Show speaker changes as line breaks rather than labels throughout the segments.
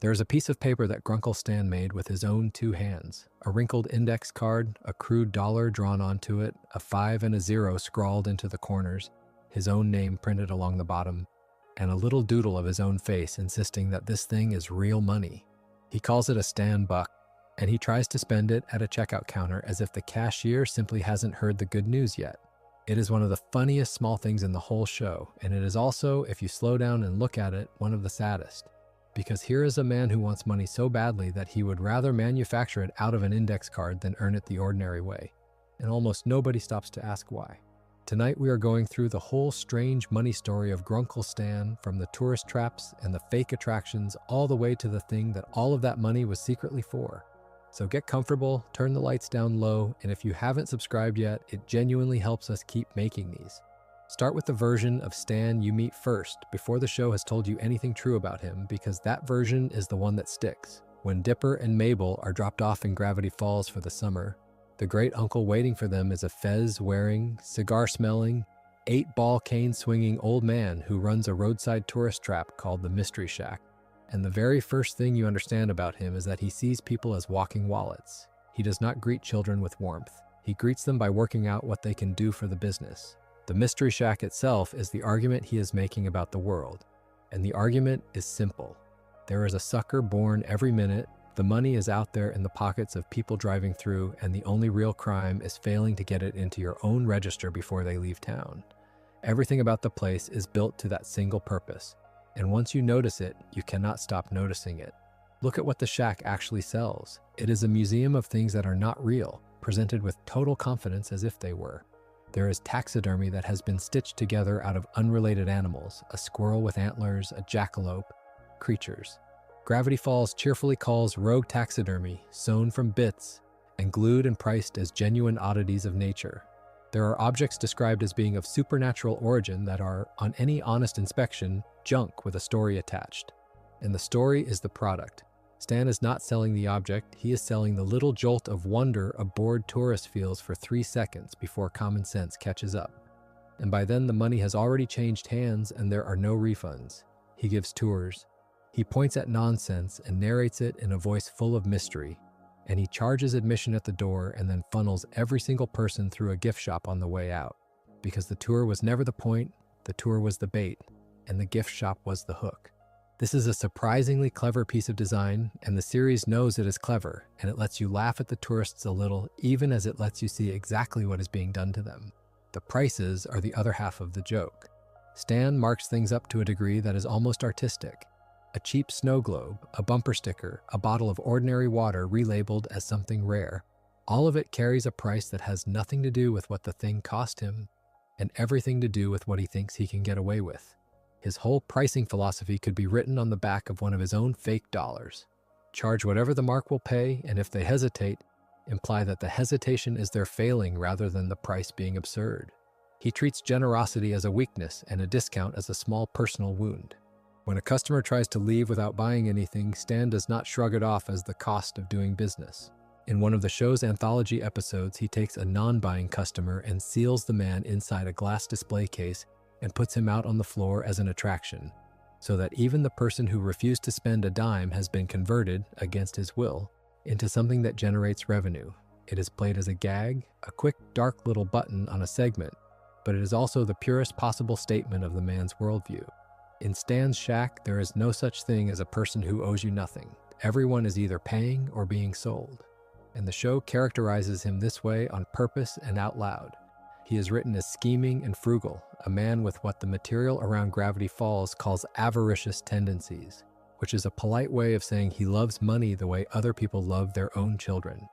There is a piece of paper that Grunkle Stan made with his own two hands, a wrinkled index card, a crude dollar drawn onto it, a 5 and a 0 scrawled into the corners, his own name printed along the bottom, and a little doodle of his own face insisting that this thing is real money. He calls it a Stan buck, and he tries to spend it at a checkout counter as if the cashier simply hasn't heard the good news yet. It is one of the funniest small things in the whole show, and it is also, if you slow down and look at it, one of the saddest. Because here is a man who wants money so badly that he would rather manufacture it out of an index card than earn it the ordinary way. And almost nobody stops to ask why. Tonight we are going through the whole strange money story of Grunkle Stan, from the tourist traps and the fake attractions all the way to the thing that all of that money was secretly for. So get comfortable, turn the lights down low, and if you haven't subscribed yet, it genuinely helps us keep making these. Start with the version of Stan you meet first, before the show has told you anything true about him, because that version is the one that sticks. When Dipper and Mabel are dropped off in Gravity Falls for the summer, the great uncle waiting for them is a fez-wearing, cigar-smelling, 8-ball cane-swinging old man who runs a roadside tourist trap called the Mystery Shack. And the very first thing you understand about him is that he sees people as walking wallets. He does not greet children with warmth. He greets them by working out what they can do for the business. The Mystery Shack itself is the argument he is making about the world. And the argument is simple. There is a sucker born every minute, the money is out there in the pockets of people driving through, and the only real crime is failing to get it into your own register before they leave town. Everything about the place is built to that single purpose. And once you notice it, you cannot stop noticing it. Look at what the shack actually sells. It is a museum of things that are not real, presented with total confidence as if they were. There is taxidermy that has been stitched together out of unrelated animals, a squirrel with antlers, a jackalope, creatures. Gravity Falls cheerfully calls rogue taxidermy, sewn from bits, and glued and priced as genuine oddities of nature. There are objects described as being of supernatural origin that are, on any honest inspection, junk with a story attached. And the story is the product. Stan is not selling the object, he is selling the little jolt of wonder a bored tourist feels for 3 seconds before common sense catches up. And by then the money has already changed hands and there are no refunds. He gives tours. He points at nonsense and narrates it in a voice full of mystery. And he charges admission at the door and then funnels every single person through a gift shop on the way out. Because the tour was never the point, the tour was the bait, and the gift shop was the hook. This is a surprisingly clever piece of design, and the series knows it is clever, and it lets you laugh at the tourists a little, even as it lets you see exactly what is being done to them. The prices are the other half of the joke. Stan marks things up to a degree that is almost artistic. A cheap snow globe, a bumper sticker, a bottle of ordinary water relabeled as something rare. All of it carries a price that has nothing to do with what the thing cost him, and everything to do with what he thinks he can get away with. His whole pricing philosophy could be written on the back of one of his own fake dollars. Charge whatever the mark will pay, and if they hesitate, imply that the hesitation is their failing rather than the price being absurd. He treats generosity as a weakness and a discount as a small personal wound. When a customer tries to leave without buying anything, Stan does not shrug it off as the cost of doing business. In one of the show's anthology episodes, he takes a non-buying customer and seals the man inside a glass display case and puts him out on the floor as an attraction, so that even the person who refused to spend a dime has been converted, against his will, into something that generates revenue. It is played as a gag, a quick, dark little button on a segment, but it is also the purest possible statement of the man's worldview. In Stan's shack, there is no such thing as a person who owes you nothing. Everyone is either paying or being sold. And the show characterizes him this way on purpose and out loud. He is written as scheming and frugal, a man with what the material around Gravity Falls calls avaricious tendencies, which is a polite way of saying he loves money the way other people love their own children.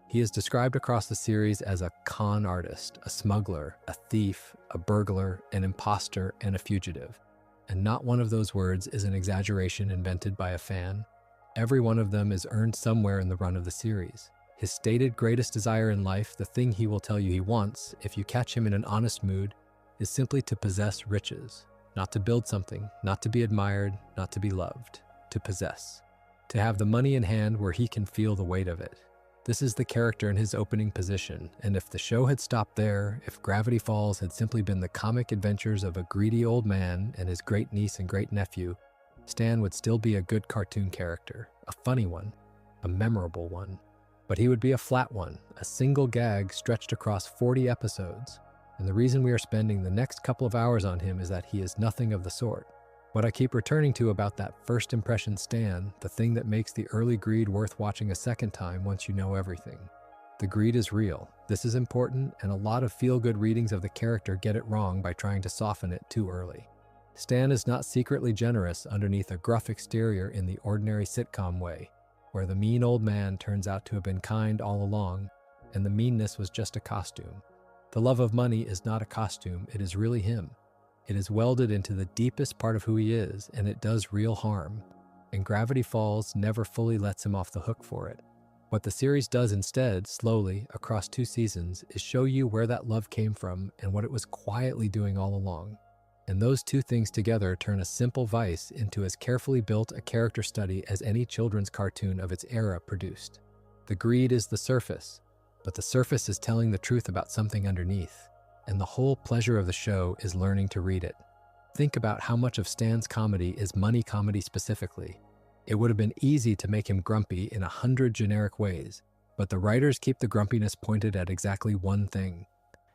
He is described across the series as a con artist, a smuggler, a thief, a burglar, an imposter, and a fugitive. And not one of those words is an exaggeration invented by a fan. Every one of them is earned somewhere in the run of the series. His stated greatest desire in life, the thing he will tell you he wants, if you catch him in an honest mood, is simply to possess riches. Not to build something, not to be admired, not to be loved. To possess. To have the money in hand where he can feel the weight of it. This is the character in his opening position, and if the show had stopped there, if Gravity Falls had simply been the comic adventures of a greedy old man and his great-niece and great-nephew, Stan would still be a good cartoon character, a funny one, a memorable one. But he would be a flat one, a single gag stretched across 40 episodes. And the reason we are spending the next couple of hours on him is that he is nothing of the sort. What I keep returning to about that first impression Stan, the thing that makes the early greed worth watching a second time once you know everything. The greed is real. This is important, and a lot of feel-good readings of the character get it wrong by trying to soften it too early. Stan is not secretly generous underneath a gruff exterior in the ordinary sitcom way, where the mean old man turns out to have been kind all along, and the meanness was just a costume. The love of money is not a costume, it is really him. It is welded into the deepest part of who he is, and it does real harm. And Gravity Falls never fully lets him off the hook for it. What the series does instead, slowly, across 2 seasons, is show you where that love came from and what it was quietly doing all along. And those 2 things together turn a simple vice into as carefully built a character study as any children's cartoon of its era produced. The greed is the surface, but the surface is telling the truth about something underneath, and the whole pleasure of the show is learning to read it. Think about how much of Stan's comedy is money comedy specifically. It would have been easy to make him grumpy in 100 generic ways, but the writers keep the grumpiness pointed at exactly one thing.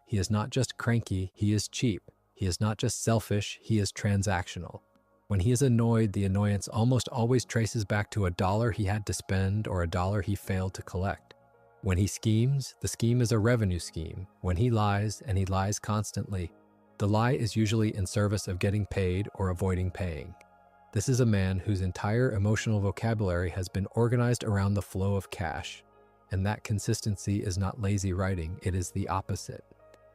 He is not just cranky, he is cheap. He is not just selfish, he is transactional. When he is annoyed, the annoyance almost always traces back to $1 he had to spend or $1 he failed to collect. When he schemes, the scheme is a revenue scheme. When he lies, and he lies constantly, the lie is usually in service of getting paid or avoiding paying. This is a man whose entire emotional vocabulary has been organized around the flow of cash. And that consistency is not lazy writing, it is the opposite.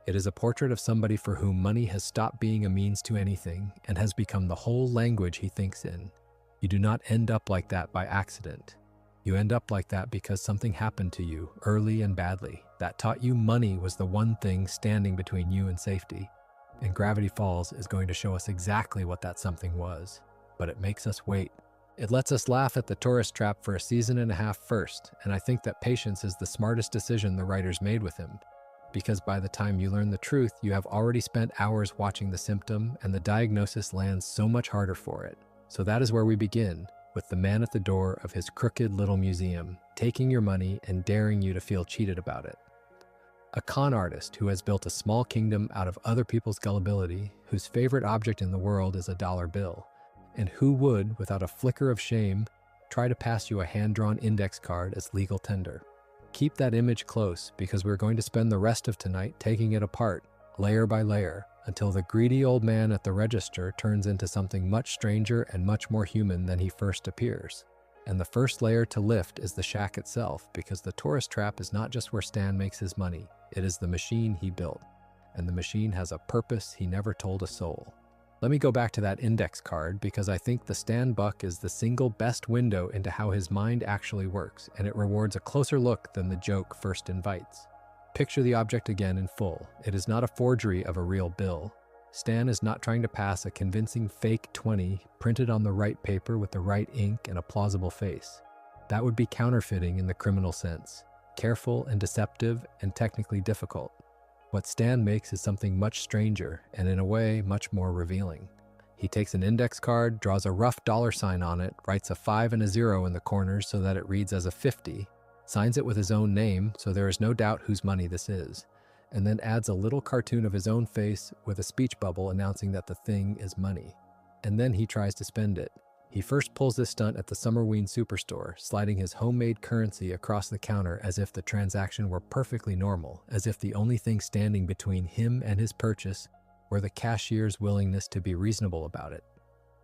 It is a portrait of somebody for whom money has stopped being a means to anything and has become the whole language he thinks in. You do not end up like that by accident. You end up like that because something happened to you, early and badly, that taught you money was the one thing standing between you and safety. And Gravity Falls is going to show us exactly what that something was. But it makes us wait. It lets us laugh at the tourist trap for a season and a half first, and I think that patience is the smartest decision the writers made with him. Because by the time you learn the truth, you have already spent hours watching the symptom, and the diagnosis lands so much harder for it. So that is where we begin, with the man at the door of his crooked little museum, taking your money and daring you to feel cheated about it. A con artist who has built a small kingdom out of other people's gullibility, whose favorite object in the world is a dollar bill, and who would, without a flicker of shame, try to pass you a hand-drawn index card as legal tender. Keep that image close, because we're going to spend the rest of tonight taking it apart, layer by layer, until the greedy old man at the register turns into something much stranger and much more human than he first appears. And the first layer to lift is the shack itself, because the tourist trap is not just where Stan makes his money, it is the machine he built. And the machine has a purpose he never told a soul. Let me go back to that index card, because I think the Stan Buck is the single best window into how his mind actually works, and it rewards a closer look than the joke first invites. Picture the object again in full. It is not a forgery of a real bill. Stan is not trying to pass a convincing fake 20 printed on the right paper with the right ink and a plausible face. That would be counterfeiting in the criminal sense, careful and deceptive and technically difficult. What Stan makes is something much stranger and in a way much more revealing. He takes an index card, draws a rough dollar sign on it, writes a 5 and a 0 in the corners so that it reads as a 50, signs it with his own name so there is no doubt whose money this is, and then adds a little cartoon of his own face with a speech bubble announcing that the thing is money. And then he tries to spend it. He first pulls this stunt at the Summerween Superstore, sliding his homemade currency across the counter as if the transaction were perfectly normal, as if the only thing standing between him and his purchase were the cashier's willingness to be reasonable about it.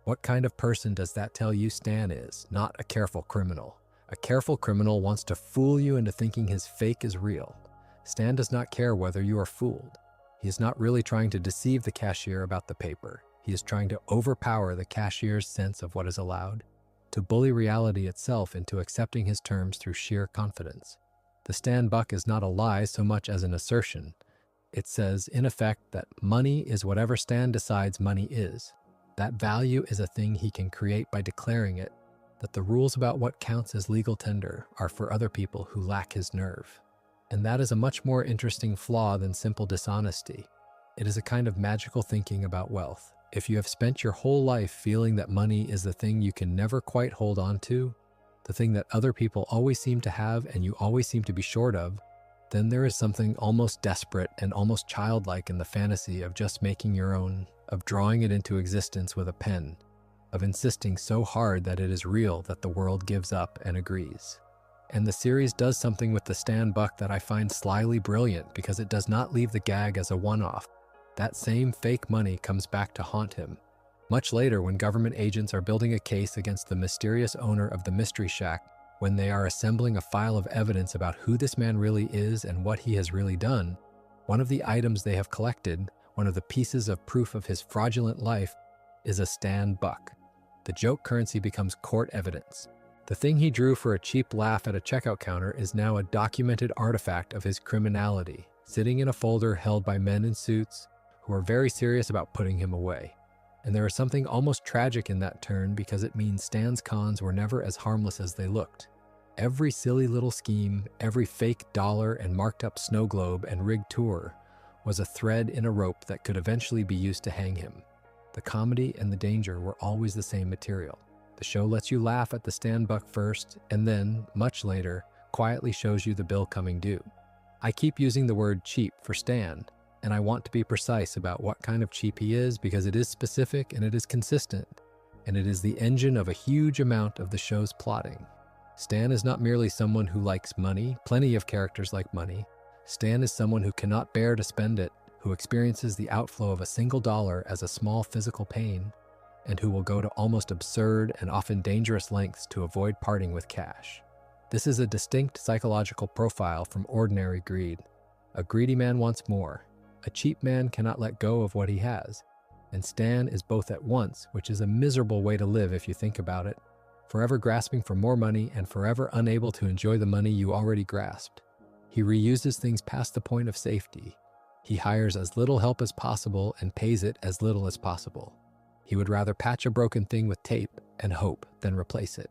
What kind of person does that tell you Stan is? Not a careful criminal. A careful criminal wants to fool you into thinking his fake is real. Stan does not care whether you are fooled. He is not really trying to deceive the cashier about the paper. He is trying to overpower the cashier's sense of what is allowed, to bully reality itself into accepting his terms through sheer confidence. The Stan Buck is not a lie so much as an assertion. It says, in effect, that money is whatever Stan decides money is. That value is a thing he can create by declaring it, that the rules about what counts as legal tender are for other people who lack his nerve. And that is a much more interesting flaw than simple dishonesty. It is a kind of magical thinking about wealth. If you have spent your whole life feeling that money is the thing you can never quite hold on to, the thing that other people always seem to have and you always seem to be short of, then there is something almost desperate and almost childlike in the fantasy of just making your own, of drawing it into existence with a pen, of insisting so hard that it is real that the world gives up and agrees. And the series does something with the Stan Buck that I find slyly brilliant because it does not leave the gag as a one-off. That same fake money comes back to haunt him. Much later, when government agents are building a case against the mysterious owner of the Mystery Shack, when they are assembling a file of evidence about who this man really is and what he has really done, one of the items they have collected, one of the pieces of proof of his fraudulent life, is a Stan Buck. The joke currency becomes court evidence. The thing he drew for a cheap laugh at a checkout counter is now a documented artifact of his criminality, sitting in a folder held by men in suits who are very serious about putting him away. And there is something almost tragic in that turn because it means Stan's cons were never as harmless as they looked. Every silly little scheme, every fake dollar and marked up snow globe and rigged tour was a thread in a rope that could eventually be used to hang him. The comedy and the danger were always the same material. The show lets you laugh at the Stan Buck first, and then, much later, quietly shows you the bill coming due. I keep using the word cheap for Stan, and I want to be precise about what kind of cheap he is because it is specific and it is consistent, and it is the engine of a huge amount of the show's plotting. Stan is not merely someone who likes money. Plenty of characters like money. Stan is someone who cannot bear to spend it, who experiences the outflow of a single dollar as a small physical pain, and who will go to almost absurd and often dangerous lengths to avoid parting with cash. This is a distinct psychological profile from ordinary greed. A greedy man wants more. A cheap man cannot let go of what he has. And Stan is both at once, which is a miserable way to live if you think about it, forever grasping for more money and forever unable to enjoy the money you already grasped. He reuses things past the point of safety. He hires as little help as possible and pays it as little as possible. He would rather patch a broken thing with tape and hope than replace it.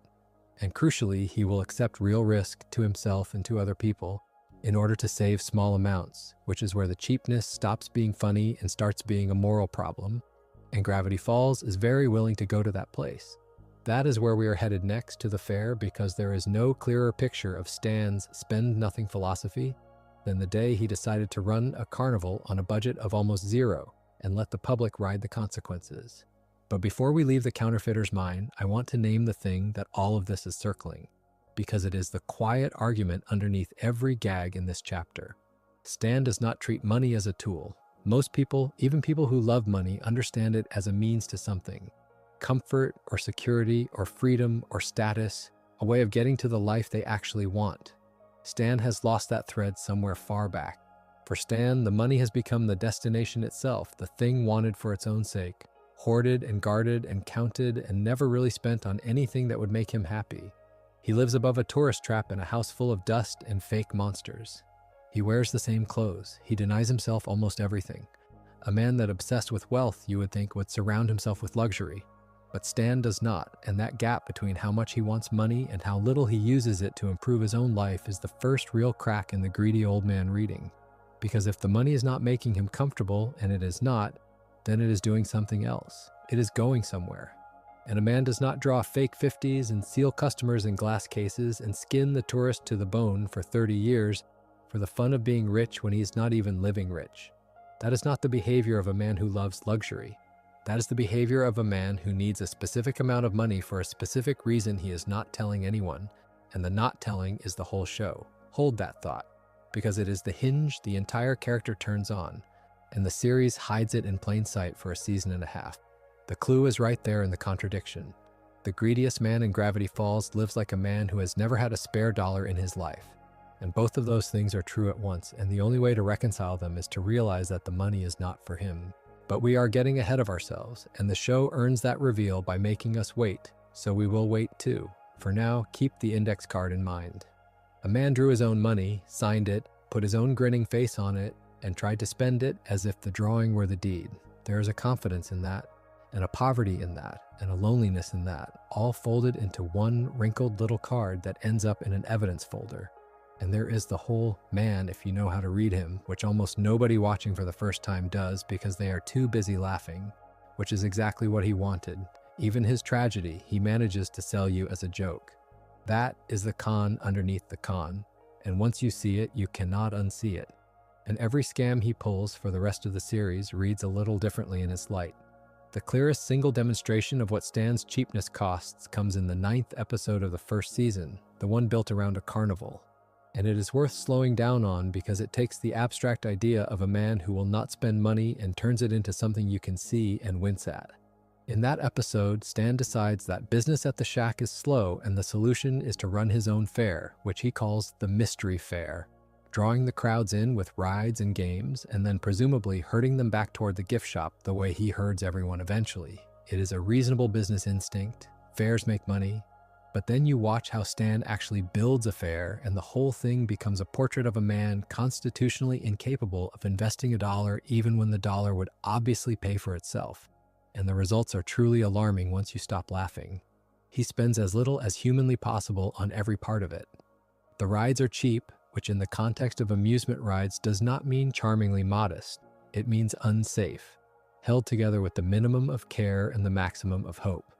And crucially, he will accept real risk to himself and to other people in order to save small amounts, which is where the cheapness stops being funny and starts being a moral problem. And Gravity Falls is very willing to go to that place. That is where we are headed next to the fair because there is no clearer picture of Stan's spend-nothing philosophy than the day he decided to run a carnival on a budget of almost zero and let the public ride the consequences. But before we leave the counterfeiter's mind, I want to name the thing that all of this is circling, because it is the quiet argument underneath every gag in this chapter. Stan does not treat money as a tool. Most people, even people who love money, understand it as a means to something. Comfort or security or freedom or status, a way of getting to the life they actually want. Stan has lost that thread somewhere far back. For Stan, the money has become the destination itself, the thing wanted for its own sake. Hoarded and guarded and counted and never really spent on anything that would make him happy. He lives above a tourist trap in a house full of dust and fake monsters. He wears the same clothes. He denies himself almost everything. A man that obsessed with wealth, you would think, would surround himself with luxury. But Stan does not, and that gap between how much he wants money and how little he uses it to improve his own life is the first real crack in the greedy old man reading. Because if the money is not making him comfortable, and it is not, then it is doing something else. It is going somewhere. And a man does not draw fake 50s and seal customers in glass cases and skin the tourist to the bone for 30 years for the fun of being rich when he is not even living rich. That is not the behavior of a man who loves luxury. That is the behavior of a man who needs a specific amount of money for a specific reason he is not telling anyone, and the not telling is the whole show. Hold that thought, because it is the hinge the entire character turns on, and the series hides it in plain sight for a season and a half. The clue is right there in the contradiction. The greediest man in Gravity Falls lives like a man who has never had a spare dollar in his life. And both of those things are true at once, and the only way to reconcile them is to realize that the money is not for him. But we are getting ahead of ourselves, and the show earns that reveal by making us wait, so we will wait too. For now, keep the index card in mind. A man drew his own money, signed it, put his own grinning face on it, and tried to spend it as if the drawing were the deed. There is a confidence in that, and a poverty in that, and a loneliness in that, all folded into one wrinkled little card that ends up in an evidence folder. And there is the whole man if you know how to read him, which almost nobody watching for the first time does because they are too busy laughing. which is exactly what he wanted. Even his tragedy, he manages to sell you as a joke. That is the con underneath the con, and once you see it, you cannot unsee it. And every scam he pulls for the rest of the series reads a little differently in his light. The clearest single demonstration of what Stan's cheapness costs comes in the 9th episode of the first season, the one built around a carnival. And it is worth slowing down on because it takes the abstract idea of a man who will not spend money and turns it into something you can see and wince at. In that episode, Stan decides that business at the shack is slow and the solution is to run his own fair, which he calls the Mystery Fair, drawing the crowds in with rides and games and then presumably herding them back toward the gift shop the way he herds everyone eventually. It is a reasonable business instinct. Fairs make money. But then you watch how Stan actually builds a fair and the whole thing becomes a portrait of a man constitutionally incapable of investing a dollar even when the dollar would obviously pay for itself. And the results are truly alarming once you stop laughing. He spends as little as humanly possible on every part of it. The rides are cheap, which in the context of amusement rides does not mean charmingly modest. It means unsafe, held together with the minimum of care and the maximum of hope.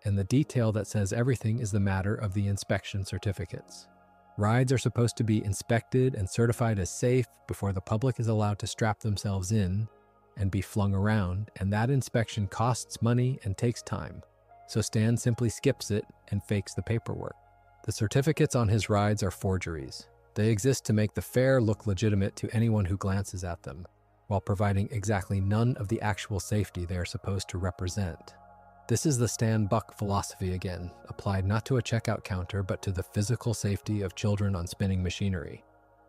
And the detail that says everything is the matter of the inspection certificates. Rides are supposed to be inspected and certified as safe before the public is allowed to strap themselves in and be flung around, and that inspection costs money and takes time. So Stan simply skips it and fakes the paperwork. The certificates on his rides are forgeries. They exist to make the fair look legitimate to anyone who glances at them, while providing exactly none of the actual safety they are supposed to represent. This is the Stan Buck philosophy again, applied not to a checkout counter but to the physical safety of children on spinning machinery.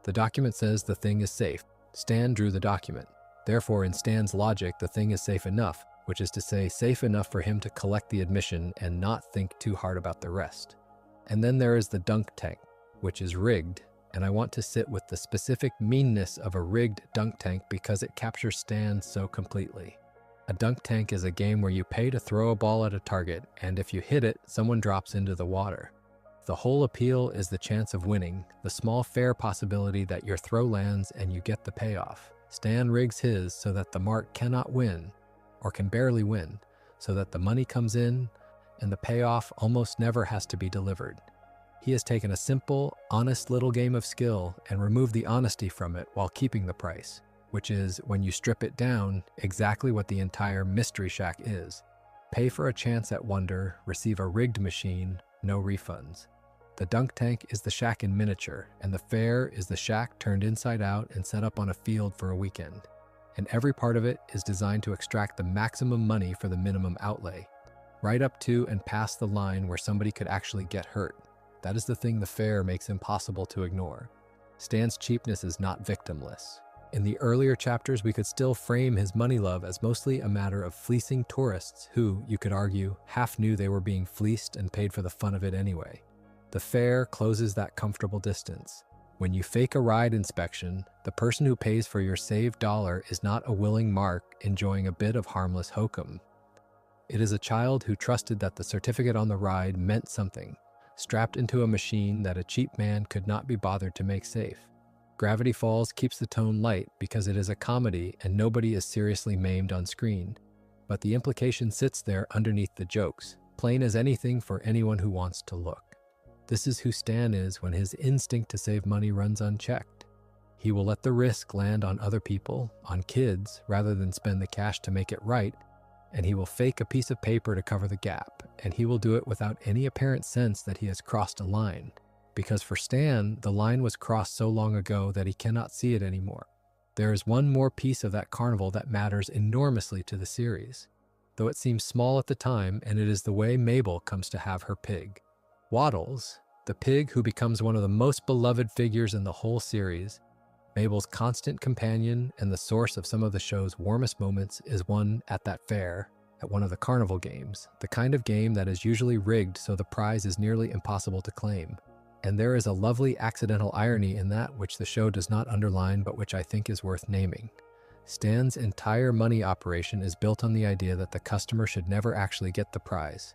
The document says the thing is safe. Stan drew the document. Therefore, in Stan's logic, the thing is safe enough, which is to say safe enough for him to collect the admission and not think too hard about the rest. And then there is the dunk tank, which is rigged, and I want to sit with the specific meanness of a rigged dunk tank because it captures Stan so completely. A dunk tank is a game where you pay to throw a ball at a target, and if you hit it, someone drops into the water. The whole appeal is the chance of winning, the small fair possibility that your throw lands and you get the payoff. Stan rigs his so that the mark cannot win, or can barely win, so that the money comes in and the payoff almost never has to be delivered. He has taken a simple, honest little game of skill and removed the honesty from it while keeping the price, which is, when you strip it down, exactly what the entire Mystery Shack is. Pay for a chance at wonder, receive a rigged machine, no refunds. The dunk tank is the shack in miniature, and the fair is the shack turned inside out and set up on a field for a weekend. And every part of it is designed to extract the maximum money for the minimum outlay, right up to and past the line where somebody could actually get hurt. That is the thing the fair makes impossible to ignore. Stan's cheapness is not victimless. In the earlier chapters, we could still frame his money love as mostly a matter of fleecing tourists who, you could argue, half knew they were being fleeced and paid for the fun of it anyway. The fair closes that comfortable distance. When you fake a ride inspection, the person who pays for your saved dollar is not a willing mark enjoying a bit of harmless hokum. It is a child who trusted that the certificate on the ride meant something, strapped into a machine that a cheap man could not be bothered to make safe. Gravity Falls keeps the tone light because it is a comedy and nobody is seriously maimed on screen. But the implication sits there underneath the jokes, plain as anything for anyone who wants to look. This is who Stan is when his instinct to save money runs unchecked. He will let the risk land on other people, on kids, rather than spend the cash to make it right, and he will fake a piece of paper to cover the gap, and he will do it without any apparent sense that he has crossed a line. Because for Stan, the line was crossed so long ago that he cannot see it anymore. There is one more piece of that carnival that matters enormously to the series, though it seems small at the time, and it is the way Mabel comes to have her pig. Waddles, the pig who becomes one of the most beloved figures in the whole series, Mabel's constant companion and the source of some of the show's warmest moments, is one at that fair, at one of the carnival games, the kind of game that is usually rigged so the prize is nearly impossible to claim. And there is a lovely accidental irony in that which the show does not underline but which I think is worth naming. Stan's entire money operation is built on the idea that the customer should never actually get the prize,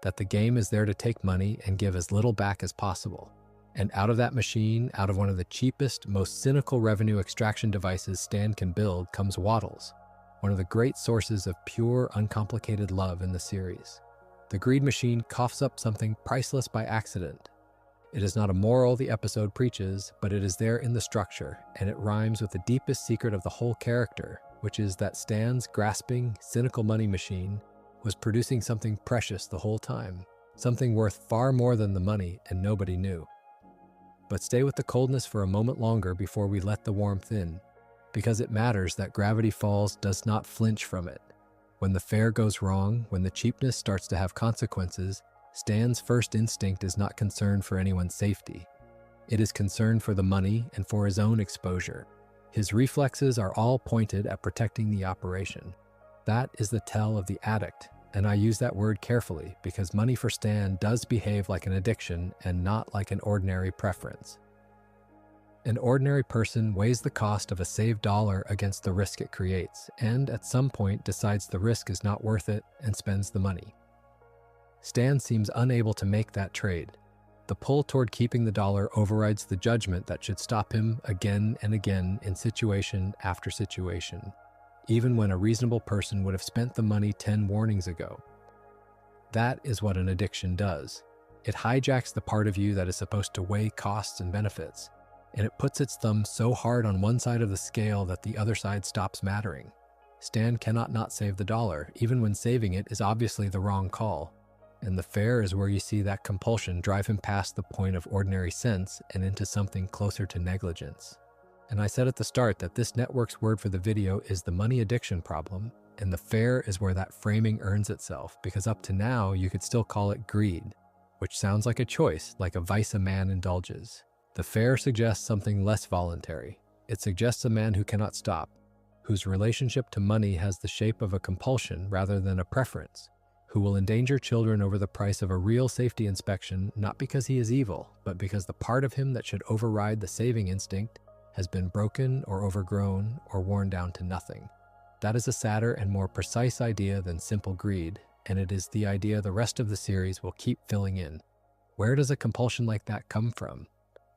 that the game is there to take money and give as little back as possible. And out of that machine, out of one of the cheapest, most cynical revenue extraction devices Stan can build, comes Waddles. one of the great sources of pure, uncomplicated love in the series. The greed machine coughs up something priceless by accident. It is not a moral the episode preaches, but it is there in the structure, and it rhymes with the deepest secret of the whole character, which is that Stan's grasping, cynical money machine was producing something precious the whole time, something worth far more than the money, and nobody knew. But stay with the coldness for a moment longer before we let the warmth in, because it matters that Gravity Falls does not flinch from it. When the fare goes wrong, when the cheapness starts to have consequences, Stan's first instinct is not concern for anyone's safety. It is concern for the money and for his own exposure. His reflexes are all pointed at protecting the operation. That is the tell of the addict, and I use that word carefully because money for Stan does behave like an addiction and not like an ordinary preference. An ordinary person weighs the cost of a saved dollar against the risk it creates, and at some point decides the risk is not worth it and spends the money. Stan seems unable to make that trade. The pull toward keeping the dollar overrides the judgment that should stop him again and again in situation after situation, even when a reasonable person would have spent the money 10 warnings ago. That is what an addiction does. It hijacks the part of you that is supposed to weigh costs and benefits, and it puts its thumb so hard on one side of the scale that the other side stops mattering. Stan cannot not save the dollar, even when saving it is obviously the wrong call. And the fare is where you see that compulsion drive him past the point of ordinary sense and into something closer to negligence. And I said at the start that this network's word for the video is the money addiction problem, and the fare is where that framing earns itself, because up to now you could still call it greed, which sounds like a choice, like a vice a man indulges. The fare suggests something less voluntary. It suggests a man who cannot stop, whose relationship to money has the shape of a compulsion rather than a preference, who will endanger children over the price of a real safety inspection, not because he is evil, but because the part of him that should override the saving instinct has been broken or overgrown or worn down to nothing. That is a sadder and more precise idea than simple greed, and it is the idea the rest of the series will keep filling in. Where does a compulsion like that come from?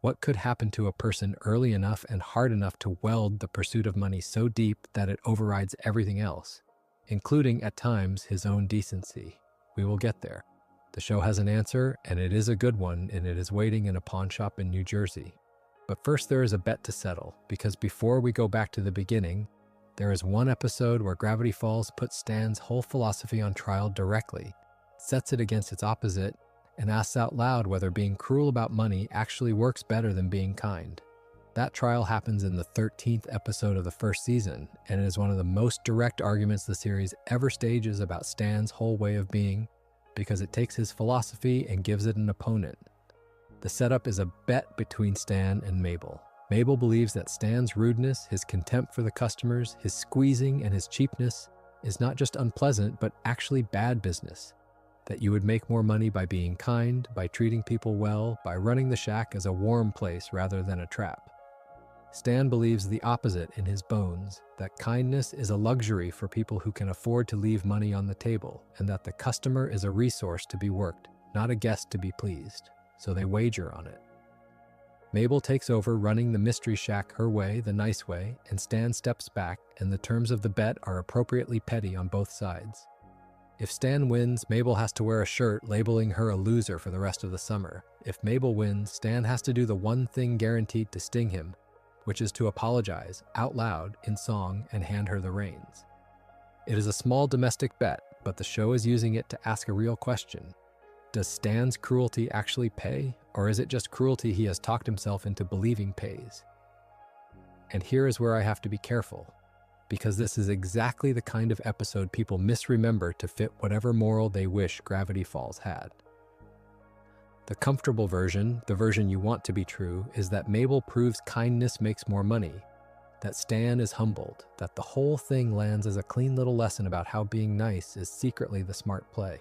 What could happen to a person early enough and hard enough to weld the pursuit of money so deep that it overrides everything else, including, at times, his own decency? We will get there. The show has an answer, and it is a good one, and it is waiting in a pawn shop in New Jersey. But first there is a bet to settle, because before we go back to the beginning, there is one episode where Gravity Falls puts Stan's whole philosophy on trial directly, sets it against its opposite, and asks out loud whether being cruel about money actually works better than being kind. That trial happens in the 13th episode of the first season, and it is one of the most direct arguments the series ever stages about Stan's whole way of being, because it takes his philosophy and gives it an opponent. The setup is a bet between Stan and Mabel. Mabel believes that Stan's rudeness, his contempt for the customers, his squeezing, and his cheapness is not just unpleasant, but actually bad business. That you would make more money by being kind, by treating people well, by running the shack as a warm place rather than a trap. Stan believes the opposite in his bones, that kindness is a luxury for people who can afford to leave money on the table, and that the customer is a resource to be worked, not a guest to be pleased. So they wager on it. Mabel takes over running the mystery shack her way, the nice way, and Stan steps back, and the terms of the bet are appropriately petty on both sides. If Stan wins, Mabel has to wear a shirt labeling her a loser for the rest of the summer. If Mabel wins, Stan has to do the one thing guaranteed to sting him, which is to apologize out loud in song and hand her the reins. It is a small domestic bet, but the show is using it to ask a real question. Does Stan's cruelty actually pay, or is it just cruelty he has talked himself into believing pays? And here is where I have to be careful, because this is exactly the kind of episode people misremember to fit whatever moral they wish Gravity Falls had. The comfortable version, the version you want to be true, is that Mabel proves kindness makes more money, that Stan is humbled, that the whole thing lands as a clean little lesson about how being nice is secretly the smart play.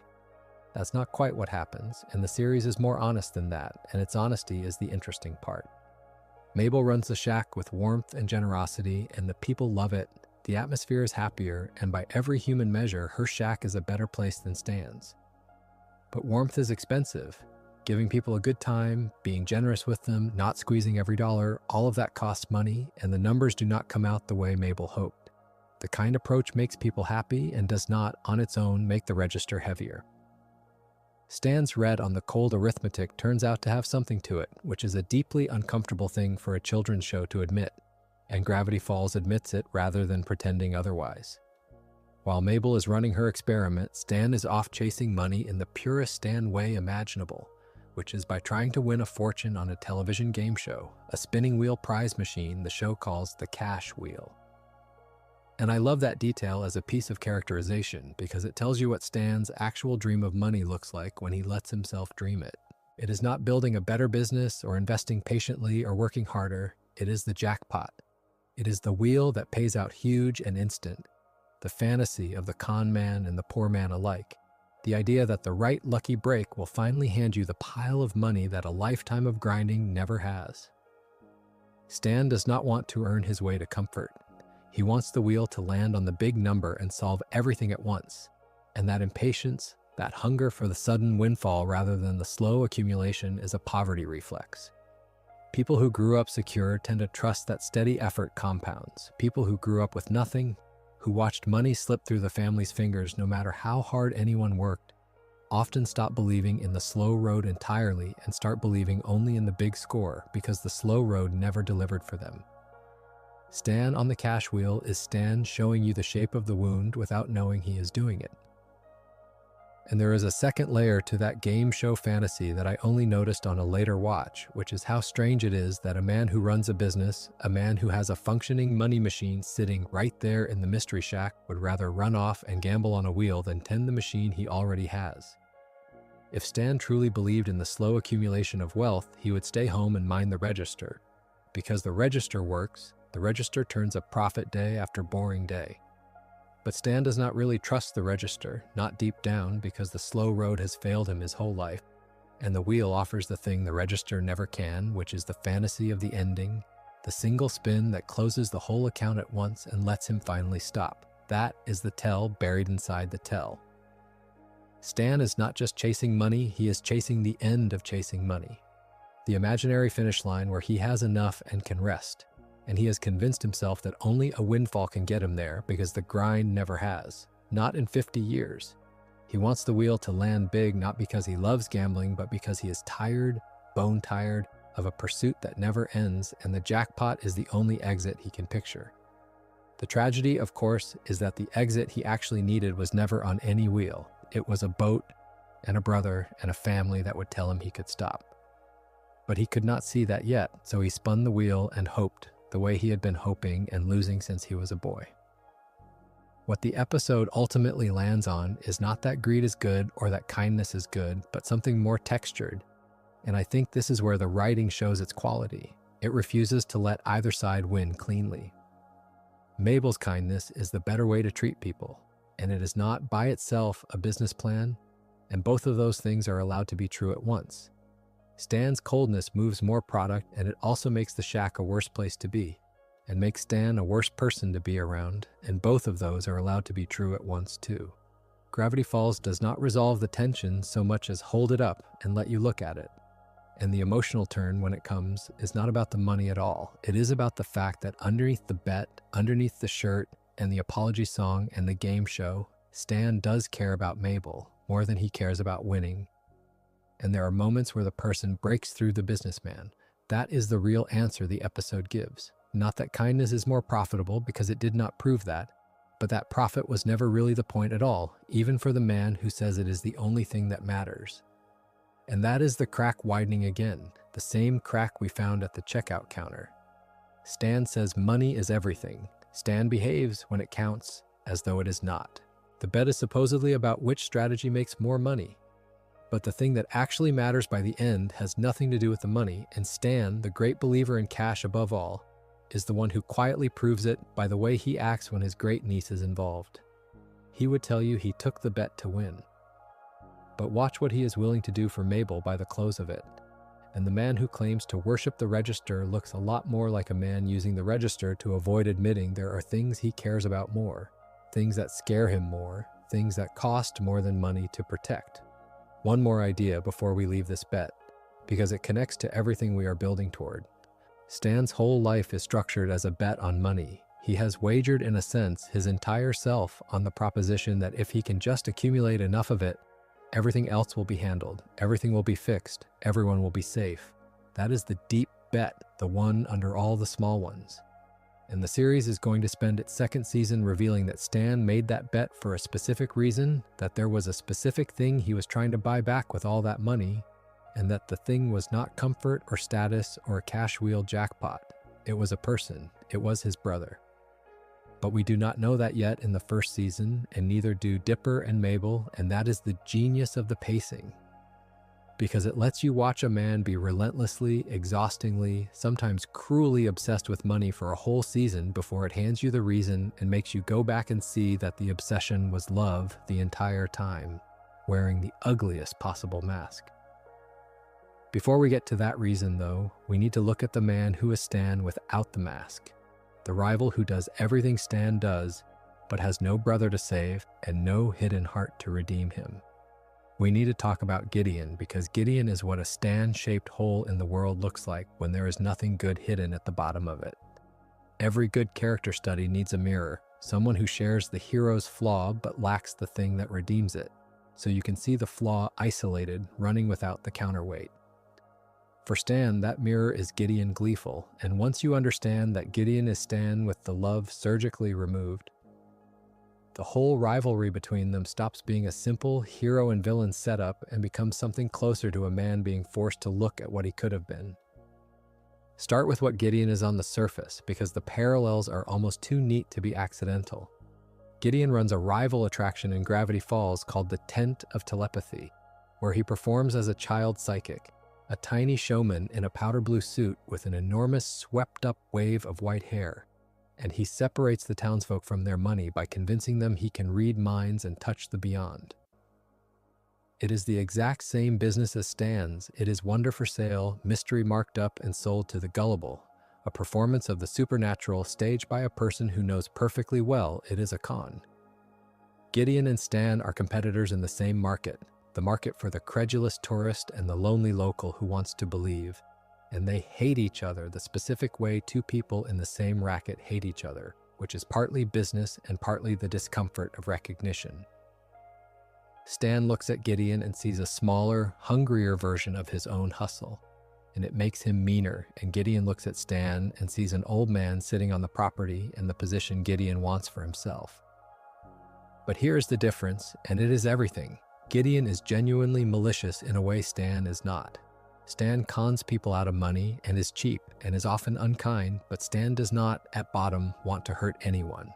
That's not quite what happens, and the series is more honest than that, and its honesty is the interesting part. Mabel runs the shack with warmth and generosity, and the people love it. The atmosphere is happier, and by every human measure, her shack is a better place than Stan's. But warmth is expensive. Giving people a good time, being generous with them, not squeezing every dollar, all of that costs money, and the numbers do not come out the way Mabel hoped. The kind approach makes people happy and does not, on its own, make the register heavier. Stan's read on the cold arithmetic turns out to have something to it, which is a deeply uncomfortable thing for a children's show to admit, and Gravity Falls admits it rather than pretending otherwise. While Mabel is running her experiment, Stan is off chasing money in the purest Stan way imaginable, which is by trying to win a fortune on a television game show, a spinning wheel prize machine the show calls the cash wheel. And I love that detail as a piece of characterization because it tells you what Stan's actual dream of money looks like when he lets himself dream it. It is not building a better business or investing patiently or working harder. It is the jackpot. It is the wheel that pays out huge and instant. The fantasy of the con man and the poor man alike. The idea that the right lucky break will finally hand you the pile of money that a lifetime of grinding never has. Stan does not want to earn his way to comfort. He wants the wheel to land on the big number and solve everything at once. And that impatience, that hunger for the sudden windfall rather than the slow accumulation is a poverty reflex. People who grew up secure tend to trust that steady effort compounds. People who grew up with nothing, who watched money slip through the family's fingers no matter how hard anyone worked, often stop believing in the slow road entirely and start believing only in the big score because the slow road never delivered for them. Stan on the cash wheel is Stan showing you the shape of the wound without knowing he is doing it. And there is a second layer to that game show fantasy that I only noticed on a later watch, which is how strange it is that a man who runs a business, a man who has a functioning money machine sitting right there in the mystery shack would rather run off and gamble on a wheel than tend the machine he already has. If Stan truly believed in the slow accumulation of wealth, he would stay home and mind the register. Because the register works, the register turns a profit day after boring day. But Stan does not really trust the register, not deep down, because the slow road has failed him his whole life, and the wheel offers the thing the register never can, which is the fantasy of the ending, the single spin that closes the whole account at once and lets him finally stop. That is the tell buried inside the tell. Stan is not just chasing money, he is chasing the end of chasing money. The imaginary finish line where he has enough and can rest. And he has convinced himself that only a windfall can get him there because the grind never has, not in 50 years. He wants the wheel to land big not because he loves gambling, but because he is tired, bone tired, of a pursuit that never ends, and the jackpot is the only exit he can picture. The tragedy, of course, is that the exit he actually needed was never on any wheel. It was a boat and a brother and a family that would tell him he could stop. But he could not see that yet, so he spun the wheel and hoped, the way he had been hoping and losing since he was a boy. What the episode ultimately lands on is not that greed is good or that kindness is good, but something more textured. And I think this is where the writing shows its quality. It refuses to let either side win cleanly. Mabel's kindness is the better way to treat people, and it is not by itself a business plan, and both of those things are allowed to be true at once. Stan's coldness moves more product, and it also makes the shack a worse place to be, and makes Stan a worse person to be around, and both of those are allowed to be true at once too. Gravity Falls does not resolve the tension so much as hold it up and let you look at it. And the emotional turn when it comes is not about the money at all. It is about the fact that underneath the bet, underneath the shirt, and the apology song and the game show, Stan does care about Mabel more than he cares about winning. And there are moments where the person breaks through the businessman. That is the real answer the episode gives. Not that kindness is more profitable, because it did not prove that, but that profit was never really the point at all, even for the man who says it is the only thing that matters. And that is the crack widening again, the same crack we found at the checkout counter. Stan says money is everything. Stan behaves, when it counts, as though it is not. The bet is supposedly about which strategy makes more money. But the thing that actually matters by the end has nothing to do with the money, and Stan, the great believer in cash above all, is the one who quietly proves it by the way he acts when his great niece is involved. He would tell you he took the bet to win. But watch what he is willing to do for Mabel by the close of it. And the man who claims to worship the register looks a lot more like a man using the register to avoid admitting there are things he cares about more, things that scare him more, things that cost more than money to protect. One more idea before we leave this bet, because it connects to everything we are building toward. Stan's whole life is structured as a bet on money. He has wagered, in a sense, his entire self on the proposition that if he can just accumulate enough of it, everything else will be handled, everything will be fixed, everyone will be safe. That is the deep bet, the one under all the small ones. And the series is going to spend its second season revealing that Stan made that bet for a specific reason, that there was a specific thing he was trying to buy back with all that money, and that the thing was not comfort or status or a cash wheel jackpot. It was a person. It was his brother. But we do not know that yet in the first season, and neither do Dipper and Mabel, and that is the genius of the pacing. Because it lets you watch a man be relentlessly, exhaustingly, sometimes cruelly obsessed with money for a whole season before it hands you the reason and makes you go back and see that the obsession was love the entire time, wearing the ugliest possible mask. Before we get to that reason, though, we need to look at the man who is Stan without the mask. The rival who does everything Stan does, but has no brother to save and no hidden heart to redeem him. We need to talk about Gideon, because Gideon is what a Stan-shaped hole in the world looks like when there is nothing good hidden at the bottom of it. Every good character study needs a mirror, someone who shares the hero's flaw but lacks the thing that redeems it, so you can see the flaw isolated, running without the counterweight. For Stan, that mirror is Gideon Gleeful, and once you understand that Gideon is Stan with the love surgically removed, the whole rivalry between them stops being a simple hero and villain setup and becomes something closer to a man being forced to look at what he could have been. Start with what Gideon is on the surface, because the parallels are almost too neat to be accidental. Gideon runs a rival attraction in Gravity Falls called the Tent of Telepathy, where he performs as a child psychic, a tiny showman in a powder blue suit with an enormous swept-up wave of white hair, and he separates the townsfolk from their money by convincing them he can read minds and touch the beyond. It is the exact same business as Stan's. It is wonder for sale, mystery marked up and sold to the gullible, a performance of the supernatural staged by a person who knows perfectly well it is a con. Gideon and Stan are competitors in the same market, the market for the credulous tourist and the lonely local who wants to believe, and they hate each other the specific way two people in the same racket hate each other, which is partly business and partly the discomfort of recognition. Stan looks at Gideon and sees a smaller, hungrier version of his own hustle, and it makes him meaner, and Gideon looks at Stan and sees an old man sitting on the property and the position Gideon wants for himself. But here is the difference, and it is everything. Gideon is genuinely malicious in a way Stan is not. Stan cons people out of money and is cheap and is often unkind, but Stan does not, at bottom, want to hurt anyone.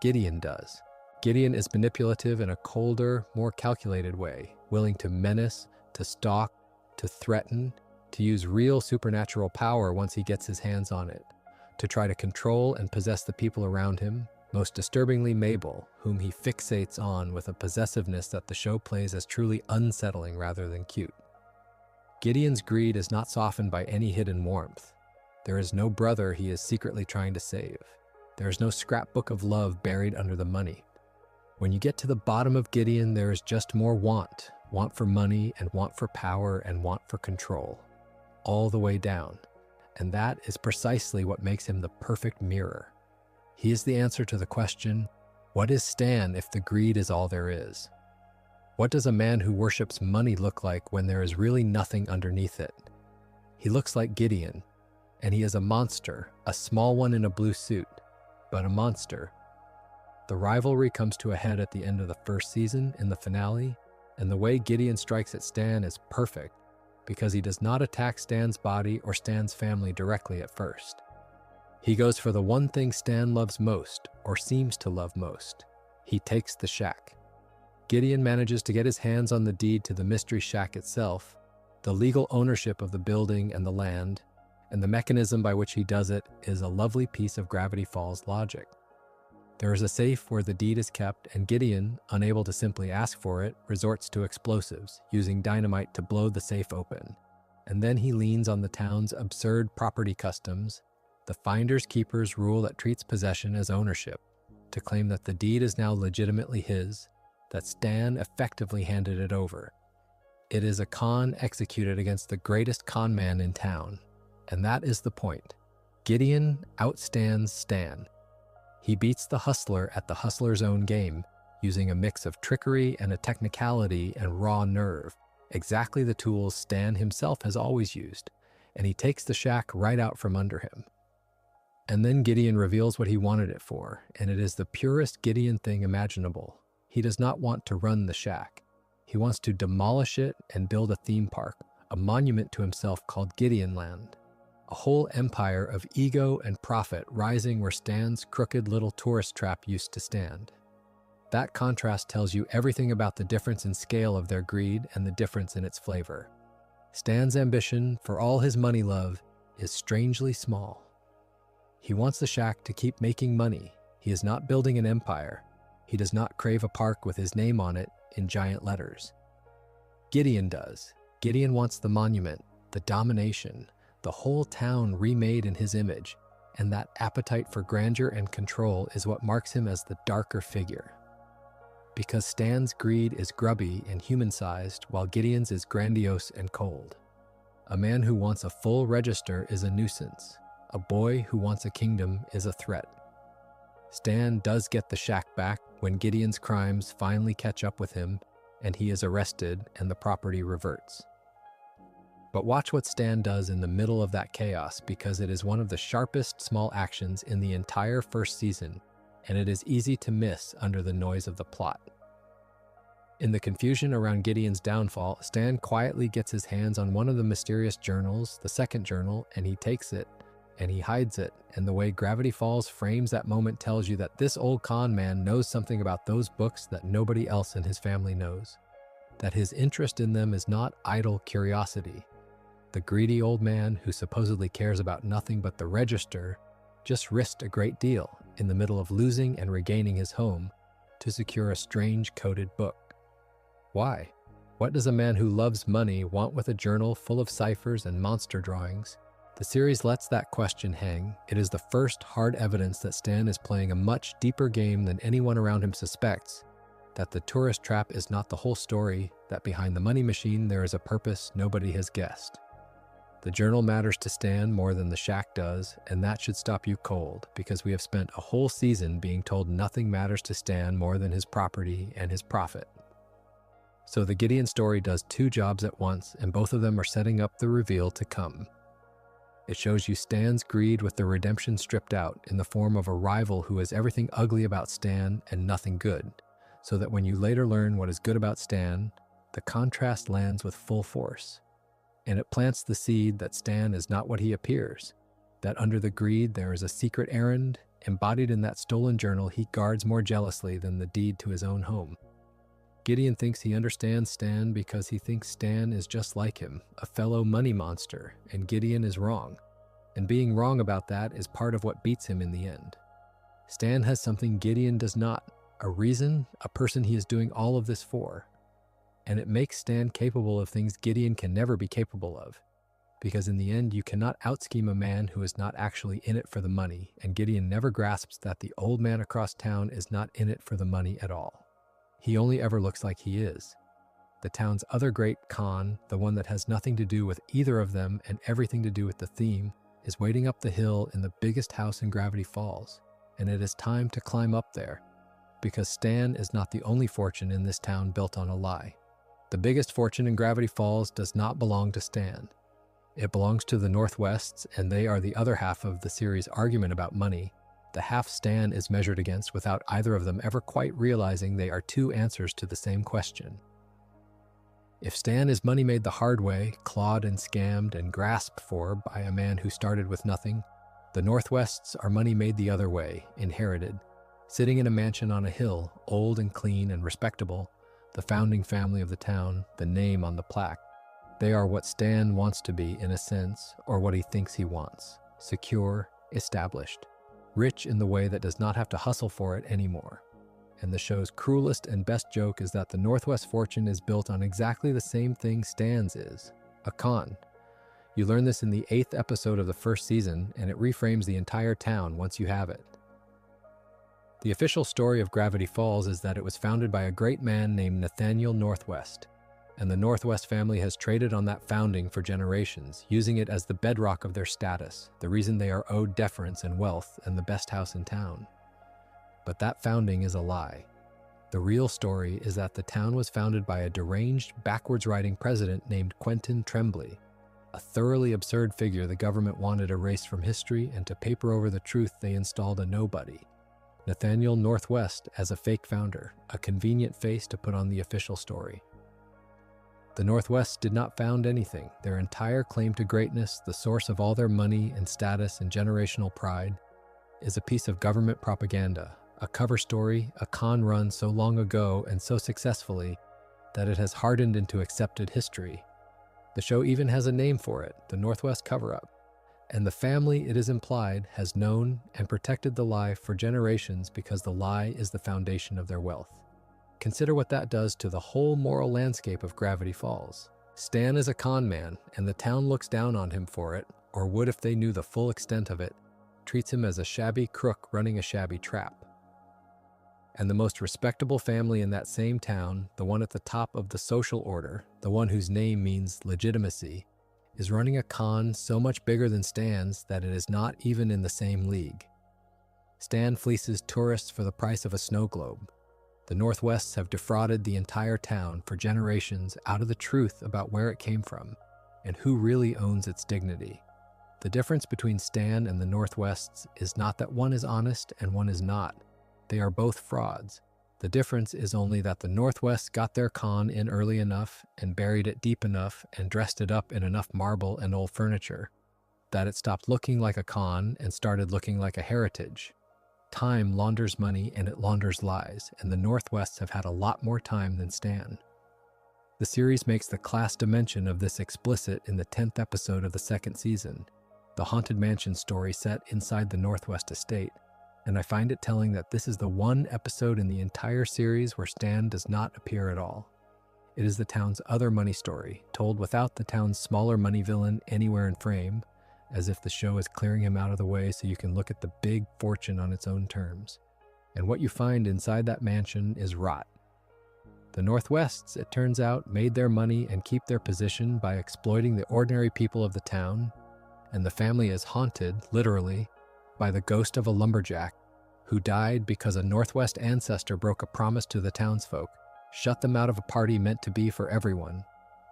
Gideon does. Gideon is manipulative in a colder, more calculated way, willing to menace, to stalk, to threaten, to use real supernatural power once he gets his hands on it, to try to control and possess the people around him, most disturbingly Mabel, whom he fixates on with a possessiveness that the show plays as truly unsettling rather than cute. Gideon's greed is not softened by any hidden warmth. There is no brother he is secretly trying to save. There is no scrapbook of love buried under the money. When you get to the bottom of Gideon, there is just more want for money and want for power and want for control, all the way down. And that is precisely what makes him the perfect mirror. He is the answer to the question, what is Stan if the greed is all there is? What does a man who worships money look like when there is really nothing underneath it? He looks like Gideon, and he is a monster, a small one in a blue suit, but a monster. The rivalry comes to a head at the end of the first season, in the finale, and the way Gideon strikes at Stan is perfect, because he does not attack Stan's body or Stan's family directly at first. He goes for the one thing Stan loves most, or seems to love most. He takes the shack. Gideon manages to get his hands on the deed to the mystery shack itself, the legal ownership of the building and the land, and the mechanism by which he does it is a lovely piece of Gravity Falls logic. There is a safe where the deed is kept, and Gideon, unable to simply ask for it, resorts to explosives, using dynamite to blow the safe open. And then he leans on the town's absurd property customs, the finder's keeper's rule that treats possession as ownership, to claim that the deed is now legitimately his, that Stan effectively handed it over. It is a con executed against the greatest con man in town, and that is the point. Gideon outstands Stan. He beats the hustler at the hustler's own game, using a mix of trickery and a technicality and raw nerve, exactly the tools Stan himself has always used, and he takes the shack right out from under him. And then Gideon reveals what he wanted it for, and it is the purest Gideon thing imaginable. He does not want to run the shack. He wants to demolish it and build a theme park, a monument to himself called Gideon Land. A whole empire of ego and profit rising where Stan's crooked little tourist trap used to stand. That contrast tells you everything about the difference in scale of their greed and the difference in its flavor. Stan's ambition, for all his money love, is strangely small. He wants the shack to keep making money. He is not building an empire. He does not crave a park with his name on it in giant letters. Gideon does. Gideon wants the monument, the domination, the whole town remade in his image, and that appetite for grandeur and control is what marks him as the darker figure. Because Stan's greed is grubby and human-sized, while Gideon's is grandiose and cold. A man who wants a full register is a nuisance. A boy who wants a kingdom is a threat. Stan does get the shack back when Gideon's crimes finally catch up with him and he is arrested and the property reverts. But watch what Stan does in the middle of that chaos, because it is one of the sharpest small actions in the entire first season, and it is easy to miss under the noise of the plot. In the confusion around Gideon's downfall, Stan quietly gets his hands on one of the mysterious journals, the second journal, and he takes it, and he hides it, and the way Gravity Falls frames that moment tells you that this old con man knows something about those books that nobody else in his family knows. That his interest in them is not idle curiosity. The greedy old man who supposedly cares about nothing but the register just risked a great deal in the middle of losing and regaining his home to secure a strange coded book. Why? What does a man who loves money want with a journal full of ciphers and monster drawings? The series lets that question hang. It is the first hard evidence that Stan is playing a much deeper game than anyone around him suspects, that the tourist trap is not the whole story, that behind the money machine there is a purpose nobody has guessed. The journal matters to Stan more than the shack does, and that should stop you cold, because we have spent a whole season being told nothing matters to Stan more than his property and his profit. So the Gideon story does two jobs at once, and both of them are setting up the reveal to come. It shows you Stan's greed with the redemption stripped out in the form of a rival who is everything ugly about Stan and nothing good, so that when you later learn what is good about Stan, the contrast lands with full force. And it plants the seed that Stan is not what he appears, that under the greed there is a secret errand embodied in that stolen journal he guards more jealously than the deed to his own home. Gideon thinks he understands Stan because he thinks Stan is just like him, a fellow money monster, and Gideon is wrong. And being wrong about that is part of what beats him in the end. Stan has something Gideon does not, a reason, a person he is doing all of this for. And it makes Stan capable of things Gideon can never be capable of. Because in the end, you cannot out-scheme a man who is not actually in it for the money, and Gideon never grasps that the old man across town is not in it for the money at all. He only ever looks like he is. The town's other great con, the one that has nothing to do with either of them and everything to do with the theme, is waiting up the hill in the biggest house in Gravity Falls, and it is time to climb up there, because Stan is not the only fortune in this town built on a lie. The biggest fortune in Gravity Falls does not belong to Stan. It belongs to the Northwests, and they are the other half of the series' argument about money, the half Stan is measured against without either of them ever quite realizing they are two answers to the same question. If Stan is money made the hard way, clawed and scammed and grasped for by a man who started with nothing, the Northwests are money made the other way, inherited. Sitting in a mansion on a hill, old and clean and respectable, the founding family of the town, the name on the plaque. They are what Stan wants to be in a sense, or what he thinks he wants. Secure, established. Rich in the way that does not have to hustle for it anymore. And the show's cruelest and best joke is that the Northwest fortune is built on exactly the same thing Stan's is, a con. You learn this in the 8th episode of the first season, and it reframes the entire town once you have it. The official story of Gravity Falls is that it was founded by a great man named Nathaniel Northwest, and the Northwest family has traded on that founding for generations, using it as the bedrock of their status, the reason they are owed deference and wealth and the best house in town. But that founding is a lie. The real story is that the town was founded by a deranged, backwards-writing president named Quentin Tremblay, a thoroughly absurd figure the government wanted erased from history, and to paper over the truth they installed a nobody, Nathaniel Northwest, as a fake founder, a convenient face to put on the official story. The Northwest did not found anything. Their entire claim to greatness, the source of all their money and status and generational pride, is a piece of government propaganda, a cover story, a con run so long ago and so successfully that it has hardened into accepted history. The show even has a name for it, the Northwest Cover-Up, and the family, it is implied, has known and protected the lie for generations because the lie is the foundation of their wealth. Consider what that does to the whole moral landscape of Gravity Falls. Stan is a con man, and the town looks down on him for it, or would if they knew the full extent of it, treats him as a shabby crook running a shabby trap. And the most respectable family in that same town, the one at the top of the social order, the one whose name means legitimacy, is running a con so much bigger than Stan's that it is not even in the same league. Stan fleeces tourists for the price of a snow globe. The Northwests have defrauded the entire town for generations out of the truth about where it came from and who really owns its dignity. The difference between Stan and the Northwests is not that one is honest and one is not. They are both frauds. The difference is only that the Northwest got their con in early enough and buried it deep enough and dressed it up in enough marble and old furniture that it stopped looking like a con and started looking like a heritage. Time launders money and it launders lies, and the Northwests have had a lot more time than Stan. The series makes the class dimension of this explicit in the 10th episode of the second season, the Haunted Mansion story set inside the Northwest estate, and I find it telling that this is the one episode in the entire series where Stan does not appear at all. It is the town's other money story, told without the town's smaller money villain anywhere in frame, as if the show is clearing him out of the way so you can look at the big fortune on its own terms. And what you find inside that mansion is rot. The Northwests, it turns out, made their money and keep their position by exploiting the ordinary people of the town, and the family is haunted, literally, by the ghost of a lumberjack who died because a Northwest ancestor broke a promise to the townsfolk, shut them out of a party meant to be for everyone,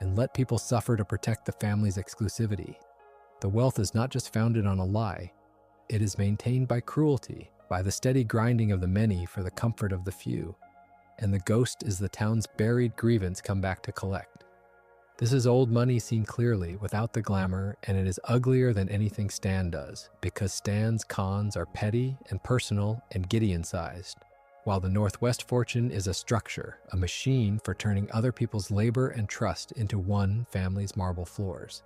and let people suffer to protect the family's exclusivity. The wealth is not just founded on a lie. It is maintained by cruelty, by the steady grinding of the many for the comfort of the few. And the ghost is the town's buried grievance come back to collect. This is old money seen clearly, without the glamour, and it is uglier than anything Stan does, because Stan's cons are petty and personal and Gideon-sized, while the Northwest fortune is a structure, a machine for turning other people's labor and trust into one family's marble floors.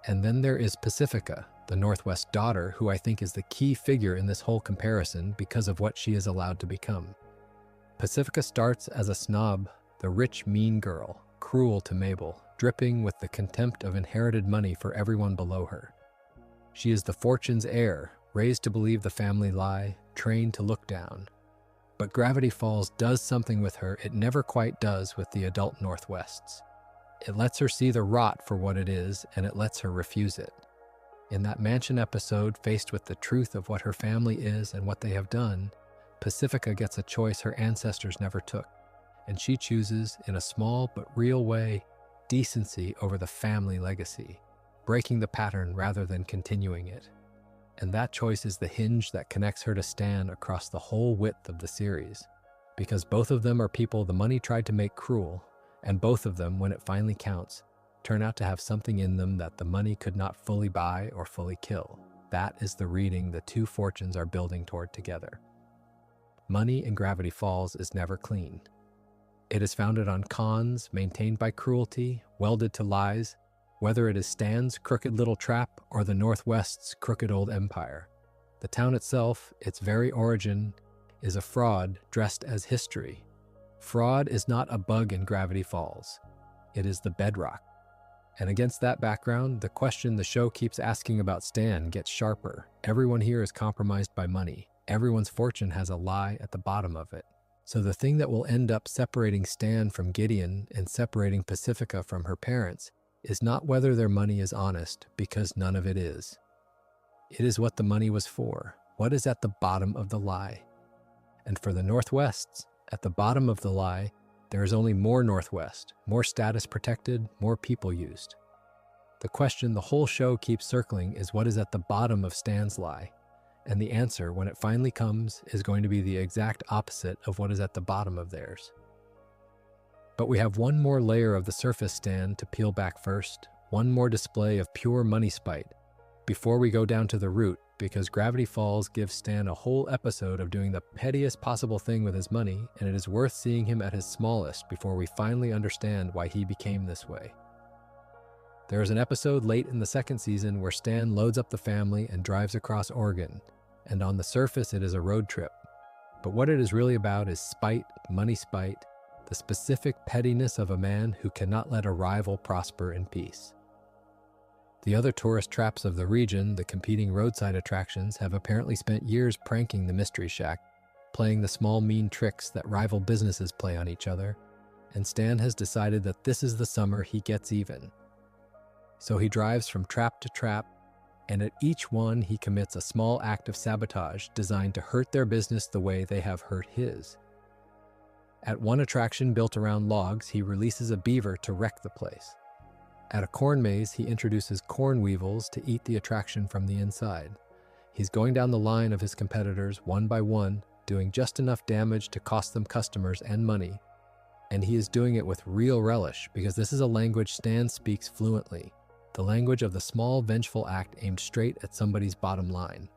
And then there is Pacifica, the Northwest daughter, who I think is the key figure in this whole comparison because of what she is allowed to become. Pacifica starts as a snob, the rich, mean girl, cruel to Mabel, dripping with the contempt of inherited money for everyone below her. She is the fortune's heir, raised to believe the family lie, trained to look down. But Gravity Falls does something with her it never quite does with the adult Northwests. It lets her see the rot for what it is, and it lets her refuse it. In that mansion episode, faced with the truth of what her family is and what they have done, Pacifica gets a choice her ancestors never took, and she chooses, in a small but real way, decency over the family legacy, breaking the pattern rather than continuing it. And that choice is the hinge that connects her to Stan across the whole width of the series, because both of them are people the money tried to make cruel, and both of them, when it finally counts, turn out to have something in them that the money could not fully buy or fully kill. That is the reading the two fortunes are building toward together. Money in Gravity Falls is never clean. It is founded on cons, maintained by cruelty, welded to lies, whether it is Stan's crooked little trap or the Northwest's crooked old empire. The town itself, its very origin, is a fraud dressed as history. Fraud is not a bug in Gravity Falls. It is the bedrock. And against that background, the question the show keeps asking about Stan gets sharper. Everyone here is compromised by money. Everyone's fortune has a lie at the bottom of it. So the thing that will end up separating Stan from Gideon and separating Pacifica from her parents is not whether their money is honest, because none of it is. It is what the money was for, what is at the bottom of the lie. And for the Northwests, at the bottom of the lie, there is only more Northwest, more status protected, more people used. The question the whole show keeps circling is what is at the bottom of Stan's lie, and the answer, when it finally comes, is going to be the exact opposite of what is at the bottom of theirs. But we have one more layer of the surface Stan to peel back first, one more display of pure money spite, before we go down to the root, because Gravity Falls gives Stan a whole episode of doing the pettiest possible thing with his money, and it is worth seeing him at his smallest before we finally understand why he became this way. There is an episode late in the second season where Stan loads up the family and drives across Oregon, and on the surface it is a road trip. But what it is really about is spite, money spite, the specific pettiness of a man who cannot let a rival prosper in peace. The other tourist traps of the region, the competing roadside attractions, have apparently spent years pranking the Mystery Shack, playing the small mean tricks that rival businesses play on each other, and Stan has decided that this is the summer he gets even. So he drives from trap to trap, and at each one he commits a small act of sabotage designed to hurt their business the way they have hurt his. At one attraction built around logs, he releases a beaver to wreck the place. At a corn maze, he introduces corn weevils to eat the attraction from the inside. He's going down the line of his competitors one by one, doing just enough damage to cost them customers and money. And he is doing it with real relish because this is a language Stan speaks fluently, the language of the small, vengeful act aimed straight at somebody's bottom line.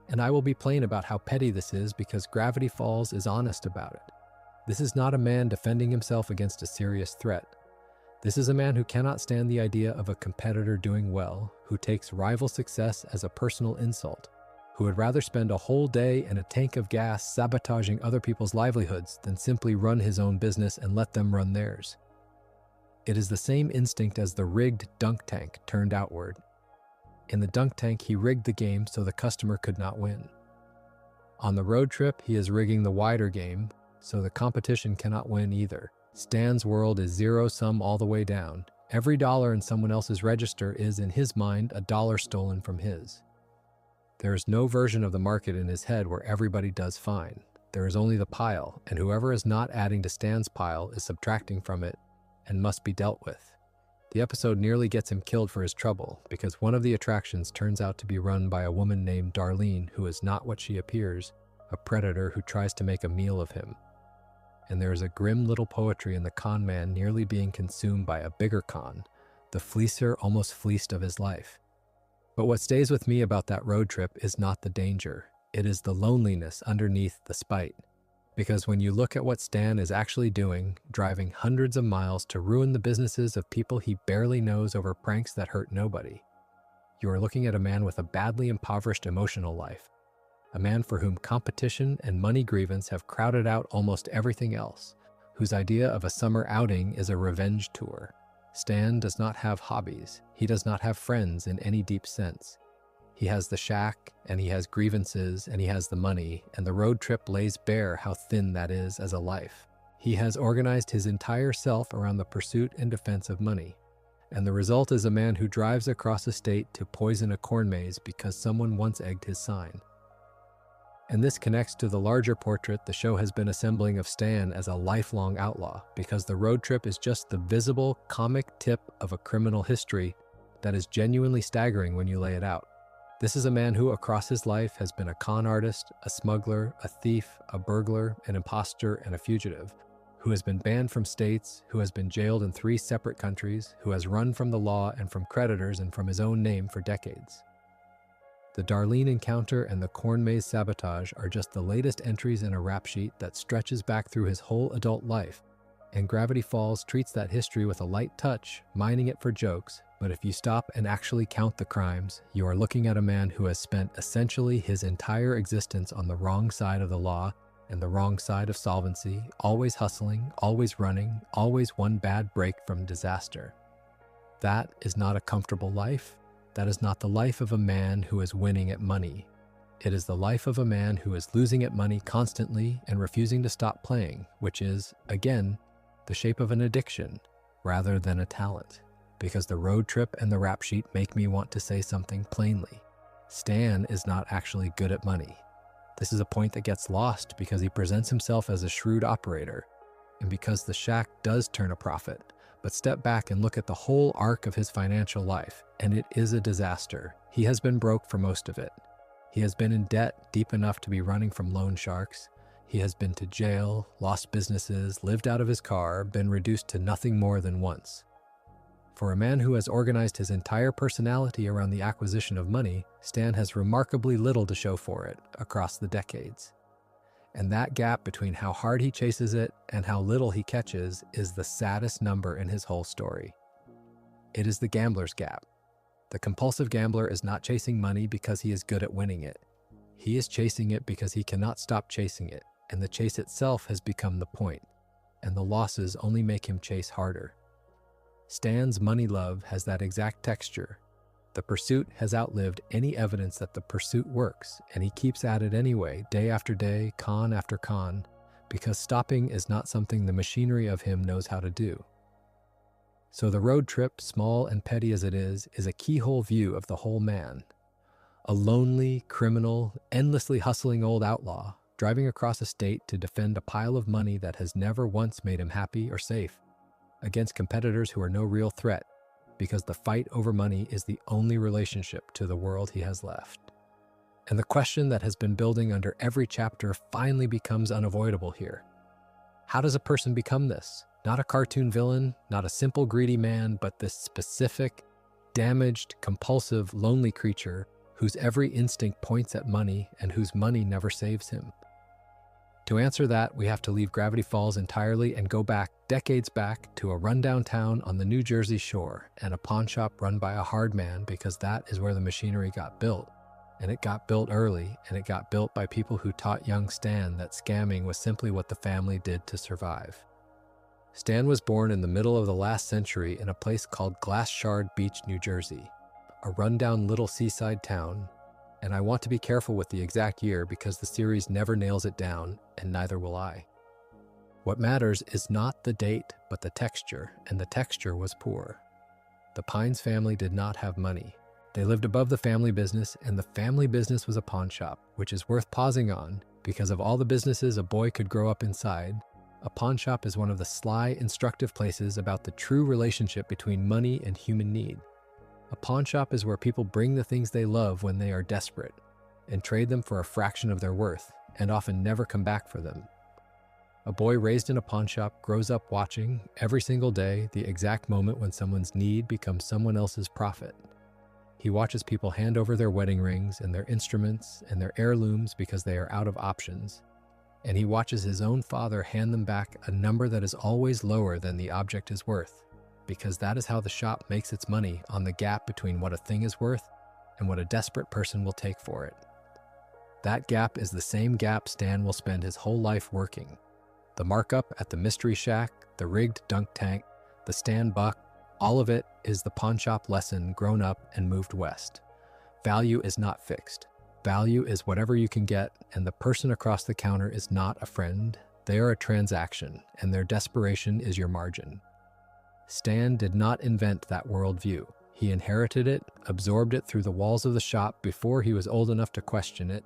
And I will be plain about how petty this is because Gravity Falls is honest about it. This is not a man defending himself against a serious threat. This is a man who cannot stand the idea of a competitor doing well, who takes rival success as a personal insult, who would rather spend a whole day in a tank of gas sabotaging other people's livelihoods than simply run his own business and let them run theirs. It is the same instinct as the rigged dunk tank turned outward. In the dunk tank, he rigged the game so the customer could not win. On the road trip, he is rigging the wider game so the competition cannot win either. Stan's world is zero-sum all the way down. Every dollar in someone else's register is, in his mind, a dollar stolen from his. There is no version of the market in his head where everybody does fine. There is only the pile, and whoever is not adding to Stan's pile is subtracting from it and must be dealt with. The episode nearly gets him killed for his trouble because one of the attractions turns out to be run by a woman named Darlene who is not what she appears, a predator who tries to make a meal of him. And there is a grim little poetry in the con man nearly being consumed by a bigger con, the fleecer almost fleeced of his life. But what stays with me about that road trip is not the danger. It is the loneliness underneath the spite. Because when you look at what Stan is actually doing, driving hundreds of miles to ruin the businesses of people he barely knows over pranks that hurt nobody, you are looking at a man with a badly impoverished emotional life. A man for whom competition and money grievance have crowded out almost everything else, whose idea of a summer outing is a revenge tour. Stan does not have hobbies. He does not have friends in any deep sense. He has the shack, and he has grievances, and he has the money, and the road trip lays bare how thin that is as a life. He has organized his entire self around the pursuit and defense of money, and the result is a man who drives across a state to poison a corn maze because someone once egged his sign. And this connects to the larger portrait the show has been assembling of Stan as a lifelong outlaw, because the road trip is just the visible, comic tip of a criminal history that is genuinely staggering when you lay it out. This is a man who, across his life, has been a con artist, a smuggler, a thief, a burglar, an imposter, and a fugitive, who has been banned from states, who has been jailed in 3 separate countries, who has run from the law and from creditors and from his own name for decades. The Darlene encounter and the corn maze sabotage are just the latest entries in a rap sheet that stretches back through his whole adult life, and Gravity Falls treats that history with a light touch, mining it for jokes, but if you stop and actually count the crimes, you are looking at a man who has spent essentially his entire existence on the wrong side of the law and the wrong side of solvency, always hustling, always running, always one bad break from disaster. That is not a comfortable life. That is not the life of a man who is winning at money. It is the life of a man who is losing at money constantly and refusing to stop playing, which is, again, the shape of an addiction rather than a talent. Because the road trip and the rap sheet make me want to say something plainly. Stan is not actually good at money. This is a point that gets lost because he presents himself as a shrewd operator, and because the shack does turn a profit. But step back and look at the whole arc of his financial life, and it is a disaster. He has been broke for most of it. He has been in debt deep enough to be running from loan sharks. He has been to jail, lost businesses, lived out of his car, been reduced to nothing more than once. For a man who has organized his entire personality around the acquisition of money, Stan has remarkably little to show for it across the decades. And that gap between how hard he chases it and how little he catches is the saddest number in his whole story. It is the gambler's gap. The compulsive gambler is not chasing money because he is good at winning it. He is chasing it because he cannot stop chasing it, and the chase itself has become the point, and the losses only make him chase harder. Stan's money love has that exact texture. The pursuit has outlived any evidence that the pursuit works, and he keeps at it anyway, day after day, con after con, because stopping is not something the machinery of him knows how to do. So the road trip, small and petty as it is a keyhole view of the whole man. A lonely, criminal, endlessly hustling old outlaw, driving across a state to defend a pile of money that has never once made him happy or safe, against competitors who are no real threat, because the fight over money is the only relationship to the world he has left. And the question that has been building under every chapter finally becomes unavoidable here. How does a person become this? Not a cartoon villain, not a simple greedy man, but this specific, damaged, compulsive, lonely creature whose every instinct points at money and whose money never saves him. To answer that, we have to leave Gravity Falls entirely and go back, decades back, to a rundown town on the New Jersey shore and a pawn shop run by a hard man, because that is where the machinery got built. And it got built early, and it got built by people who taught young Stan that scamming was simply what the family did to survive. Stan was born in the middle of the last century in a place called Glass Shard Beach, New Jersey, a rundown little seaside town. And I want to be careful with the exact year because the series never nails it down, and neither will I. What matters is not the date, but the texture, and the texture was poor. The Pines family did not have money. They lived above the family business, and the family business was a pawn shop, which is worth pausing on because of all the businesses a boy could grow up inside. A pawn shop is one of the sly, instructive places about the true relationship between money and human need. A pawn shop is where people bring the things they love when they are desperate and trade them for a fraction of their worth and often never come back for them. A boy raised in a pawn shop grows up watching, every single day, the exact moment when someone's need becomes someone else's profit. He watches people hand over their wedding rings and their instruments and their heirlooms because they are out of options. And he watches his own father hand them back a number that is always lower than the object is worth, because that is how the shop makes its money, on the gap between what a thing is worth and what a desperate person will take for it. That gap is the same gap Stan will spend his whole life working. The markup at the mystery shack, the rigged dunk tank, the Stan buck, all of it is the pawn shop lesson grown up and moved west. Value is not fixed. Value is whatever you can get, and the person across the counter is not a friend. They are a transaction, and their desperation is your margin. Stan did not invent that worldview. He inherited it, absorbed it through the walls of the shop before he was old enough to question it,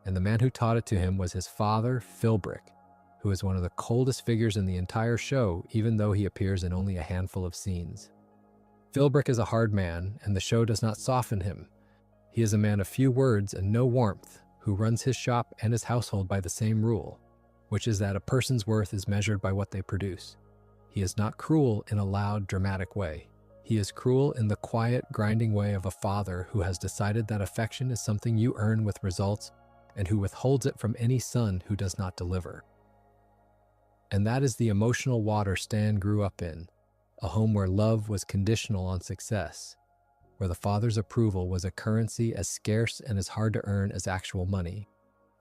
and the man who taught it to him was his father, Philbrick, who is one of the coldest figures in the entire show, even though he appears in only a handful of scenes. Philbrick is a hard man, and the show does not soften him. He is a man of few words and no warmth, who runs his shop and his household by the same rule, which is that a person's worth is measured by what they produce. He is not cruel in a loud, dramatic way. He is cruel in the quiet, grinding way of a father who has decided that affection is something you earn with results and who withholds it from any son who does not deliver. And that is the emotional water Stan grew up in, a home where love was conditional on success, where the father's approval was a currency as scarce and as hard to earn as actual money,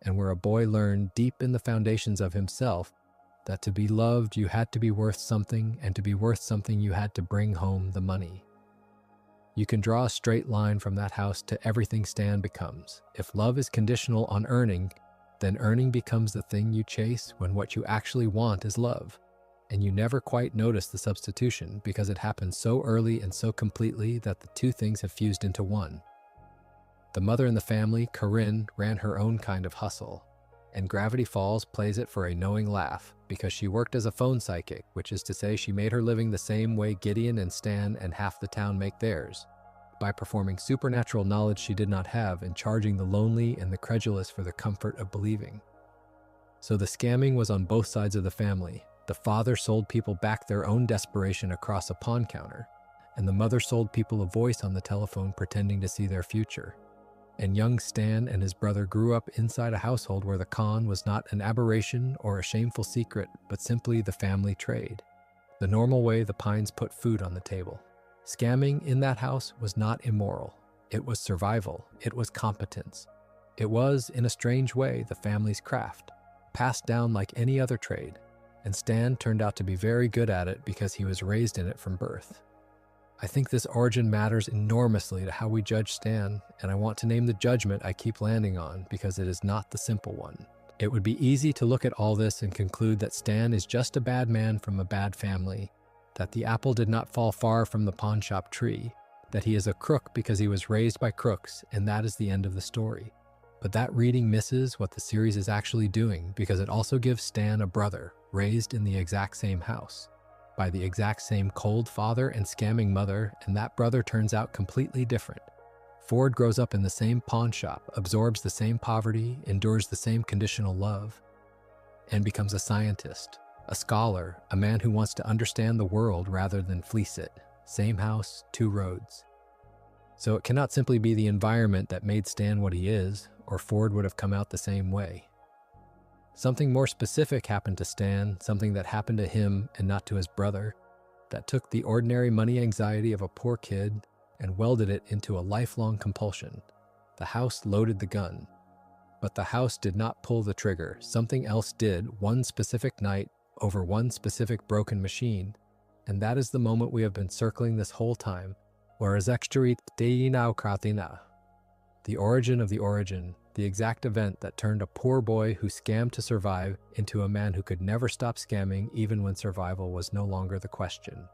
and where a boy learned deep in the foundations of himself that to be loved you had to be worth something, and to be worth something you had to bring home the money. You can draw a straight line from that house to everything Stan becomes. If love is conditional on earning, then earning becomes the thing you chase when what you actually want is love. And you never quite notice the substitution because it happens so early and so completely that the two things have fused into one. The mother in the family, Corinne, ran her own kind of hustle. and Gravity Falls plays it for a knowing laugh because she worked as a phone psychic, which is to say she made her living the same way Gideon and Stan and half the town make theirs, by performing supernatural knowledge she did not have and charging the lonely and the credulous for the comfort of believing. So the scamming was on both sides of the family. The father sold people back their own desperation across a pawn counter, and the mother sold people a voice on the telephone pretending to see their future. And young Stan and his brother grew up inside a household where the con was not an aberration or a shameful secret, but simply the family trade, the normal way the Pines put food on the table. Scamming in that house was not immoral. It was survival. It was competence. It was, in a strange way, the family's craft, passed down like any other trade, and Stan turned out to be very good at it because he was raised in it from birth. I think this origin matters enormously to how we judge Stan, and I want to name the judgment I keep landing on because it is not the simple one. It would be easy to look at all this and conclude that Stan is just a bad man from a bad family, that the apple did not fall far from the pawnshop tree, that he is a crook because he was raised by crooks, and that is the end of the story. But that reading misses what the series is actually doing because it also gives Stan a brother raised in the exact same house, by the exact same cold father and scamming mother, and that brother turns out completely different. Ford grows up in the same pawn shop, absorbs the same poverty, endures the same conditional love, and becomes a scientist, a scholar, a man who wants to understand the world rather than fleece it. Same house, two roads. So it cannot simply be the environment that made Stan what he is, or Ford would have come out the same way. Something more specific happened to Stan, something that happened to him and not to his brother, that took the ordinary money anxiety of a poor kid and welded it into a lifelong compulsion. The house loaded the gun, but the house did not pull the trigger. Something else did one specific night over one specific broken machine, and that is the moment we have been circling this whole time, whereas exturit deina kratina. The origin of the origin, the exact event that turned a poor boy who scammed to survive into a man who could never stop scamming even when survival was no longer the question.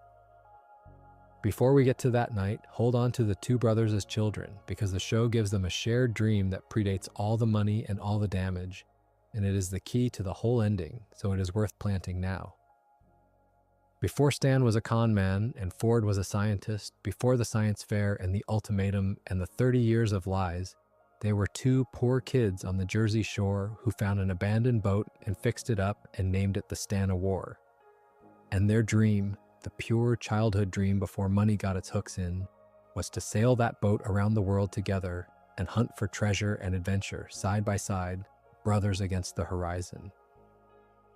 Before we get to that night, hold on to the two brothers as children, because the show gives them a shared dream that predates all the money and all the damage, and it is the key to the whole ending, so it is worth planting now. Before Stan was a con man and Ford was a scientist, before the science fair and the ultimatum and the 30 years of lies, they were two poor kids on the Jersey Shore who found an abandoned boat and fixed it up and named it the Stan of War. And their dream, the pure childhood dream before money got its hooks in, was to sail that boat around the world together and hunt for treasure and adventure side by side, brothers against the horizon.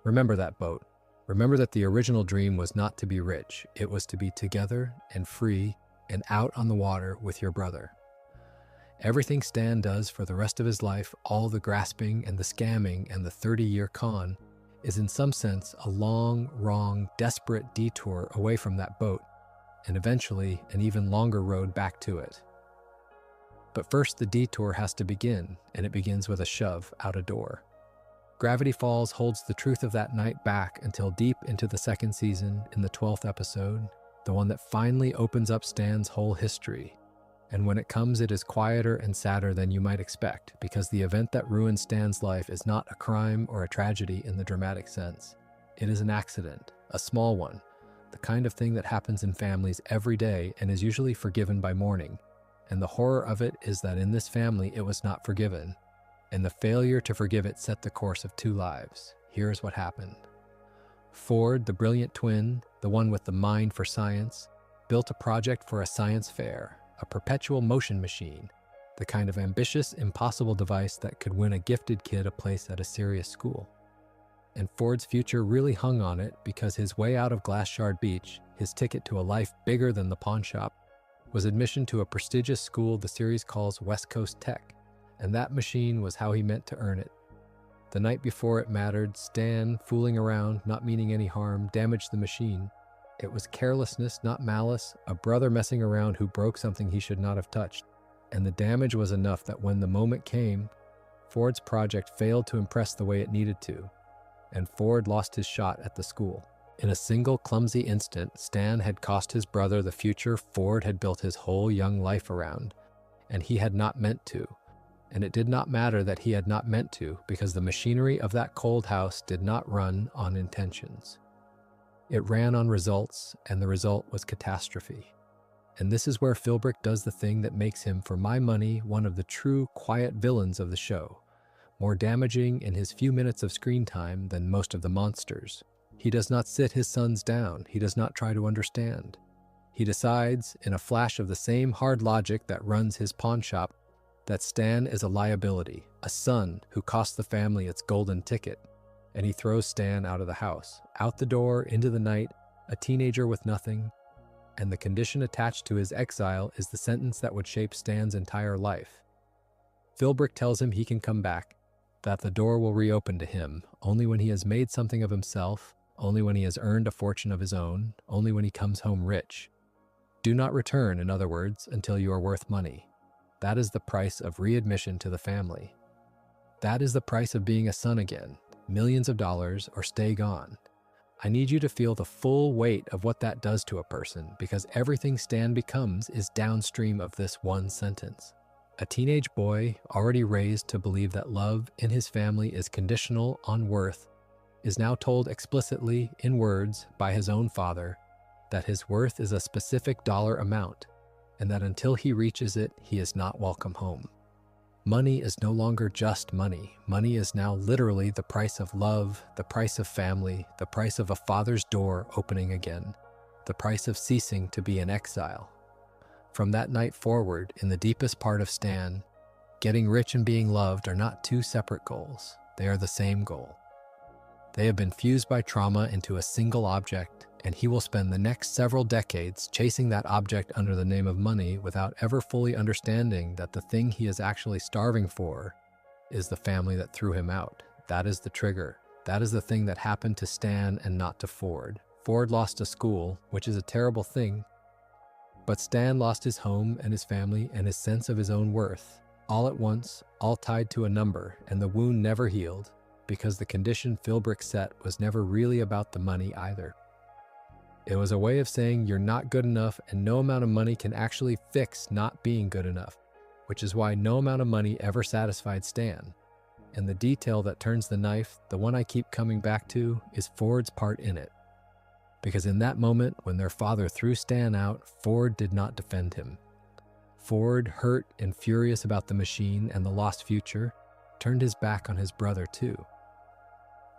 Remember that boat. Remember that the original dream was not to be rich. It was to be together and free and out on the water with your brother. Everything Stan does for the rest of his life, all the grasping and the scamming and the 30-year con, is in some sense a long, wrong, desperate detour away from that boat, and eventually an even longer road back to it. But first the detour has to begin, and it begins with a shove out a door. Gravity Falls holds the truth of that night back until deep into the second season in the 12th episode, the one that finally opens up Stan's whole history. And when it comes, it is quieter and sadder than you might expect, because the event that ruins Stan's life is not a crime or a tragedy in the dramatic sense. It is an accident, a small one, the kind of thing that happens in families every day and is usually forgiven by morning. And the horror of it is that in this family it was not forgiven, and the failure to forgive it set the course of two lives. Here is what happened. Ford, the brilliant twin, the one with the mind for science, built a project for a science fair, a perpetual motion machine, the kind of ambitious, impossible device that could win a gifted kid a place at a serious school. And Ford's future really hung on it because his way out of Glass Shard Beach, his ticket to a life bigger than the pawn shop, was admission to a prestigious school the series calls West Coast Tech, and that machine was how he meant to earn it. The night before it mattered, Stan, fooling around, not meaning any harm, damaged the machine. It was carelessness, not malice, a brother messing around who broke something he should not have touched. And the damage was enough that when the moment came, Ford's project failed to impress the way it needed to, and Ford lost his shot at the school. In a single clumsy instant, Stan had cost his brother the future Ford had built his whole young life around, and he had not meant to. and it did not matter that he had not meant to, because the machinery of that cold house did not run on intentions. It ran on results, and the result was catastrophe. And this is where Philbrick does the thing that makes him, for my money, one of the true quiet villains of the show, more damaging in his few minutes of screen time than most of the monsters. He does not sit his sons down. He does not try to understand. He decides, in a flash of the same hard logic that runs his pawn shop, that Stan is a liability, a son who cost the family its golden ticket, and he throws Stan out of the house, out the door, into the night, a teenager with nothing, and the condition attached to his exile is the sentence that would shape Stan's entire life. Philbrick tells him he can come back, that the door will reopen to him only when he has made something of himself, only when he has earned a fortune of his own, only when he comes home rich. Do not return, in other words, until you are worth money. That is the price of readmission to the family. That is the price of being a son again, millions of dollars, or stay gone. I need you to feel the full weight of what that does to a person, because everything Stan becomes is downstream of this one sentence. A teenage boy, already raised to believe that love in his family is conditional on worth, is now told explicitly in words by his own father that his worth is a specific dollar amount, and that until he reaches it, he is not welcome home. Money is no longer just money. Money is now literally the price of love, the price of family, the price of a father's door opening again, the price of ceasing to be in exile. From that night forward, in the deepest part of Stan, getting rich and being loved are not two separate goals. They are the same goal. They have been fused by trauma into a single object, and he will spend the next several decades chasing that object under the name of money without ever fully understanding that the thing he is actually starving for is the family that threw him out. That is the trigger. That is the thing that happened to Stan and not to Ford. Ford lost a school, which is a terrible thing, but Stan lost his home and his family and his sense of his own worth, all at once, all tied to a number, and the wound never healed, because the condition Philbrick set was never really about the money either. It was a way of saying you're not good enough, and no amount of money can actually fix not being good enough, which is why no amount of money ever satisfied Stan. And the detail that turns the knife, the one I keep coming back to, is Ford's part in it. Because in that moment, when their father threw Stan out, Ford did not defend him. Ford, hurt and furious about the machine and the lost future, turned his back on his brother too.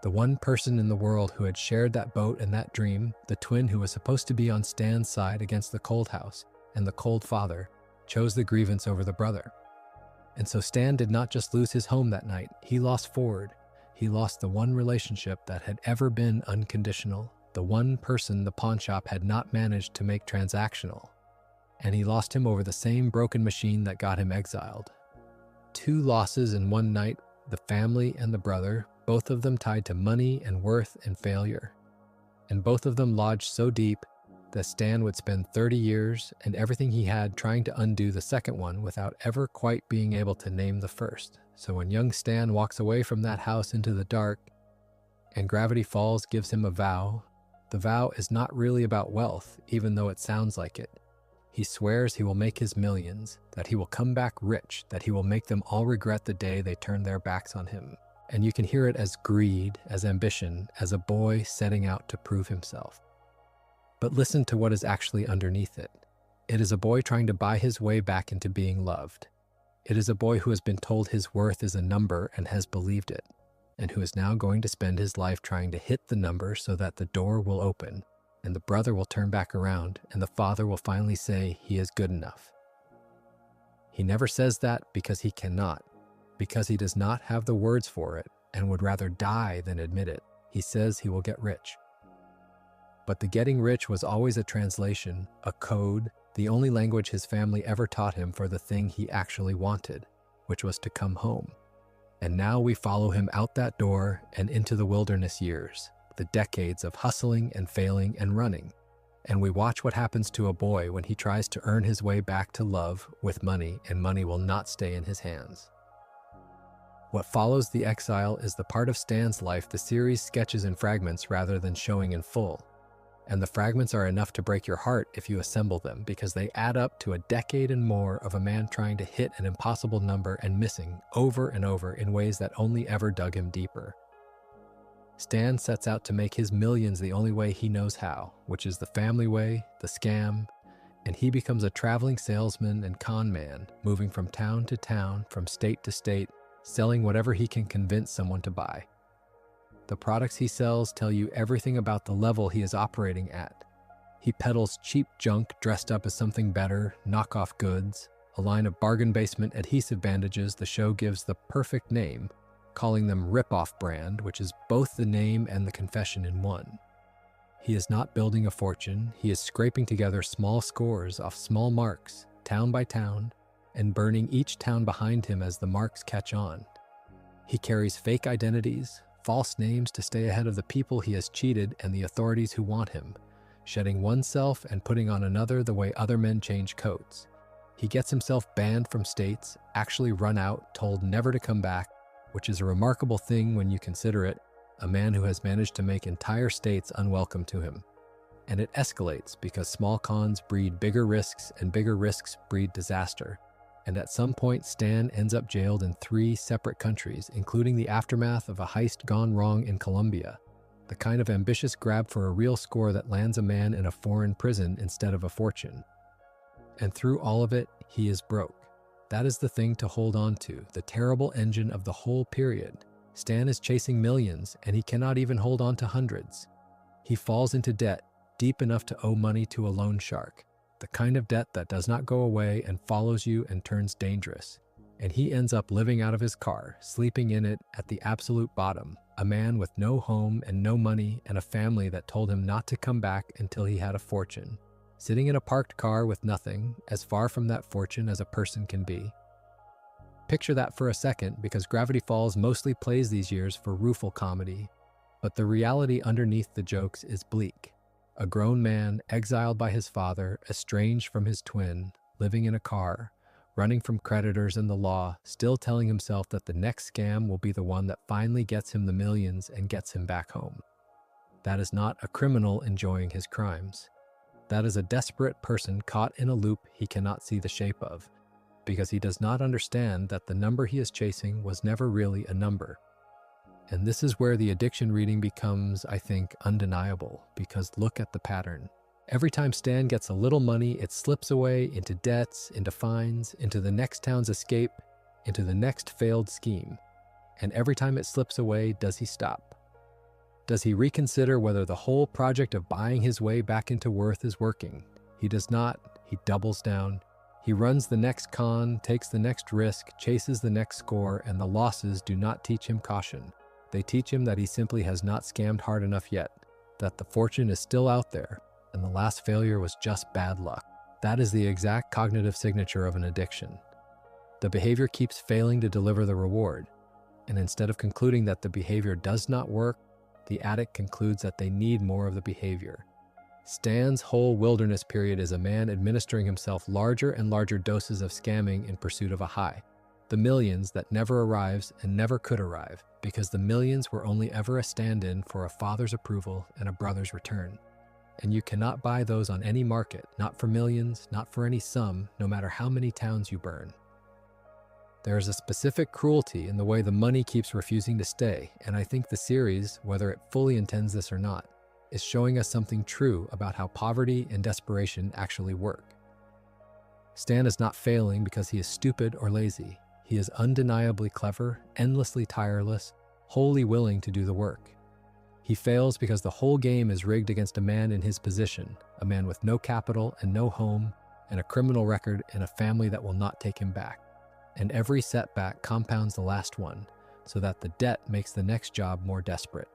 The one person in the world who had shared that boat and that dream, the twin who was supposed to be on Stan's side against the cold house and the cold father, chose the grievance over the brother. And so Stan did not just lose his home that night, he lost Ford. He lost the one relationship that had ever been unconditional, the one person the pawn shop had not managed to make transactional. And he lost him over the same broken machine that got him exiled. Two losses in one night, the family and the brother, both of them tied to money and worth and failure. And both of them lodged so deep that Stan would spend 30 years and everything he had trying to undo the second one without ever quite being able to name the first. So when young Stan walks away from that house into the dark and Gravity Falls gives him a vow, the vow is not really about wealth, even though it sounds like it. He swears he will make his millions, that he will come back rich, that he will make them all regret the day they turned their backs on him. And you can hear it as greed, as ambition, as a boy setting out to prove himself. But listen to what is actually underneath it. It is a boy trying to buy his way back into being loved. It is a boy who has been told his worth is a number and has believed it, and who is now going to spend his life trying to hit the number so that the door will open, and the brother will turn back around, and the father will finally say he is good enough. He never says that because he cannot, because he does not have the words for it and would rather die than admit it. He says he will get rich. But the getting rich was always a translation, a code, the only language his family ever taught him for the thing he actually wanted, which was to come home. And now we follow him out that door and into the wilderness years, the decades of hustling and failing and running. And we watch what happens to a boy when he tries to earn his way back to love with money, and money will not stay in his hands. What follows the exile is the part of Stan's life the series sketches in fragments rather than showing in full. and the fragments are enough to break your heart if you assemble them because they add up to a decade and more of a man trying to hit an impossible number and missing over and over in ways that only ever dug him deeper. Stan sets out to make his millions the only way he knows how, which is the family way, the scam, and he becomes a traveling salesman and con man, moving from town to town, from state to state, selling whatever he can convince someone to buy. The products he sells tell you everything about the level he is operating at. He peddles cheap junk dressed up as something better, knockoff goods, a line of bargain basement adhesive bandages the show gives the perfect name, calling them rip-off brand, which is both the name and the confession in one. He is not building a fortune, he is scraping together small scores off small marks, town by town, and burning each town behind him as the marks catch on. He carries fake identities, false names to stay ahead of the people he has cheated and the authorities who want him, shedding oneself and putting on another the way other men change coats. He gets himself banned from states, actually run out, told never to come back, which is a remarkable thing when you consider it, a man who has managed to make entire states unwelcome to him. And it escalates because small cons breed bigger risks and bigger risks breed disaster. And at some point, Stan ends up jailed in 3 separate countries, including the aftermath of a heist gone wrong in Colombia, the kind of ambitious grab for a real score that lands a man in a foreign prison instead of a fortune. And through all of it, he is broke. That is the thing to hold on to, the terrible engine of the whole period. Stan is chasing millions, and he cannot even hold on to hundreds. He falls into debt, deep enough to owe money to a loan shark, the kind of debt that does not go away and follows you and turns dangerous. And he ends up living out of his car, sleeping in it at the absolute bottom, a man with no home and no money and a family that told him not to come back until he had a fortune, sitting in a parked car with nothing, as far from that fortune as a person can be. Picture that for a second, because Gravity Falls mostly plays these years for rueful comedy, but the reality underneath the jokes is bleak. A grown man, exiled by his father, estranged from his twin, living in a car, running from creditors and the law, still telling himself that the next scam will be the one that finally gets him the millions and gets him back home. That is not a criminal enjoying his crimes. That is a desperate person caught in a loop he cannot see the shape of, because he does not understand that the number he is chasing was never really a number. And this is where the addiction reading becomes, I think, undeniable, because look at the pattern. Every time Stan gets a little money, it slips away into debts, into fines, into the next town's escape, into the next failed scheme. And every time it slips away, does he stop? Does he reconsider whether the whole project of buying his way back into worth is working? He does not. He doubles down. He runs the next con, takes the next risk, chases the next score, and the losses do not teach him caution. They teach him that he simply has not scammed hard enough yet, that the fortune is still out there, and the last failure was just bad luck. That is the exact cognitive signature of an addiction. The behavior keeps failing to deliver the reward, and instead of concluding that the behavior does not work, the addict concludes that they need more of the behavior. Stan's whole wilderness period is a man administering himself larger and larger doses of scamming in pursuit of a high. The millions that never arrives and never could arrive, because the millions were only ever a stand-in for a father's approval and a brother's return. And you cannot buy those on any market, not for millions, not for any sum, no matter how many towns you burn. There is a specific cruelty in the way the money keeps refusing to stay, and I think the series, whether it fully intends this or not, is showing us something true about how poverty and desperation actually work. Stan is not failing because he is stupid or lazy. He is undeniably clever, endlessly tireless, wholly willing to do the work. He fails because the whole game is rigged against a man in his position, a man with no capital and no home, and a criminal record and a family that will not take him back. And every setback compounds the last one, so that the debt makes the next job more desperate,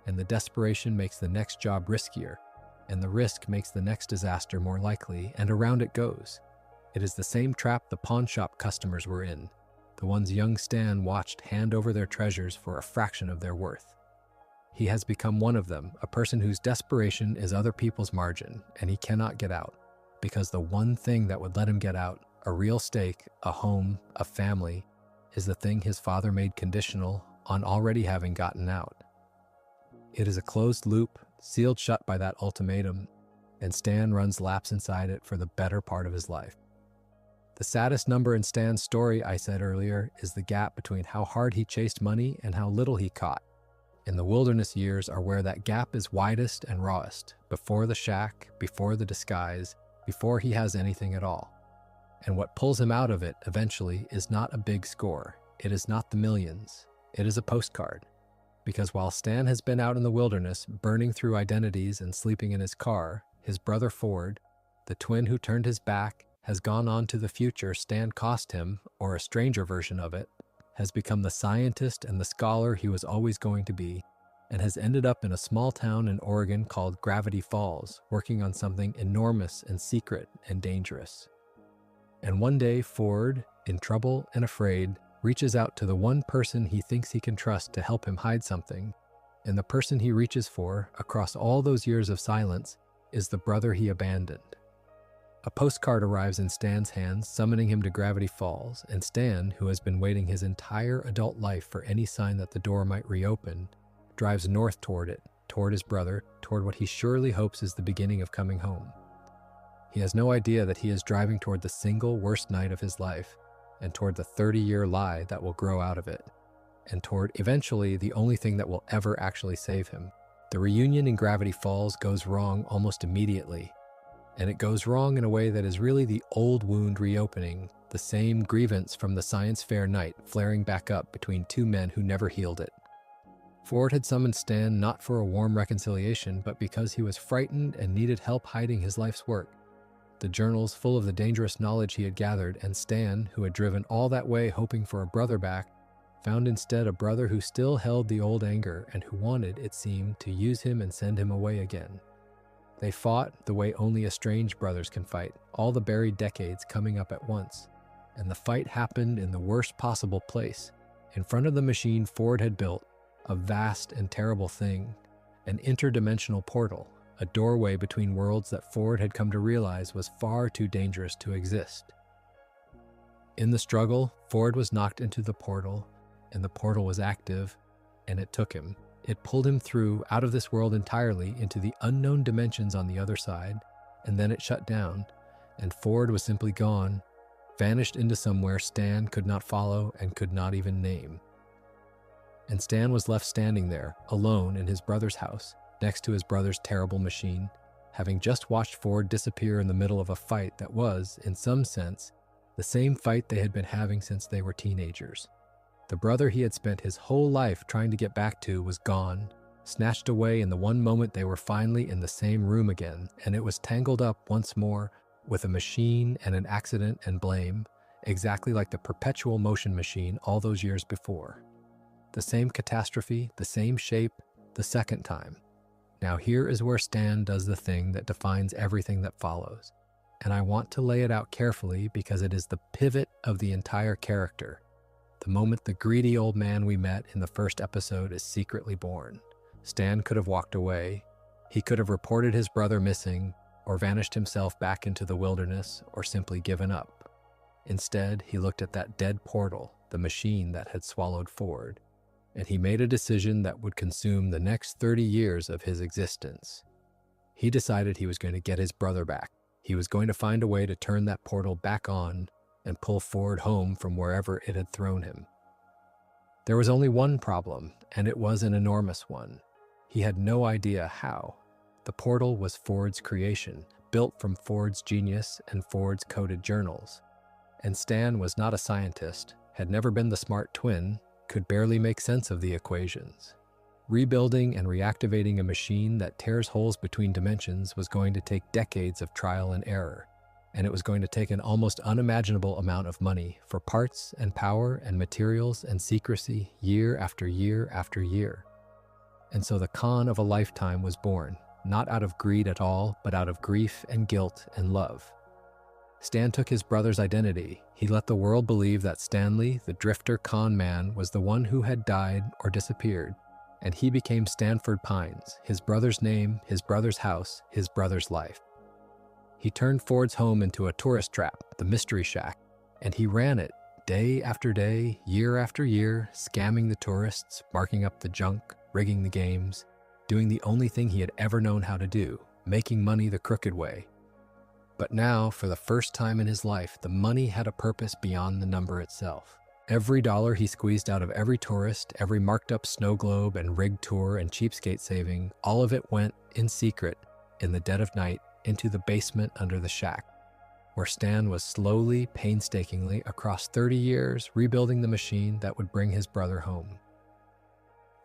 and the desperation makes the next job riskier, and the risk makes the next disaster more likely, and around it goes. It is the same trap the pawn shop customers were in, the ones young Stan watched hand over their treasures for a fraction of their worth. He has become one of them, a person whose desperation is other people's margin, and he cannot get out, because the one thing that would let him get out, a real stake, a home, a family, is the thing his father made conditional on already having gotten out. It is a closed loop, sealed shut by that ultimatum, and Stan runs laps inside it for the better part of his life. The saddest number in Stan's story, I said earlier, is the gap between how hard he chased money and how little he caught. And the wilderness years are where that gap is widest and rawest, before the shack, before the disguise, before he has anything at all. And what pulls him out of it eventually is not a big score. It is not the millions. It is a postcard. Because while Stan has been out in the wilderness, burning through identities and sleeping in his car, his brother Ford, the twin who turned his back, has gone on to the future Stan cost him, or a stranger version of it, has become the scientist and the scholar he was always going to be, and has ended up in a small town in Oregon called Gravity Falls, working on something enormous and secret and dangerous. And one day, Ford, in trouble and afraid, reaches out to the one person he thinks he can trust to help him hide something, and the person he reaches for, across all those years of silence, is the brother he abandoned. A postcard arrives in Stan's hands, summoning him to Gravity Falls, and Stan, who has been waiting his entire adult life for any sign that the door might reopen, drives north toward it, toward his brother, toward what he surely hopes is the beginning of coming home. He has no idea that he is driving toward the single worst night of his life, and toward the 30-year lie that will grow out of it, and toward, eventually, the only thing that will ever actually save him. The reunion in Gravity Falls goes wrong almost immediately, and it goes wrong in a way that is really the old wound reopening, the same grievance from the science fair night flaring back up between two men who never healed it. Ford had summoned Stan not for a warm reconciliation, but because he was frightened and needed help hiding his life's work. The journals full of the dangerous knowledge he had gathered, and Stan, who had driven all that way hoping for a brother back, found instead a brother who still held the old anger and who wanted, it seemed, to use him and send him away again. They fought the way only estranged brothers can fight, all the buried decades coming up at once. And the fight happened in the worst possible place, in front of the machine Ford had built, a vast and terrible thing, an interdimensional portal, a doorway between worlds that Ford had come to realize was far too dangerous to exist. In the struggle, Ford was knocked into the portal, and the portal was active, and it took him. It pulled him through, out of this world entirely, into the unknown dimensions on the other side, and then it shut down, and Ford was simply gone, vanished into somewhere Stan could not follow and could not even name. And Stan was left standing there, alone in his brother's house, next to his brother's terrible machine, having just watched Ford disappear in the middle of a fight that was, in some sense, the same fight they had been having since they were teenagers. The brother he had spent his whole life trying to get back to was gone, snatched away in the one moment they were finally in the same room again, and it was tangled up once more with a machine and an accident and blame, exactly like the perpetual motion machine all those years before. The same catastrophe, the same shape, the second time. Now here is where Stan does the thing that defines everything that follows, and I want to lay it out carefully because it is the pivot of the entire character. The moment the greedy old man we met in the first episode is secretly born. Stan could have walked away. He could have reported his brother missing, or vanished himself back into the wilderness, or simply given up. Instead, he looked at that dead portal, the machine that had swallowed Ford, and he made a decision that would consume the next 30 years of his existence. He decided he was going to get his brother back. He was going to find a way to turn that portal back on and pull Ford home from wherever it had thrown him. There was only one problem, and it was an enormous one. He had no idea how. The portal was Ford's creation, built from Ford's genius and Ford's coded journals. And Stan was not a scientist, had never been the smart twin, could barely make sense of the equations. Rebuilding and reactivating a machine that tears holes between dimensions was going to take decades of trial and error, and it was going to take an almost unimaginable amount of money for parts and power and materials and secrecy year after year after year. And so the con of a lifetime was born, not out of greed at all, but out of grief and guilt and love. Stan took his brother's identity. He let the world believe that Stanley, the drifter con man, was the one who had died or disappeared, and he became Stanford Pines, his brother's name, his brother's house, his brother's life. He turned Ford's home into a tourist trap, the Mystery Shack, and he ran it day after day, year after year, scamming the tourists, marking up the junk, rigging the games, doing the only thing he had ever known how to do, making money the crooked way. But now, for the first time in his life, the money had a purpose beyond the number itself. Every dollar he squeezed out of every tourist, every marked-up snow globe and rigged tour and cheapskate saving, all of it went, in secret, in the dead of night, into the basement under the shack, where Stan was slowly, painstakingly, across 30 years, rebuilding the machine that would bring his brother home.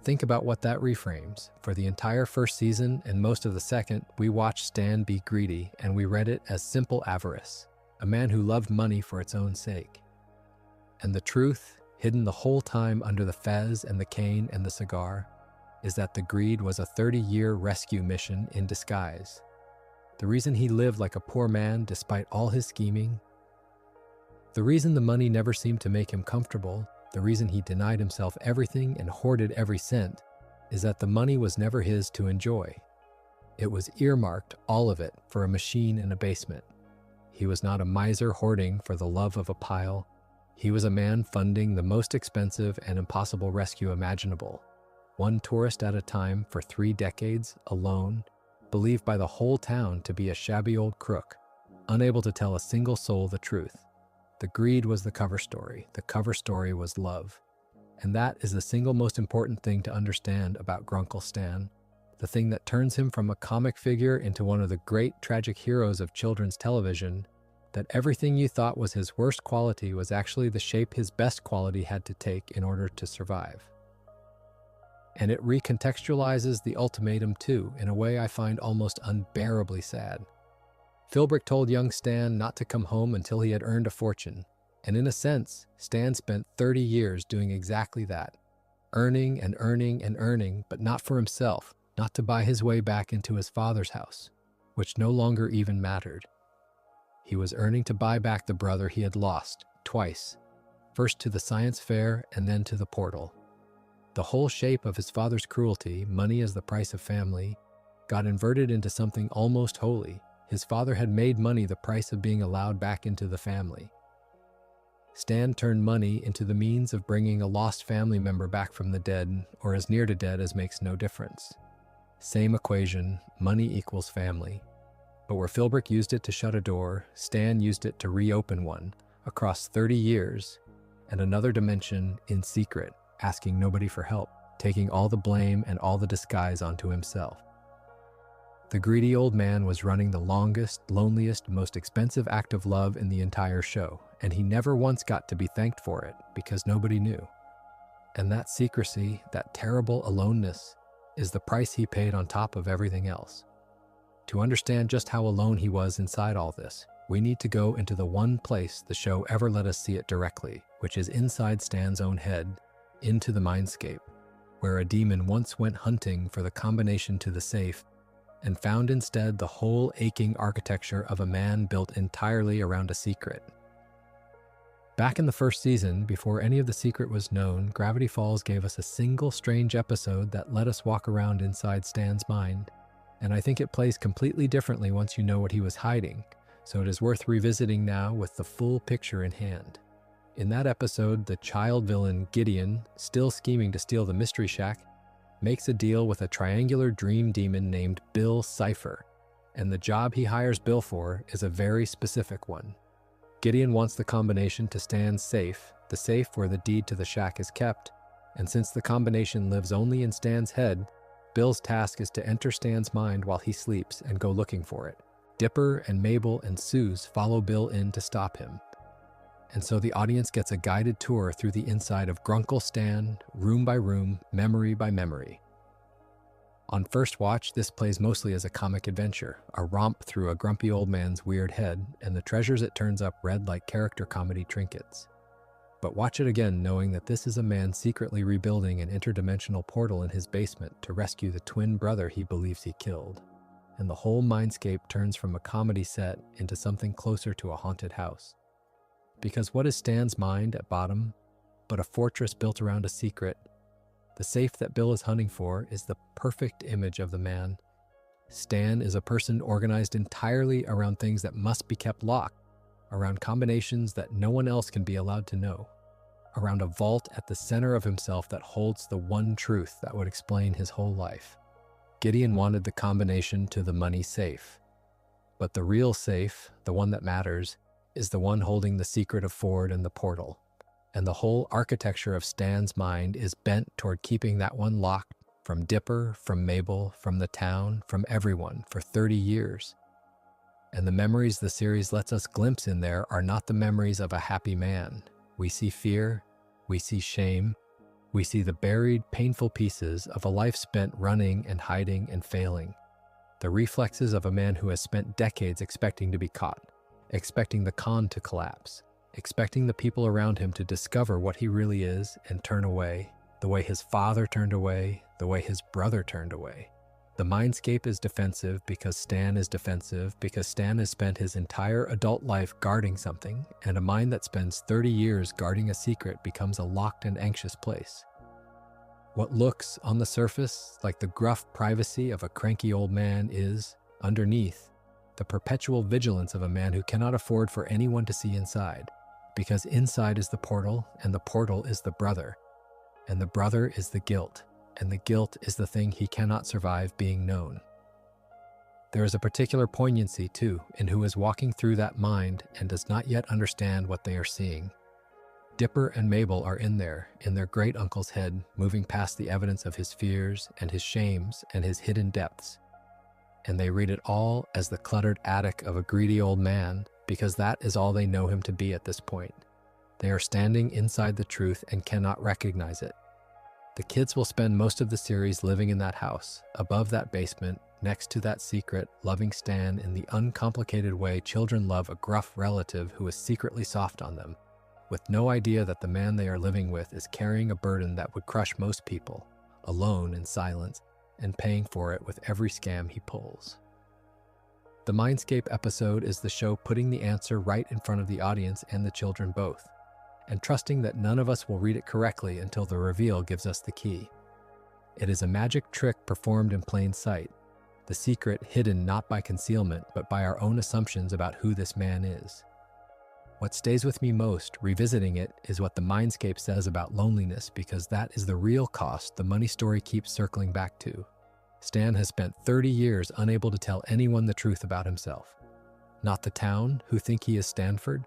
Think about what that reframes. For the entire first season and most of the second, we watched Stan be greedy, and we read it as simple avarice, a man who loved money for its own sake. And the truth, hidden the whole time under the fez and the cane and the cigar, is that the greed was a 30-year rescue mission in disguise. The reason he lived like a poor man despite all his scheming, the reason the money never seemed to make him comfortable, the reason he denied himself everything and hoarded every cent, is that the money was never his to enjoy. It was earmarked, all of it, for a machine in a basement. He was not a miser hoarding for the love of a pile. He was a man funding the most expensive and impossible rescue imaginable. One tourist at a time for 3 decades, alone, believed by the whole town to be a shabby old crook, unable to tell a single soul the truth. The greed was the cover story. The cover story was love. And that is the single most important thing to understand about Grunkle Stan, the thing that turns him from a comic figure into one of the great tragic heroes of children's television, that everything you thought was his worst quality was actually the shape his best quality had to take in order to survive. And it recontextualizes the ultimatum too, in a way I find almost unbearably sad. Philbrick told young Stan not to come home until he had earned a fortune, and in a sense, Stan spent 30 years doing exactly that, earning and earning and earning, but not for himself, not to buy his way back into his father's house, which no longer even mattered. He was earning to buy back the brother he had lost, twice, first to the science fair and then to the portal. The whole shape of his father's cruelty, money as the price of family, got inverted into something almost holy. His father had made money the price of being allowed back into the family. Stan turned money into the means of bringing a lost family member back from the dead, or as near to dead as makes no difference. Same equation, money equals family. But where Philbrick used it to shut a door, Stan used it to reopen one, across 30 years, and another dimension in secret, asking nobody for help, taking all the blame and all the disguise onto himself. The greedy old man was running the longest, loneliest, most expensive act of love in the entire show, and he never once got to be thanked for it because nobody knew. And that secrecy, that terrible aloneness, is the price he paid on top of everything else. To understand just how alone he was inside all this, we need to go into the one place the show ever let us see it directly, which is inside Stan's own head, into the mindscape, where a demon once went hunting for the combination to the safe and found instead the whole aching architecture of a man built entirely around a secret. Back in the first season, before any of the secret was known, Gravity Falls gave us a single strange episode that let us walk around inside Stan's mind, and I think it plays completely differently once you know what he was hiding, so it is worth revisiting now with the full picture in hand. In that episode, the child villain Gideon, still scheming to steal the Mystery Shack, makes a deal with a triangular dream demon named Bill Cipher, and the job he hires Bill for is a very specific one. Gideon wants the combination to Stan's safe, the safe where the deed to the shack is kept, and since the combination lives only in Stan's head, Bill's task is to enter Stan's mind while he sleeps and go looking for it. Dipper and Mabel and Suze follow Bill in to stop him. And so the audience gets a guided tour through the inside of Grunkle Stan, room by room, memory by memory. On first watch, this plays mostly as a comic adventure, a romp through a grumpy old man's weird head, and the treasures it turns up read like character comedy trinkets. But watch it again knowing that this is a man secretly rebuilding an interdimensional portal in his basement to rescue the twin brother he believes he killed. And the whole mindscape turns from a comedy set into something closer to a haunted house. Because what is Stan's mind at bottom but a fortress built around a secret? The safe that Bill is hunting for is the perfect image of the man. Stan is a person organized entirely around things that must be kept locked, around combinations that no one else can be allowed to know, around a vault at the center of himself that holds the one truth that would explain his whole life. Gideon wanted the combination to the money safe. But the real safe, the one that matters, is the one holding the secret of Ford and the portal. And the whole architecture of Stan's mind is bent toward keeping that one locked from Dipper, from Mabel, from the town, from everyone for 30 years. And the memories the series lets us glimpse in there are not the memories of a happy man. We see fear, we see shame, we see the buried, painful pieces of a life spent running and hiding and failing. The reflexes of a man who has spent decades expecting to be caught, expecting the con to collapse, expecting the people around him to discover what he really is and turn away, the way his father turned away, the way his brother turned away. The mindscape is defensive because Stan is defensive, because Stan has spent his entire adult life guarding something, and a mind that spends 30 years guarding a secret becomes a locked and anxious place. What looks, on the surface, like the gruff privacy of a cranky old man is, underneath, the perpetual vigilance of a man who cannot afford for anyone to see inside, because inside is the portal, and the portal is the brother, and the brother is the guilt, and the guilt is the thing he cannot survive being known. There is a particular poignancy, too, in who is walking through that mind and does not yet understand what they are seeing. Dipper and Mabel are in there, in their great-uncle's head, moving past the evidence of his fears and his shames and his hidden depths. And they read it all as the cluttered attic of a greedy old man, because that is all they know him to be at this point. They are standing inside the truth and cannot recognize it. The kids will spend most of the series living in that house, above that basement, next to that secret, loving Stan in the uncomplicated way children love a gruff relative who is secretly soft on them, with no idea that the man they are living with is carrying a burden that would crush most people, alone in silence, and paying for it with every scam he pulls. The Mindscape episode is the show putting the answer right in front of the audience and the children both, and trusting that none of us will read it correctly until the reveal gives us the key. It is a magic trick performed in plain sight, the secret hidden not by concealment but by our own assumptions about who this man is. What stays with me most, revisiting it, is what the Mindscape says about loneliness, because that is the real cost the money story keeps circling back to. Stan has spent 30 years unable to tell anyone the truth about himself. Not the town, who think he is Stanford.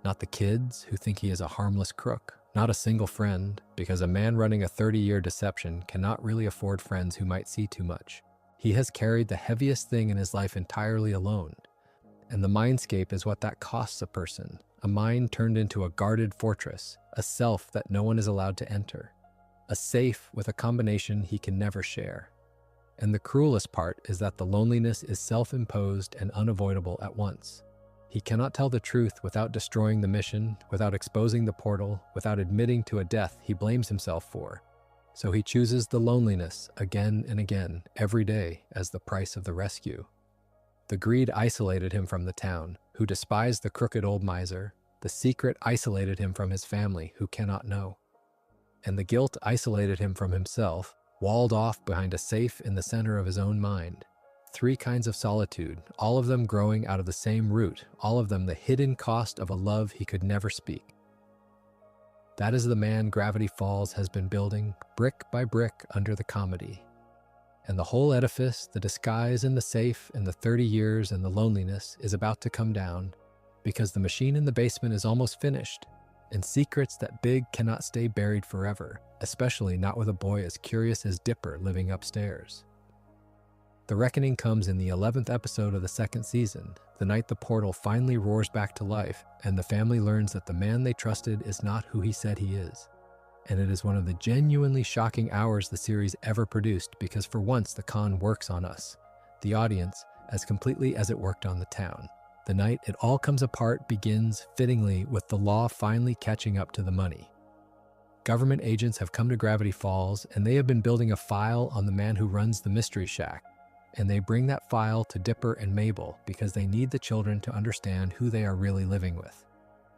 Not the kids, who think he is a harmless crook. Not a single friend, because a man running a 30-year deception cannot really afford friends who might see too much. He has carried the heaviest thing in his life entirely alone. And the Mindscape is what that costs a person. A mind turned into a guarded fortress, a self that no one is allowed to enter, a safe with a combination he can never share. And the cruelest part is that the loneliness is self-imposed and unavoidable at once. He cannot tell the truth without destroying the mission, without exposing the portal, without admitting to a death he blames himself for. So he chooses the loneliness again and again, every day, as the price of the rescue. The greed isolated him from the town, who despised the crooked old miser. The secret isolated him from his family, who cannot know. And the guilt isolated him from himself, walled off behind a safe in the center of his own mind. 3 kinds of solitude, all of them growing out of the same root, all of them the hidden cost of a love he could never speak. That is the man Gravity Falls has been building, brick by brick, under the comedy. And the whole edifice, the disguise and the safe and the 30 years and the loneliness is about to come down, because the machine in the basement is almost finished, and secrets that big cannot stay buried forever, especially not with a boy as curious as Dipper living upstairs. The reckoning comes in the 11th episode of the 2nd season, the night the portal finally roars back to life, and the family learns that the man they trusted is not who he said he is. And it is one of the genuinely shocking hours the series ever produced, because for once the con works on us, the audience, as completely as it worked on the town. The night it all comes apart begins, fittingly, with the law finally catching up to the money. Government agents have come to Gravity Falls, and they have been building a file on the man who runs the Mystery Shack. And they bring that file to Dipper and Mabel because they need the children to understand who they are really living with.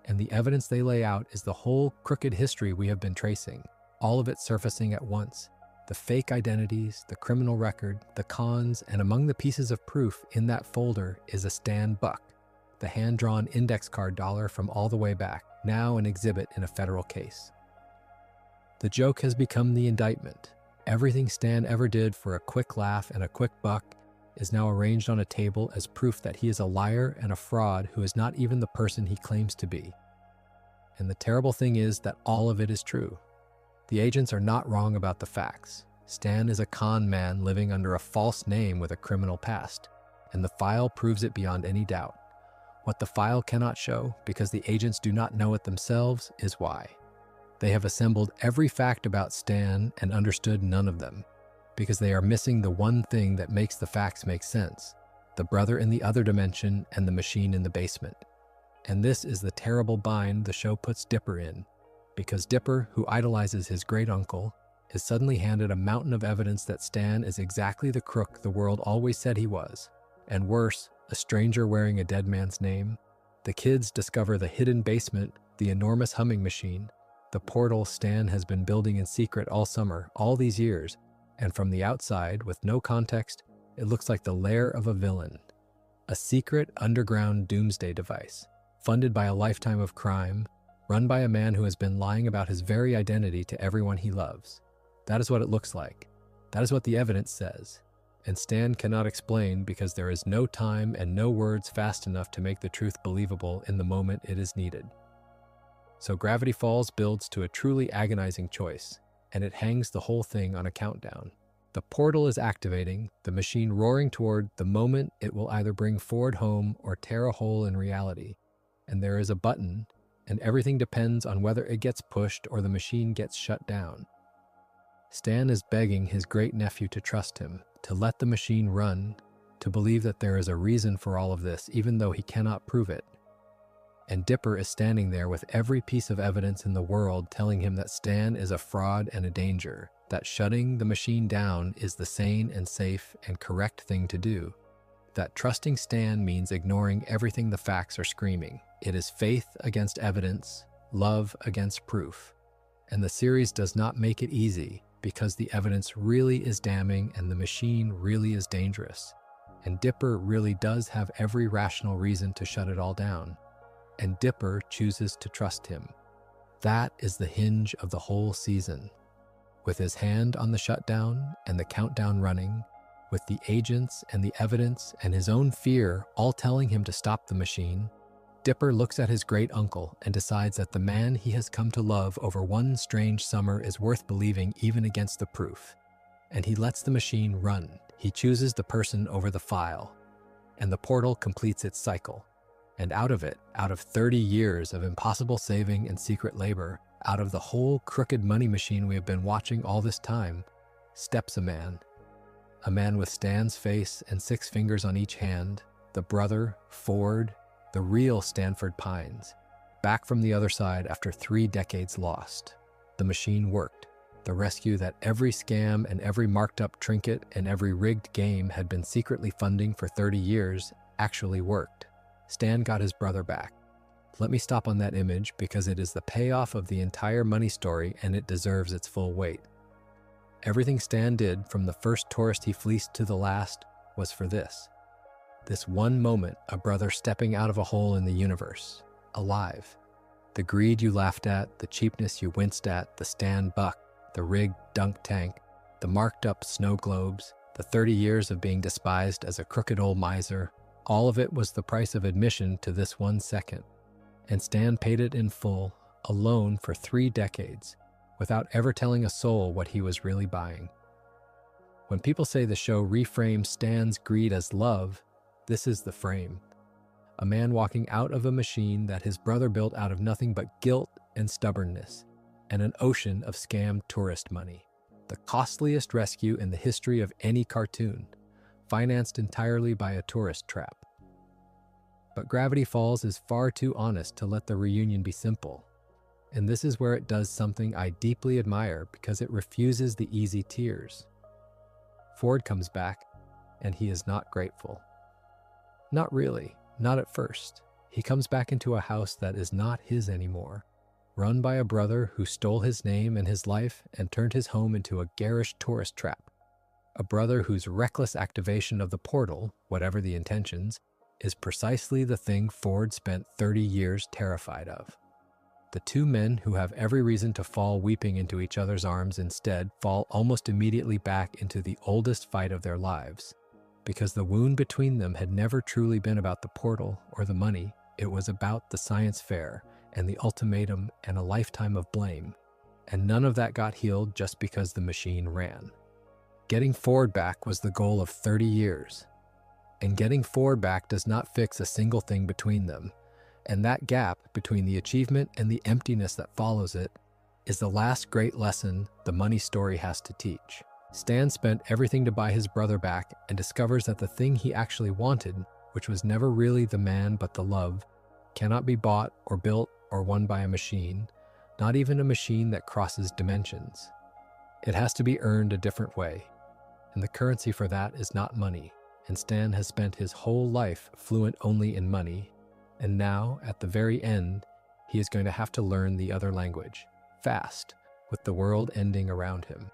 And the evidence they lay out is the whole crooked history we have been tracing, all of it surfacing at once. The fake identities, the criminal record, the cons, and among the pieces of proof in that folder is a Stan buck, the hand-drawn index card dollar from all the way back, now an exhibit in a federal case. The joke has become the indictment. Everything Stan ever did for a quick laugh and a quick buck is now arranged on a table as proof that he is a liar and a fraud who is not even the person he claims to be. And the terrible thing is that all of it is true. The agents are not wrong about the facts. Stan is a con man living under a false name with a criminal past, and the file proves it beyond any doubt. What the file cannot show, because the agents do not know it themselves, is why. They have assembled every fact about Stan and understood none of them, because they are missing the one thing that makes the facts make sense: the brother in the other dimension and the machine in the basement. And this is the terrible bind the show puts Dipper in, because Dipper, who idolizes his great-uncle, is suddenly handed a mountain of evidence that Stan is exactly the crook the world always said he was, and worse, a stranger wearing a dead man's name. The kids discover the hidden basement, the enormous humming machine, the portal Stan has been building in secret all summer, all these years, and from the outside, with no context, it looks like the lair of a villain. A secret underground doomsday device, funded by a lifetime of crime, run by a man who has been lying about his very identity to everyone he loves. That is what it looks like. That is what the evidence says. And Stan cannot explain because there is no time and no words fast enough to make the truth believable in the moment it is needed. So Gravity Falls builds to a truly agonizing choice, and it hangs the whole thing on a countdown. The portal is activating, the machine roaring toward the moment it will either bring Ford home or tear a hole in reality. And there is a button, and everything depends on whether it gets pushed or the machine gets shut down. Stan is begging his great-nephew to trust him, to let the machine run, to believe that there is a reason for all of this, even though he cannot prove it. And Dipper is standing there with every piece of evidence in the world telling him that Stan is a fraud and a danger, that shutting the machine down is the sane and safe and correct thing to do, that trusting Stan means ignoring everything the facts are screaming. It is faith against evidence, love against proof. And the series does not make it easy, because the evidence really is damning and the machine really is dangerous. And Dipper really does have every rational reason to shut it all down. And Dipper chooses to trust him. That is the hinge of the whole season. With his hand on the shutdown and the countdown running, with the agents and the evidence and his own fear all telling him to stop the machine, Dipper looks at his great-uncle and decides that the man he has come to love over one strange summer is worth believing even against the proof. And he lets the machine run. He chooses the person over the file. And the portal completes its cycle. And out of it, out of 30 years of impossible saving and secret labor, out of the whole crooked money machine we have been watching all this time, steps a man. A man with Stan's face and 6 fingers on each hand, the brother, Ford, the real Stanford Pines, back from the other side after 3 decades lost. The machine worked. The rescue that every scam and every marked-up trinket and every rigged game had been secretly funding for 30 years actually worked. Stan got his brother back. Let me stop on that image because it is the payoff of the entire money story and it deserves its full weight. Everything Stan did from the first tourist he fleeced to the last was for this. This one moment, a brother stepping out of a hole in the universe, alive. The greed you laughed at, the cheapness you winced at, the Stan buck, the rigged dunk tank, the marked up snow globes, the 30 years of being despised as a crooked old miser, all of it was the price of admission to this 1 second. And Stan paid it in full, alone for 3 decades, without ever telling a soul what he was really buying. When people say the show reframes Stan's greed as love, this is the frame. A man walking out of a machine that his brother built out of nothing but guilt and stubbornness, and an ocean of scammed tourist money. The costliest rescue in the history of any cartoon, financed entirely by a tourist trap. But Gravity Falls is far too honest to let the reunion be simple. And this is where it does something I deeply admire because it refuses the easy tears. Ford comes back, and he is not grateful. Not really, not at first. He comes back into a house that is not his anymore, run by a brother who stole his name and his life and turned his home into a garish tourist trap. A brother whose reckless activation of the portal, whatever the intentions, is precisely the thing Ford spent 30 years terrified of. The two men who have every reason to fall weeping into each other's arms instead fall almost immediately back into the oldest fight of their lives. Because the wound between them had never truly been about the portal or the money, it was about the science fair and the ultimatum and a lifetime of blame. And none of that got healed just because the machine ran. Getting Ford back was the goal of 30 years. And getting Ford back does not fix a single thing between them. And that gap between the achievement and the emptiness that follows it is the last great lesson the money story has to teach. Stan spent everything to buy his brother back and discovers that the thing he actually wanted, which was never really the man but the love, cannot be bought or built or won by a machine, not even a machine that crosses dimensions. It has to be earned a different way, and the currency for that is not money, and Stan has spent his whole life fluent only in money, and now, at the very end, he is going to have to learn the other language, fast, with the world ending around him.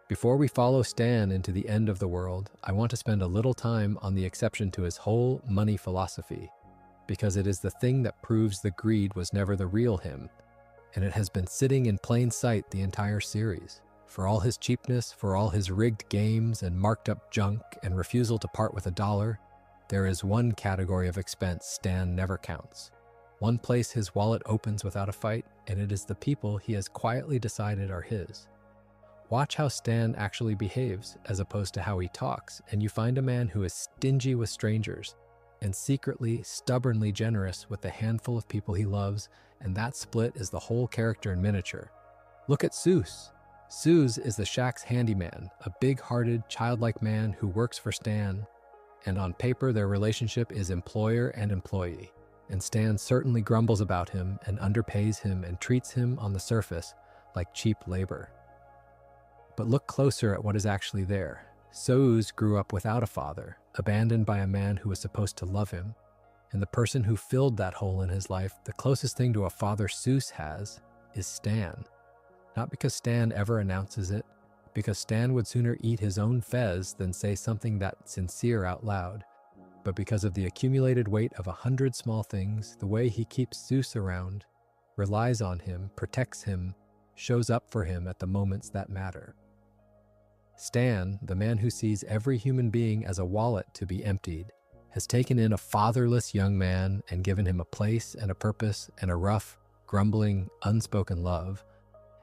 Before we follow Stan into the end of the world, I want to spend a little time on the exception to his whole money philosophy, because it is the thing that proves the greed was never the real him, and it has been sitting in plain sight the entire series. For all his cheapness, for all his rigged games and marked up junk and refusal to part with $1, there is one category of expense Stan never counts. One place his wallet opens without a fight, and it is the people he has quietly decided are his. Watch how Stan actually behaves as opposed to how he talks, and you find a man who is stingy with strangers and secretly, stubbornly generous with the handful of people he loves, and that split is the whole character in miniature. Look at Seuss. Seuss is the shack's handyman, a big-hearted, childlike man who works for Stan, and on paper their relationship is employer and employee, and Stan certainly grumbles about him and underpays him and treats him on the surface like cheap labor. But look closer at what is actually there. Seuss grew up without a father, abandoned by a man who was supposed to love him, and the person who filled that hole in his life, the closest thing to a father Seuss has, is Stan. Not because Stan ever announces it, because Stan would sooner eat his own fez than say something that sincere out loud, but because of the accumulated weight of 100 small things, the way he keeps Seuss around, relies on him, protects him, shows up for him at the moments that matter. Stan, the man who sees every human being as a wallet to be emptied, has taken in a fatherless young man and given him a place and a purpose and a rough, grumbling, unspoken love,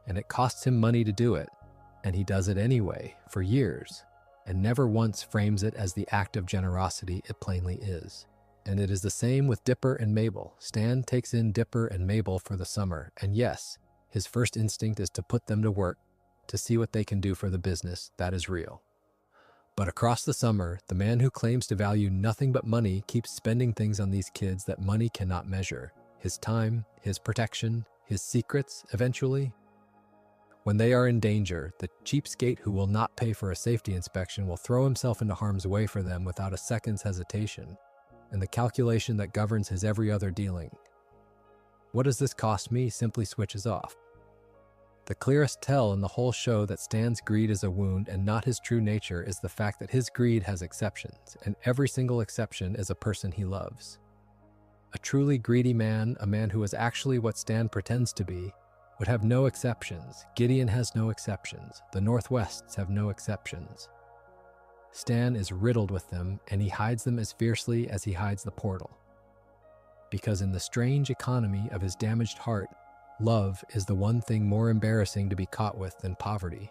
and it costs him money to do it, and he does it anyway, for years, and never once frames it as the act of generosity it plainly is. And it is the same with Dipper and Mabel. Stan takes in Dipper and Mabel for the summer, and yes, his first instinct is to put them to work, to see what they can do for the business. That is real. But across the summer, the man who claims to value nothing but money keeps spending things on these kids that money cannot measure. His time, his protection, his secrets, eventually. When they are in danger, the cheapskate who will not pay for a safety inspection will throw himself into harm's way for them without a second's hesitation, and the calculation that governs his every other dealing. What does this cost me simply switches off. The clearest tell in the whole show that Stan's greed is a wound and not his true nature is the fact that his greed has exceptions, and every single exception is a person he loves. A truly greedy man, a man who is actually what Stan pretends to be, would have no exceptions. Gideon has no exceptions. The Northwests have no exceptions. Stan is riddled with them, and he hides them as fiercely as he hides the portal. Because in the strange economy of his damaged heart, love is the one thing more embarrassing to be caught with than poverty.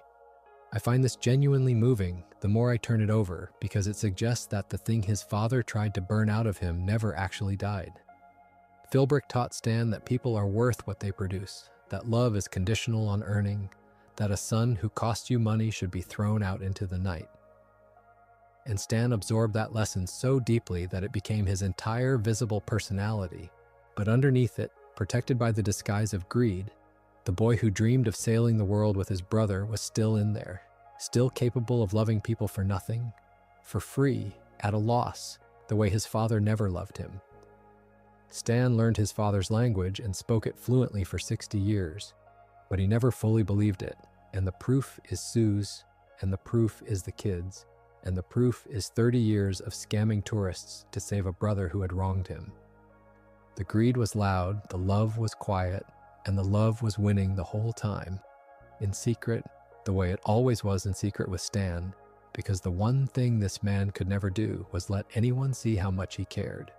I find this genuinely moving the more I turn it over, because it suggests that the thing his father tried to burn out of him never actually died. Philbrick taught Stan that people are worth what they produce, that love is conditional on earning, that a son who costs you money should be thrown out into the night. And Stan absorbed that lesson so deeply that it became his entire visible personality, but underneath it, protected by the disguise of greed, the boy who dreamed of sailing the world with his brother was still in there, still capable of loving people for nothing, for free, at a loss, the way his father never loved him. Stan learned his father's language and spoke it fluently for 60 years, but he never fully believed it, and the proof is Seuss, and the proof is the kids, and the proof is 30 years of scamming tourists to save a brother who had wronged him. The greed was loud, the love was quiet, and the love was winning the whole time. In secret, the way it always was in secret with Stan, because the one thing this man could never do was let anyone see how much he cared.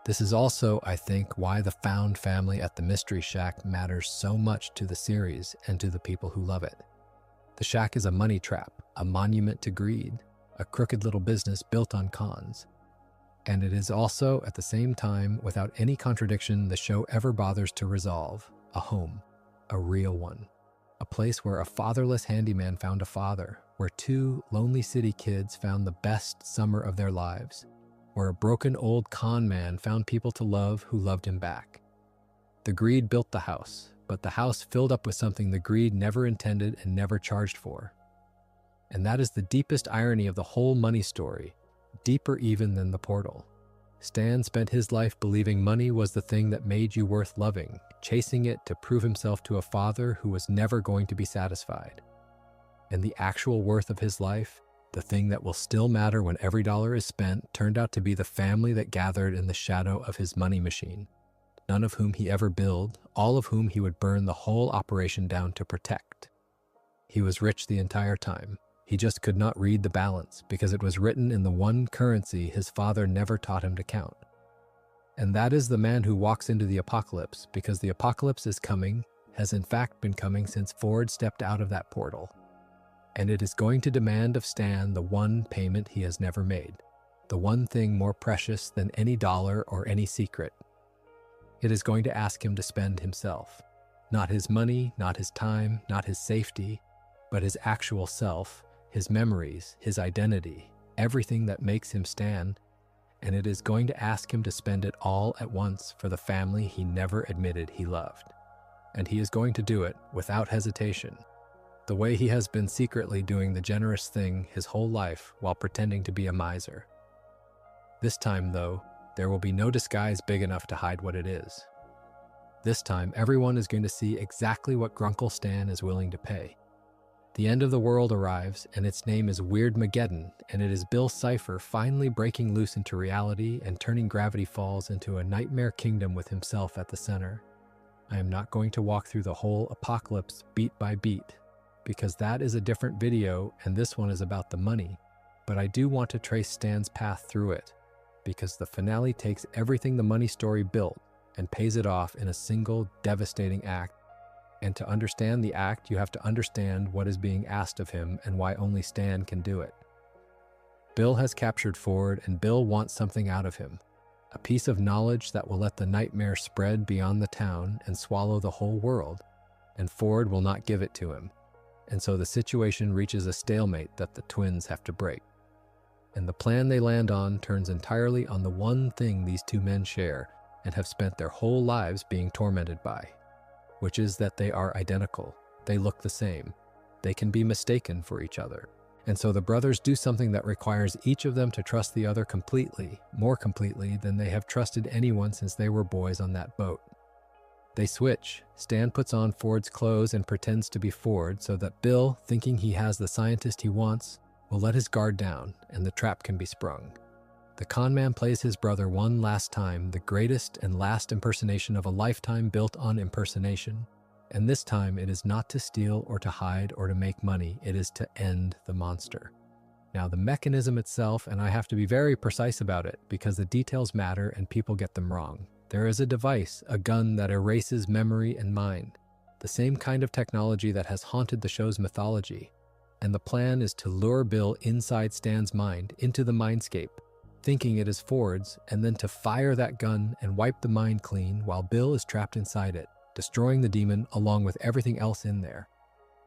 This is also, I think, why the found family at the Mystery Shack matters so much to the series and to the people who love it. The shack is a money trap, a monument to greed, a crooked little business built on cons. And it is also, at the same time, without any contradiction, the show ever bothers to resolve, a home, a real one. A place where a fatherless handyman found a father, where two lonely city kids found the best summer of their lives, where a broken old con man found people to love who loved him back. The greed built the house, but the house filled up with something the greed never intended and never charged for. And that is the deepest irony of the whole money story, deeper even than the portal. Stan spent his life believing money was the thing that made you worth loving, chasing it to prove himself to a father who was never going to be satisfied. And the actual worth of his life, the thing that will still matter when every dollar is spent, turned out to be the family that gathered in the shadow of his money machine, none of whom he ever billed, all of whom he would burn the whole operation down to protect. He was rich the entire time. He just could not read the balance because it was written in the one currency his father never taught him to count. And that is the man who walks into the apocalypse, because the apocalypse is coming, has in fact been coming since Ford stepped out of that portal. And it is going to demand of Stan the one payment he has never made, the one thing more precious than any dollar or any secret. It is going to ask him to spend himself. Not his money, not his time, not his safety, but his actual self, his memories, his identity, everything that makes him Stan, and it is going to ask him to spend it all at once for the family he never admitted he loved. And he is going to do it without hesitation, the way he has been secretly doing the generous thing his whole life while pretending to be a miser. This time, though, there will be no disguise big enough to hide what it is. This time, everyone is going to see exactly what Grunkle Stan is willing to pay. The end of the world arrives, and its name is Weirdmageddon, and it is Bill Cipher finally breaking loose into reality and turning Gravity Falls into a nightmare kingdom with himself at the center. I am not going to walk through the whole apocalypse beat by beat, because that is a different video and this one is about the money, but I do want to trace Stan's path through it, because the finale takes everything the money story built and pays it off in a single devastating act. And to understand the act, you have to understand what is being asked of him and why only Stan can do it. Bill has captured Ford, and Bill wants something out of him, a piece of knowledge that will let the nightmare spread beyond the town and swallow the whole world, and Ford will not give it to him. And so the situation reaches a stalemate that the twins have to break. And the plan they land on turns entirely on the one thing these two men share and have spent their whole lives being tormented by, which is that they are identical, they look the same, they can be mistaken for each other. And so the brothers do something that requires each of them to trust the other completely, more completely than they have trusted anyone since they were boys on that boat. They switch. Stan puts on Ford's clothes and pretends to be Ford so that Bill, thinking he has the scientist he wants, will let his guard down and the trap can be sprung. The con man plays his brother one last time, the greatest and last impersonation of a lifetime built on impersonation. And this time it is not to steal or to hide or to make money, it is to end the monster. Now the mechanism itself, and I have to be very precise about it because the details matter and people get them wrong. There is a device, a gun that erases memory and mind, the same kind of technology that has haunted the show's mythology. And the plan is to lure Bill inside Stan's mind, into the mindscape, thinking it is Ford's, and then to fire that gun and wipe the mind clean while Bill is trapped inside it, destroying the demon along with everything else in there.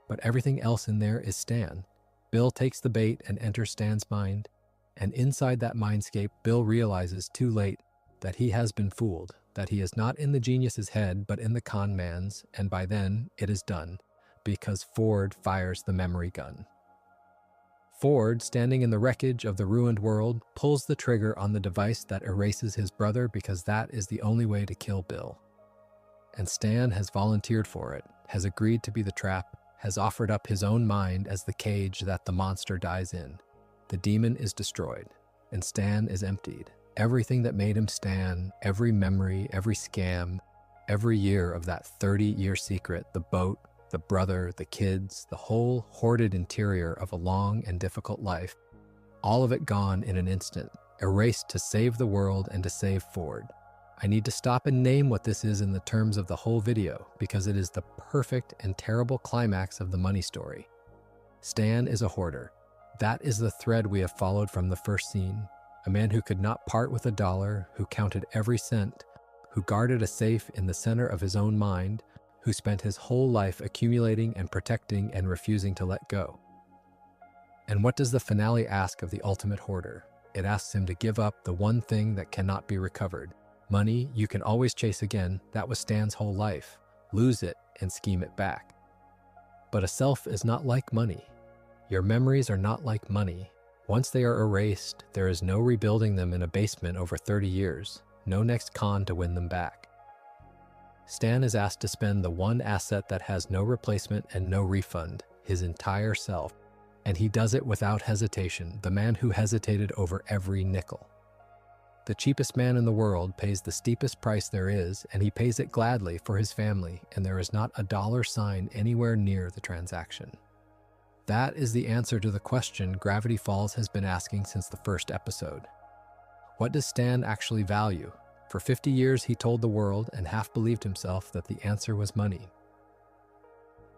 But everything else in there is Stan. Bill takes the bait and enters Stan's mind, and inside that mindscape, Bill realizes too late that he has been fooled, that he is not in the genius's head but in the con man's, and by then it is done, because Ford fires the memory gun. Ford, standing in the wreckage of the ruined world, pulls the trigger on the device that erases his brother because that is the only way to kill Bill. And Stan has volunteered for it, has agreed to be the trap, has offered up his own mind as the cage that the monster dies in. The demon is destroyed, and Stan is emptied. Everything that made him Stan, every memory, every scam, Every year of that 30-year secret, the boat, the brother, the kids, the whole hoarded interior of a long and difficult life, all of it gone in an instant, erased to save the world and to save Ford. I need to stop and name what this is in the terms of the whole video, because it is the perfect and terrible climax of the money story. Stan is a hoarder. That is the thread we have followed from the first scene. A man who could not part with a dollar, who counted every cent, who guarded a safe in the center of his own mind, who spent his whole life accumulating and protecting and refusing to let go. And what does the finale ask of the ultimate hoarder? It asks him to give up the one thing that cannot be recovered. Money you can always chase again. That was Stan's whole life. Lose it and scheme it back. But a self is not like money. Your memories are not like money. Once they are erased, there is no rebuilding them in a basement over 30 years, no next con to win them back. Stan is asked to spend the one asset that has no replacement and no refund, his entire self, and he does it without hesitation, the man who hesitated over every nickel. The cheapest man in the world pays the steepest price there is, and he pays it gladly for his family, and there is not a dollar sign anywhere near the transaction. That is the answer to the question Gravity Falls has been asking since the first episode. What does Stan actually value? For 50 years he told the world and half believed himself that the answer was money.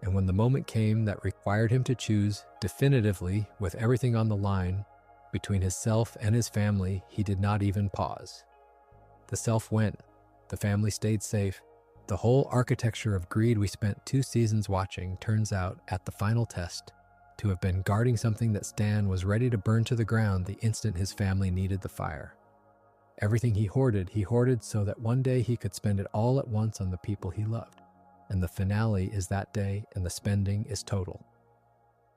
And when the moment came that required him to choose definitively, with everything on the line, between his self and his family, he did not even pause. The self went. The family stayed safe. The whole architecture of greed we spent 2 seasons watching turns out, at the final test, to have been guarding something that Stan was ready to burn to the ground the instant his family needed the fire. Everything he hoarded so that one day he could spend it all at once on the people he loved. And the finale is that day, and the spending is total.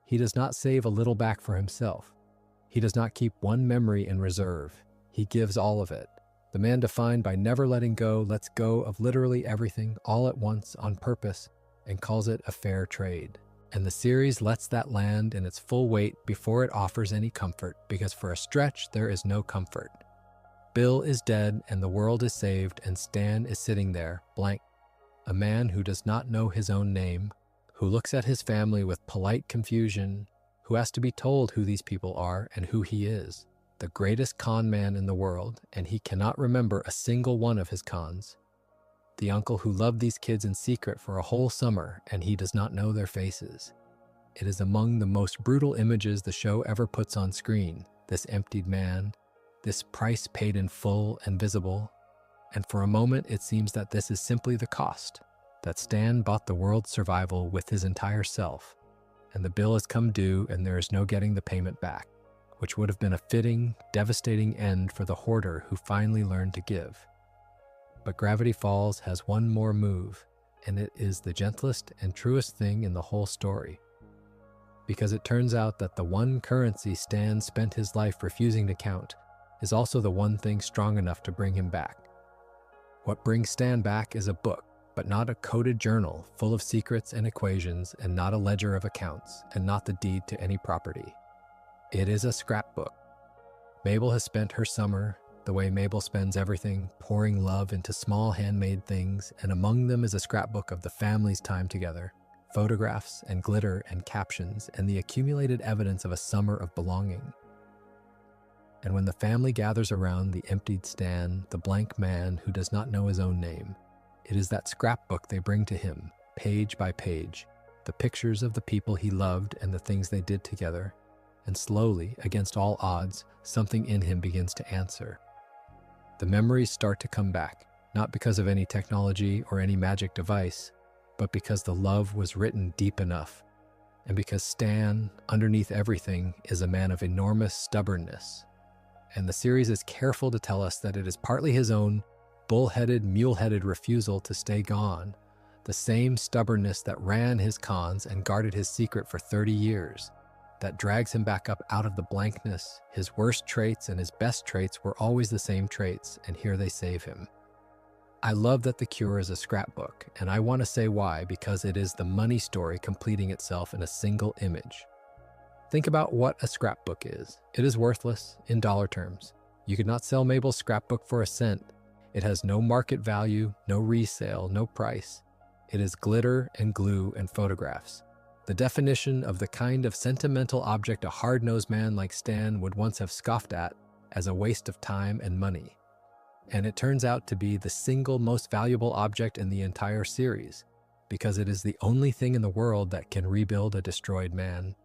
He does not save a little back for himself. He does not keep one memory in reserve. He gives all of it. The man defined by never letting go lets go of literally everything all at once on purpose and calls it a fair trade. And the series lets that land in its full weight before it offers any comfort, because for a stretch there is no comfort. Bill is dead and the world is saved, and Stan is sitting there, blank. A man who does not know his own name, who looks at his family with polite confusion, who has to be told who these people are and who he is, the greatest con man in the world, and he cannot remember a single one of his cons. The uncle who loved these kids in secret for a whole summer, and he does not know their faces. It is among the most brutal images the show ever puts on screen, this emptied man, this price paid in full and visible, and for a moment it seems that this is simply the cost, that Stan bought the world's survival with his entire self, and the bill has come due and there is no getting the payment back, which would have been a fitting, devastating end for the hoarder who finally learned to give. But Gravity Falls has one more move, and it is the gentlest and truest thing in the whole story. Because it turns out that the one currency Stan spent his life refusing to count is also the one thing strong enough to bring him back. What brings Stan back is a book, but not a coded journal full of secrets and equations, and not a ledger of accounts, and not the deed to any property. It is a scrapbook. Mabel has spent her summer the way Mabel spends everything, pouring love into small handmade things, and among them is a scrapbook of the family's time together, photographs and glitter and captions, and the accumulated evidence of a summer of belonging. And when the family gathers around the emptied Stan, the blank man who does not know his own name, it is that scrapbook they bring to him, page by page, the pictures of the people he loved and the things they did together, and slowly, against all odds, something in him begins to answer. The memories start to come back, not because of any technology or any magic device, but because the love was written deep enough, and because Stan, underneath everything, is a man of enormous stubbornness. And the series is careful to tell us that it is partly his own bull-headed, mule-headed refusal to stay gone, the same stubbornness that ran his cons and guarded his secret for 30 years, that drags him back up out of the blankness. His worst traits and his best traits were always the same traits, and here they save him. I love that The Cure is a scrapbook, and I want to say why, because it is the money story completing itself in a single image. Think about what a scrapbook is. It is worthless in dollar terms. You could not sell Mabel's scrapbook for a cent. It has no market value, no resale, no price. It is glitter and glue and photographs. The definition of the kind of sentimental object a hard-nosed man like Stan would once have scoffed at as a waste of time and money. And it turns out to be the single most valuable object in the entire series, because it is the only thing in the world that can rebuild a destroyed man.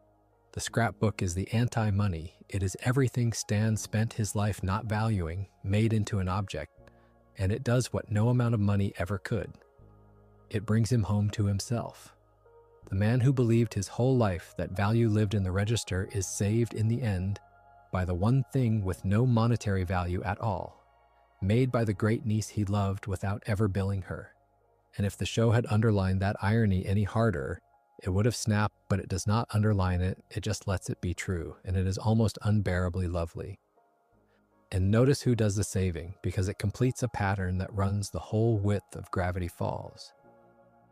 The scrapbook is the anti-money. It is everything Stan spent his life not valuing, made into an object, and it does what no amount of money ever could. It brings him home to himself. The man who believed his whole life that value lived in the register is saved in the end by the one thing with no monetary value at all, made by the great niece he loved without ever billing her. And if the show had underlined that irony any harder, it would have snapped, but it does not underline it, it just lets it be true, and it is almost unbearably lovely. And notice who does the saving, because it completes a pattern that runs the whole width of Gravity Falls.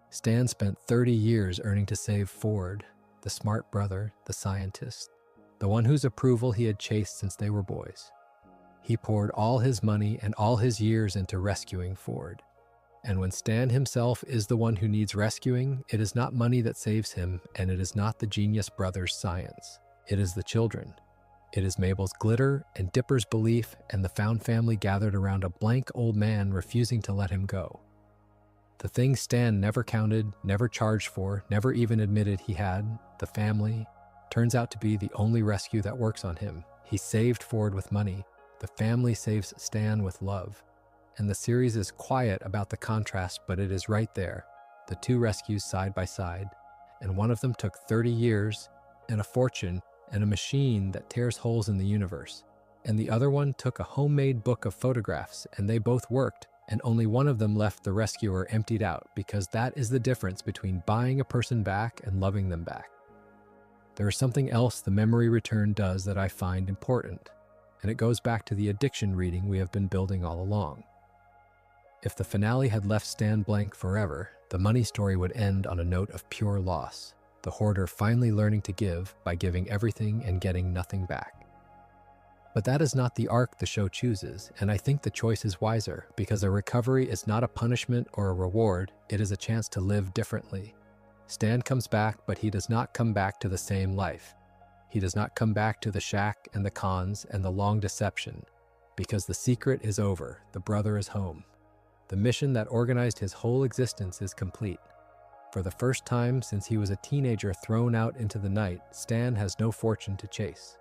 Stan spent 30 years earning to save Ford, the smart brother, the scientist, the one whose approval he had chased since they were boys. He poured all his money and all his years into rescuing Ford. And when Stan himself is the one who needs rescuing, it is not money that saves him, and it is not the genius brother's science. It is the children. It is Mabel's glitter and Dipper's belief and the found family gathered around a blank old man refusing to let him go. The thing Stan never counted, never charged for, never even admitted he had, the family, turns out to be the only rescue that works on him. He saved Ford with money. The family saves Stan with love. And the series is quiet about the contrast, but it is right there. The two rescues side by side. And one of them took 30 years and a fortune and a machine that tears holes in the universe. And the other one took a homemade book of photographs, and they both worked. And only one of them left the rescuer emptied out, because that is the difference between buying a person back and loving them back. There is something else the memory return does that I find important, and it goes back to the addiction reading we have been building all along. If the finale had left Stan blank forever, the money story would end on a note of pure loss, the hoarder finally learning to give by giving everything and getting nothing back. But that is not the arc the show chooses, and I think the choice is wiser, because a recovery is not a punishment or a reward, it is a chance to live differently. Stan comes back, but he does not come back to the same life. He does not come back to the shack and the cons and the long deception, because the secret is over, the brother is home. The mission that organized his whole existence is complete. For the first time since he was a teenager thrown out into the night, Stan has no fortune to chase.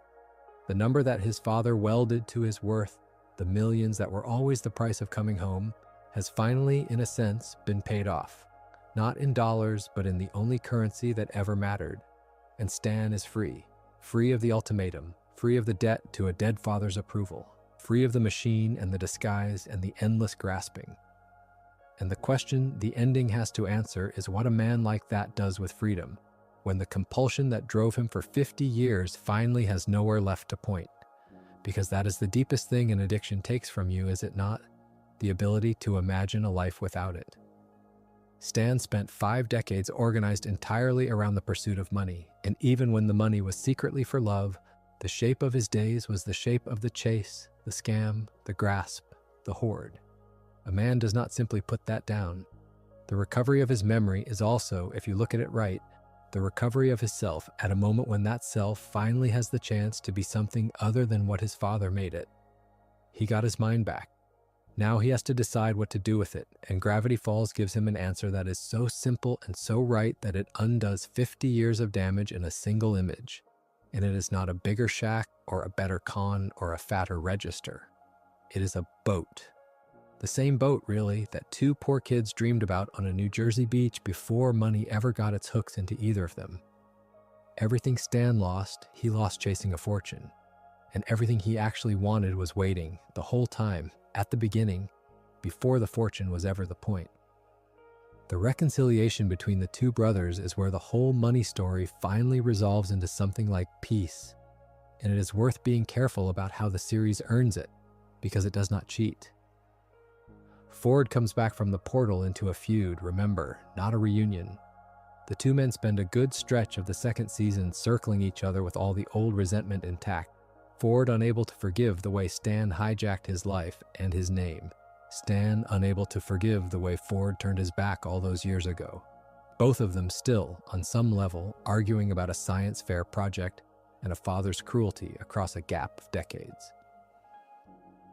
The number that his father welded to his worth, the millions that were always the price of coming home, has finally, in a sense, been paid off. Not in dollars, but in the only currency that ever mattered. And Stan is free. Free of the ultimatum, free of the debt to a dead father's approval, free of the machine and the disguise and the endless grasping. And the question the ending has to answer is what a man like that does with freedom, when the compulsion that drove him for 50 years finally has nowhere left to point. Because that is the deepest thing an addiction takes from you, is it not? The ability to imagine a life without it. Stan spent 5 decades organized entirely around the pursuit of money, and even when the money was secretly for love, the shape of his days was the shape of the chase, the scam, the grasp, the hoard. A man does not simply put that down. The recovery of his memory is also, if you look at it right, the recovery of his self at a moment when that self finally has the chance to be something other than what his father made it. He got his mind back. Now he has to decide what to do with it, and Gravity Falls gives him an answer that is so simple and so right that it undoes 50 years of damage in a single image. And it is not a bigger shack or a better con or a fatter register. It is a boat. The same boat, really, that 2 poor kids dreamed about on a New Jersey beach before money ever got its hooks into either of them. Everything Stan lost, he lost chasing a fortune. And everything he actually wanted was waiting, the whole time, at the beginning, before the fortune was ever the point. The reconciliation between the 2 brothers is where the whole money story finally resolves into something like peace. And it is worth being careful about how the series earns it, because it does not cheat. Ford comes back from the portal into a feud, remember, not a reunion. The 2 men spend a good stretch of the 2nd season circling each other with all the old resentment intact. Ford unable to forgive the way Stan hijacked his life and his name. Stan unable to forgive the way Ford turned his back all those years ago. Both of them still, on some level, arguing about a science fair project and a father's cruelty across a gap of decades.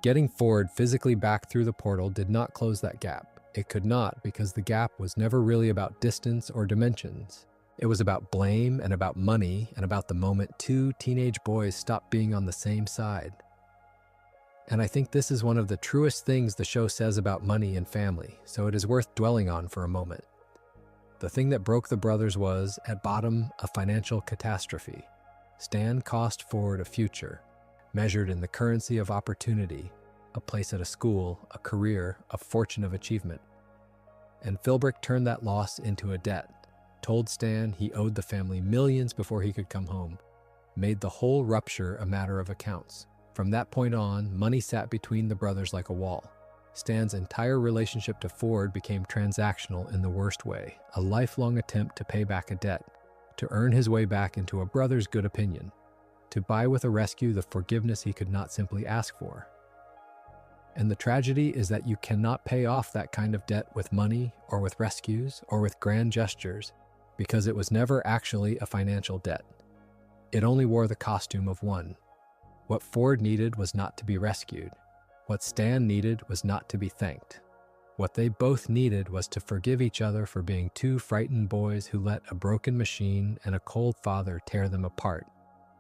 Getting Ford physically back through the portal did not close that gap. It could not, because the gap was never really about distance or dimensions. It was about blame and about money and about the moment two teenage boys stopped being on the same side. And I think this is one of the truest things the show says about money and family, so it is worth dwelling on for a moment. The thing that broke the brothers was, at bottom, a financial catastrophe. Stan cost Ford a future, measured in the currency of opportunity, a place at a school, a career, a fortune of achievement. And Philbrick turned that loss into a debt, told Stan he owed the family millions before he could come home, made the whole rupture a matter of accounts. From that point on, money sat between the brothers like a wall. Stan's entire relationship to Ford became transactional in the worst way, a lifelong attempt to pay back a debt, to earn his way back into a brother's good opinion, to buy with a rescue the forgiveness he could not simply ask for. And the tragedy is that you cannot pay off that kind of debt with money or with rescues or with grand gestures, because it was never actually a financial debt. It only wore the costume of one. What Ford needed was not to be rescued. What Stan needed was not to be thanked. What they both needed was to forgive each other for being two frightened boys who let a broken machine and a cold father tear them apart.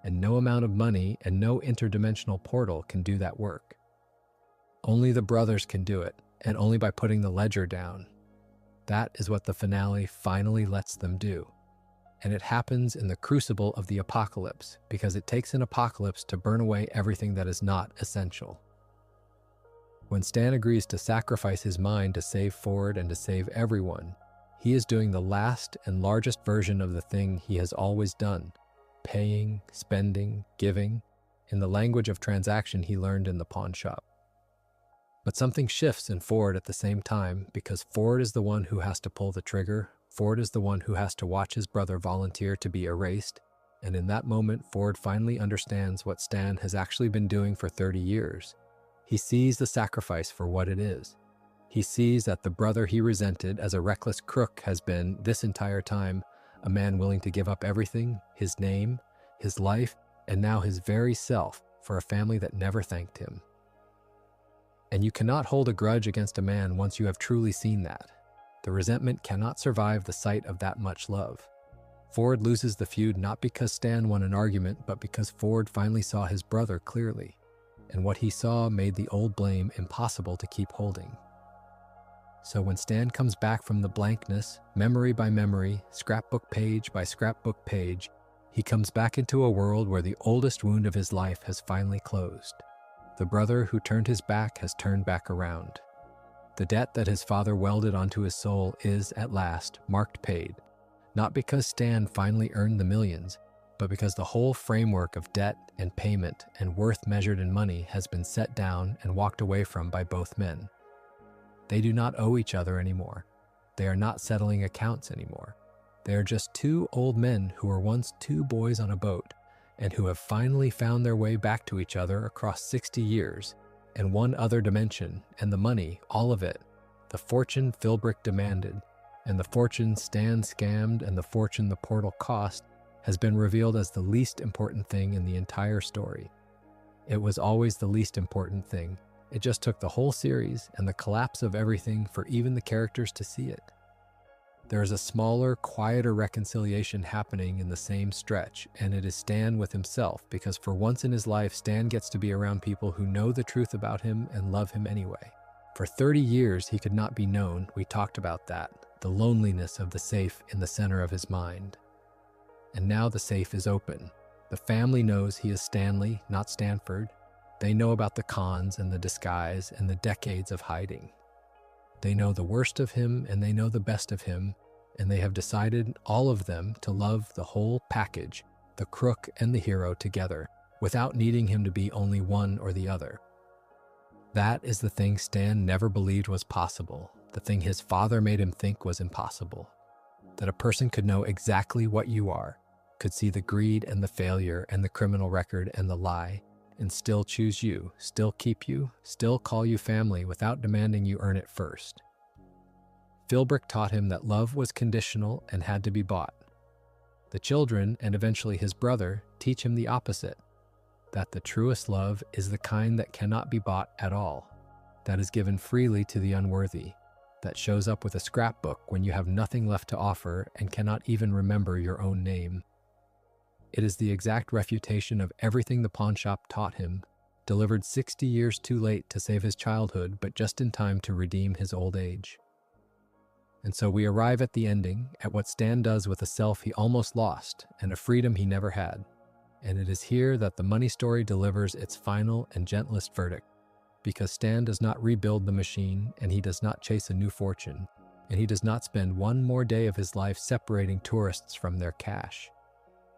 And no amount of money and no interdimensional portal can do that work. Only the brothers can do it, and only by putting the ledger down. That is what the finale finally lets them do. And it happens in the crucible of the apocalypse, because it takes an apocalypse to burn away everything that is not essential. When Stan agrees to sacrifice his mind to save Ford and to save everyone, he is doing the last and largest version of the thing he has always done: paying, spending, giving, in the language of transaction he learned in the pawn shop. But something shifts in Ford at the same time, because Ford is the one who has to pull the trigger. Ford is the one who has to watch his brother volunteer to be erased, and in that moment Ford finally understands what Stan has actually been doing for 30 years. He sees the sacrifice for what it is. He sees that the brother he resented as a reckless crook has been, this entire time, a man willing to give up everything, his name, his life, and now his very self, for a family that never thanked him. And you cannot hold a grudge against a man once you have truly seen that. The resentment cannot survive the sight of that much love. Ford loses the feud not because Stan won an argument, but because Ford finally saw his brother clearly. And what he saw made the old blame impossible to keep holding. So when Stan comes back from the blankness, memory by memory, scrapbook page by scrapbook page, he comes back into a world where the oldest wound of his life has finally closed. The brother who turned his back has turned back around. The debt that his father welded onto his soul is, at last, marked paid, not because Stan finally earned the millions, but because the whole framework of debt and payment and worth measured in money has been set down and walked away from by both men. They do not owe each other anymore. They are not settling accounts anymore. They are just two old men who were once two boys on a boat, and who have finally found their way back to each other across 60 years, and one other dimension, and the money, all of it, the fortune Philbrick demanded, and the fortune Stan scammed, and the fortune the portal cost, has been revealed as the least important thing in the entire story. It was always the least important thing. It just took the whole series and the collapse of everything for even the characters to see it. There is a smaller, quieter reconciliation happening in the same stretch, and it is Stan with himself, because for once in his life, Stan gets to be around people who know the truth about him and love him anyway. For 30 years, he could not be known. We talked about that, the loneliness of the safe in the center of his mind. And now the safe is open. The family knows he is Stanley, not Stanford. They know about the cons and the disguise and the decades of hiding. They know the worst of him and they know the best of him, and they have decided, all of them, to love the whole package, the crook and the hero together, without needing him to be only one or the other. That is the thing Stan never believed was possible, the thing his father made him think was impossible. That a person could know exactly what you are, could see the greed and the failure and the criminal record and the lie, and still choose you, still keep you, still call you family without demanding you earn it first. Philbrick taught him that love was conditional and had to be bought. The children, and eventually his brother, teach him the opposite, that the truest love is the kind that cannot be bought at all, that is given freely to the unworthy, that shows up with a scrapbook when you have nothing left to offer and cannot even remember your own name. It is the exact refutation of everything the pawnshop taught him, delivered 60 years too late to save his childhood, but just in time to redeem his old age. And so we arrive at the ending, at what Stan does with a self he almost lost and a freedom he never had. And it is here that the money story delivers its final and gentlest verdict, because Stan does not rebuild the machine, and he does not chase a new fortune, and he does not spend one more day of his life separating tourists from their cash.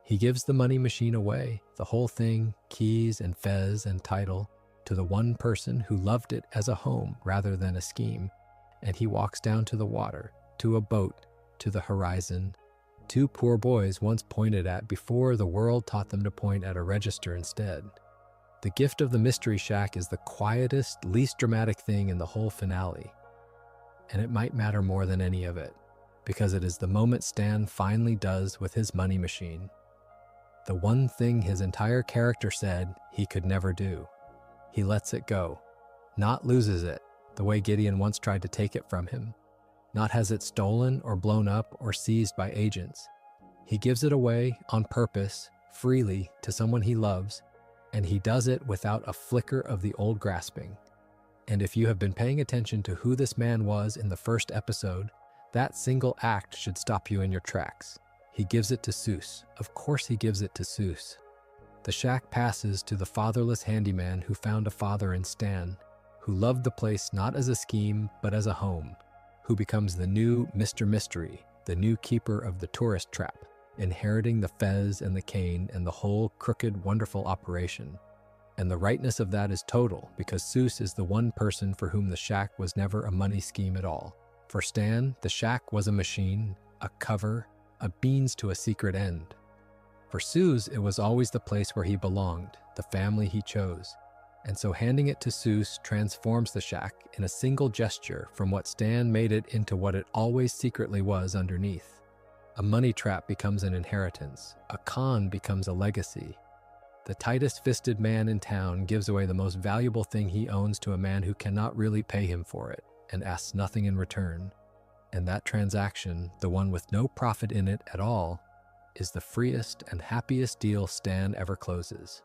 He gives the money machine away, the whole thing, keys and fez and title, to the one person who loved it as a home rather than a scheme, and he walks down to the water, to a boat, to the horizon. Two poor boys once pointed at before the world taught them to point at a register instead. The gift of the Mystery Shack is the quietest, least dramatic thing in the whole finale. And it might matter more than any of it, because it is the moment Stan finally does with his money machine. The one thing his entire character said he could never do. He lets it go, not loses it, the way Gideon once tried to take it from him, not has it stolen or blown up or seized by agents. He gives it away on purpose, freely, to someone he loves, and he does it without a flicker of the old grasping. And if you have been paying attention to who this man was in the first episode, that single act should stop you in your tracks. He gives it to Seuss. Of course he gives it to Seuss. The shack passes to the fatherless handyman who found a father in Stan, who loved the place not as a scheme but as a home, who becomes the new Mr. Mystery, the new keeper of the tourist trap, inheriting the fez and the cane and the whole crooked, wonderful operation. And the rightness of that is total, because Seuss is the one person for whom the shack was never a money scheme at all. For Stan, the shack was a machine, a cover, a means to a secret end. For Seuss, it was always the place where he belonged, the family he chose. And so handing it to Seuss transforms the shack in a single gesture from what Stan made it into what it always secretly was underneath. A money trap becomes an inheritance. A con becomes a legacy. The tightest-fisted man in town gives away the most valuable thing he owns to a man who cannot really pay him for it and asks nothing in return. And that transaction, the one with no profit in it at all, is the freest and happiest deal Stan ever closes.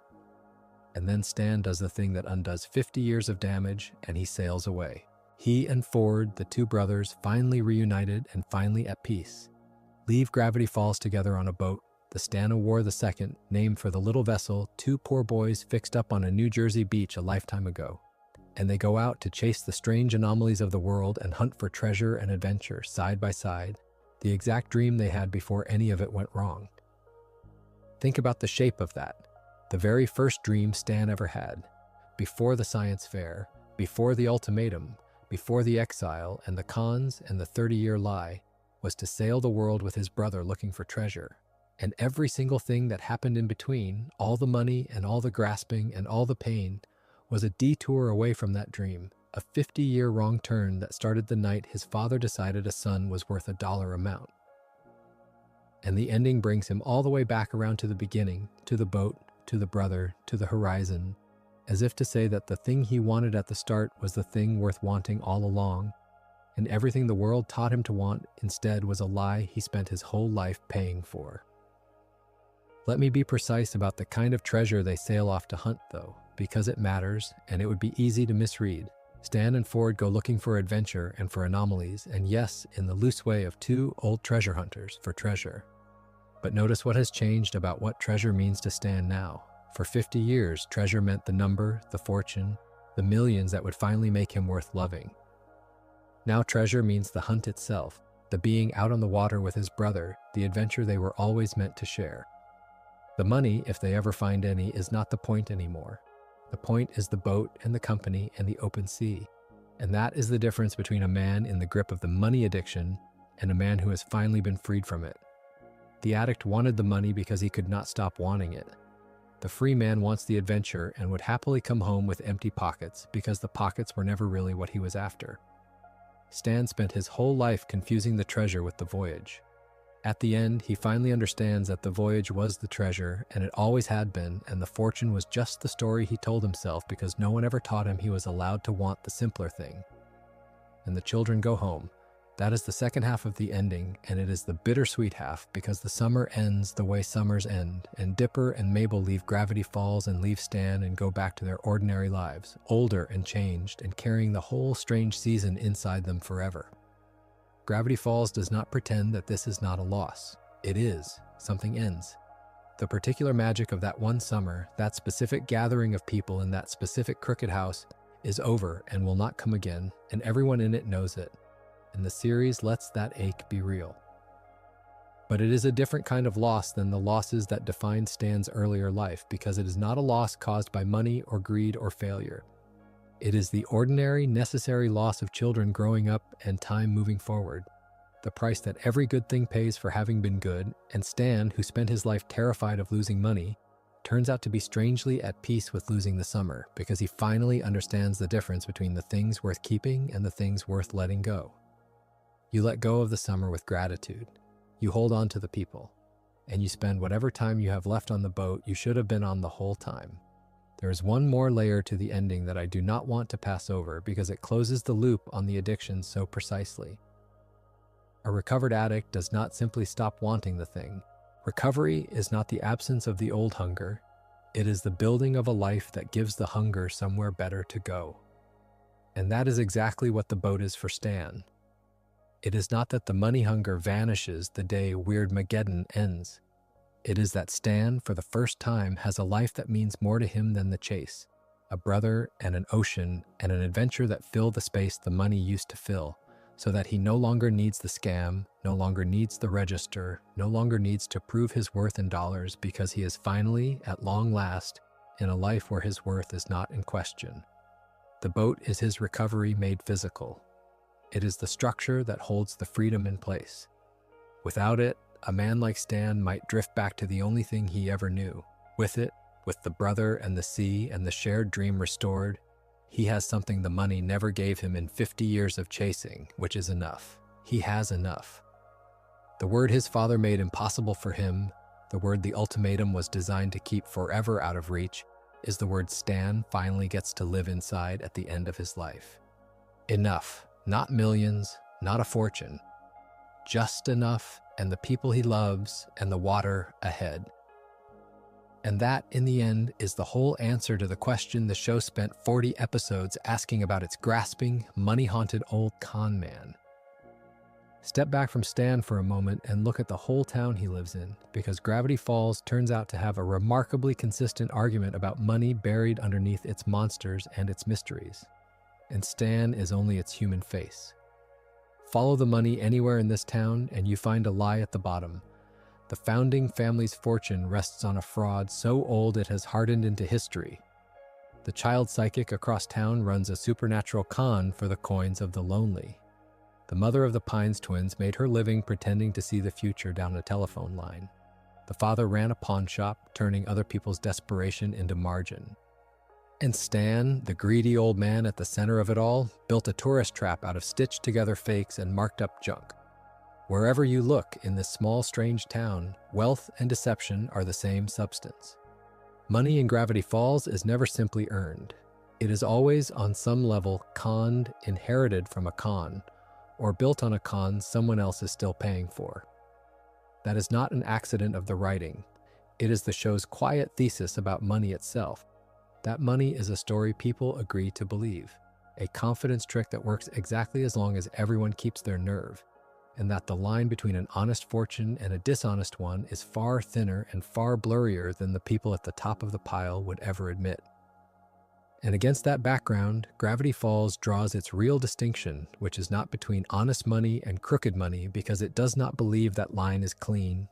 And then Stan does the thing that undoes 50 years of damage, and he sails away. He and Ford, the two brothers, finally reunited and finally at peace, leave Gravity Falls together on a boat, the Stan of War II, named for the little vessel two poor boys fixed up on a New Jersey beach a lifetime ago. And they go out to chase the strange anomalies of the world and hunt for treasure and adventure side by side, the exact dream they had before any of it went wrong. Think about the shape of that. The very first dream Stan ever had, before the science fair, before the ultimatum, before the exile and the cons and the 30-year lie, was to sail the world with his brother looking for treasure. And every single thing that happened in between, all the money and all the grasping and all the pain, was a detour away from that dream, a 50-year wrong turn that started the night his father decided a son was worth $1 amount. And the ending brings him all the way back around to the beginning, to the boat, to the brother, to the horizon, as if to say that the thing he wanted at the start was the thing worth wanting all along, and everything the world taught him to want instead was a lie he spent his whole life paying for. Let me be precise about the kind of treasure they sail off to hunt, though, because it matters, and it would be easy to misread. Stan and Ford go looking for adventure and for anomalies, and yes, in the loose way of two old treasure hunters for treasure. But notice what has changed about what treasure means to Stan now. For 50 years, treasure meant the number, the fortune, the millions that would finally make him worth loving. Now treasure means the hunt itself, the being out on the water with his brother, the adventure they were always meant to share. The money, if they ever find any, is not the point anymore. The point is the boat and the company and the open sea. And that is the difference between a man in the grip of the money addiction and a man who has finally been freed from it. The addict wanted the money because he could not stop wanting it. The free man wants the adventure and would happily come home with empty pockets because the pockets were never really what he was after. Stan spent his whole life confusing the treasure with the voyage. At the end, he finally understands that the voyage was the treasure, and it always had been, and the fortune was just the story he told himself because no one ever taught him he was allowed to want the simpler thing. And the children go home. That is the second half of the ending, and it is the bittersweet half because the summer ends the way summers end, and Dipper and Mabel leave Gravity Falls and leave Stan and go back to their ordinary lives, older and changed, and carrying the whole strange season inside them forever. Gravity Falls does not pretend that this is not a loss. It is. Something ends. The particular magic of that one summer, that specific gathering of people in that specific crooked house, is over and will not come again, and everyone in it knows it. And the series lets that ache be real. But it is a different kind of loss than the losses that defined Stan's earlier life because it is not a loss caused by money or greed or failure. It is the ordinary, necessary loss of children growing up and time moving forward, the price that every good thing pays for having been good, and Stan, who spent his life terrified of losing money, turns out to be strangely at peace with losing the summer because he finally understands the difference between the things worth keeping and the things worth letting go. You let go of the summer with gratitude. You hold on to the people, and you spend whatever time you have left on the boat you should have been on the whole time. There is one more layer to the ending that I do not want to pass over because it closes the loop on the addiction so precisely. A recovered addict does not simply stop wanting the thing. Recovery is not the absence of the old hunger. It is the building of a life that gives the hunger somewhere better to go. And that is exactly what the boat is for Stan. It is not that the money hunger vanishes the day Weirdmageddon ends. It is that Stan, for the first time, has a life that means more to him than the chase, a brother and an ocean and an adventure that fill the space the money used to fill, so that he no longer needs the scam, no longer needs the register, no longer needs to prove his worth in dollars because he is finally, at long last, in a life where his worth is not in question. The boat is his recovery made physical. It is the structure that holds the freedom in place. Without it, a man like Stan might drift back to the only thing he ever knew. With it, with the brother and the sea and the shared dream restored, he has something the money never gave him in 50 years of chasing, which is enough. He has enough. The word his father made impossible for him, the word the ultimatum was designed to keep forever out of reach, is the word Stan finally gets to live inside at the end of his life. Enough. Not millions, not a fortune. Just enough, and the people he loves, and the water ahead. And that, in the end, is the whole answer to the question the show spent 40 episodes asking about its grasping, money-haunted old con man. Step back from Stan for a moment and look at the whole town he lives in, because Gravity Falls turns out to have a remarkably consistent argument about money buried underneath its monsters and its mysteries. And Stan is only its human face. Follow the money anywhere in this town and you find a lie at the bottom. The founding family's fortune rests on a fraud so old it has hardened into history. The child psychic across town runs a supernatural con for the coins of the lonely. The mother of the Pines twins made her living pretending to see the future down a telephone line. The father ran a pawn shop, turning other people's desperation into margin. And Stan, the greedy old man at the center of it all, built a tourist trap out of stitched-together fakes and marked-up junk. Wherever you look in this small, strange town, wealth and deception are the same substance. Money in Gravity Falls is never simply earned. It is always, on some level, conned, inherited from a con, or built on a con someone else is still paying for. That is not an accident of the writing. It is the show's quiet thesis about money itself. That money is a story people agree to believe, a confidence trick that works exactly as long as everyone keeps their nerve, and that the line between an honest fortune and a dishonest one is far thinner and far blurrier than the people at the top of the pile would ever admit. And against that background, Gravity Falls draws its real distinction, which is not between honest money and crooked money because it does not believe that line is clean,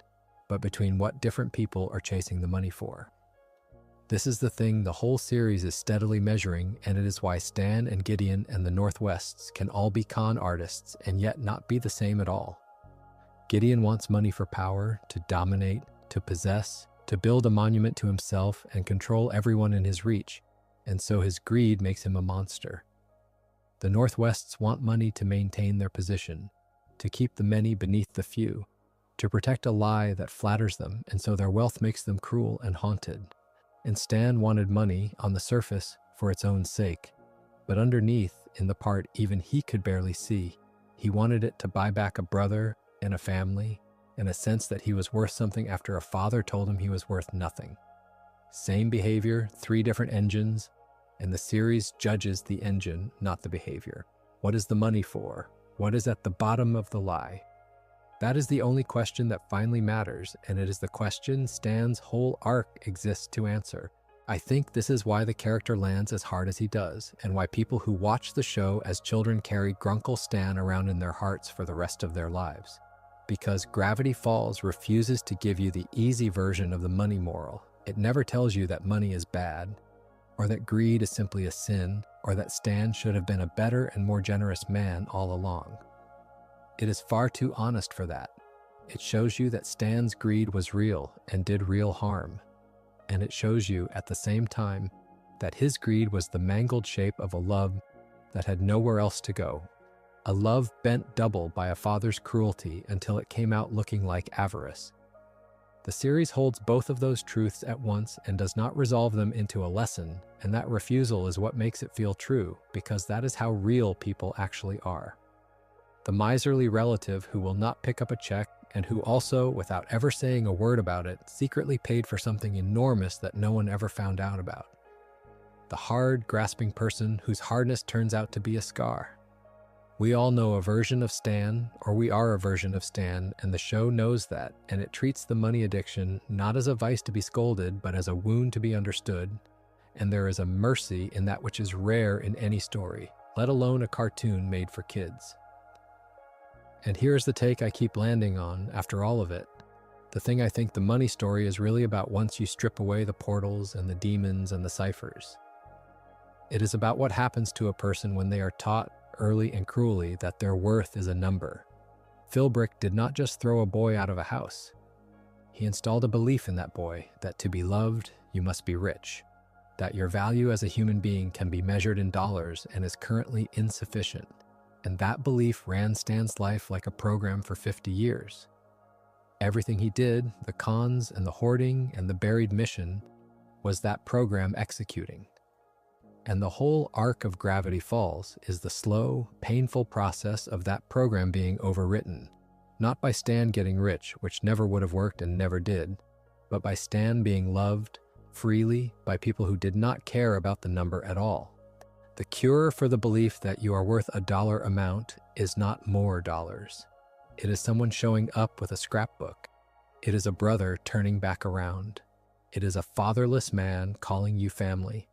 but between what different people are chasing the money for. This is the thing the whole series is steadily measuring, and it is why Stan and Gideon and the Northwests can all be con artists and yet not be the same at all. Gideon wants money for power, to dominate, to possess, to build a monument to himself and control everyone in his reach, and so his greed makes him a monster. The Northwests want money to maintain their position, to keep the many beneath the few, to protect a lie that flatters them, and so their wealth makes them cruel and haunted. And Stan wanted money on the surface for its own sake, but underneath, in the part even he could barely see, he wanted it to buy back a brother and a family, and a sense that he was worth something after a father told him he was worth nothing. Same behavior, 3 different engines, and the series judges the engine, not the behavior. What is the money for? What is at the bottom of the lie? That is the only question that finally matters, and it is the question Stan's whole arc exists to answer. I think this is why the character lands as hard as he does, and why people who watch the show as children carry Grunkle Stan around in their hearts for the rest of their lives. Because Gravity Falls refuses to give you the easy version of the money moral. It never tells you that money is bad, or that greed is simply a sin, or that Stan should have been a better and more generous man all along. It is far too honest for that. It shows you that Stan's greed was real and did real harm. And it shows you, at the same time, that his greed was the mangled shape of a love that had nowhere else to go. A love bent double by a father's cruelty until it came out looking like avarice. The series holds both of those truths at once and does not resolve them into a lesson, and that refusal is what makes it feel true, because that is how real people actually are. The miserly relative who will not pick up a check and who also, without ever saying a word about it, secretly paid for something enormous that no one ever found out about. The hard, grasping person whose hardness turns out to be a scar. We all know a version of Stan, or we are a version of Stan, and the show knows that, and it treats the money addiction not as a vice to be scolded, but as a wound to be understood. And there is a mercy in that which is rare in any story, let alone a cartoon made for kids. And here's the take I keep landing on after all of it. The thing I think the money story is really about once you strip away the portals and the demons and the ciphers. It is about what happens to a person when they are taught, early and cruelly, that their worth is a number. Philbrick did not just throw a boy out of a house. He installed a belief in that boy that to be loved, you must be rich, that your value as a human being can be measured in dollars and is currently insufficient. And that belief ran Stan's life like a program for 50 years. Everything he did, the cons and the hoarding and the buried mission, was that program executing. And the whole arc of Gravity Falls is the slow, painful process of that program being overwritten, not by Stan getting rich, which never would have worked and never did, but by Stan being loved freely by people who did not care about the number at all. The cure for the belief that you are worth a dollar amount is not more dollars. It is someone showing up with a scrapbook. It is a brother turning back around. It is a fatherless man calling you family.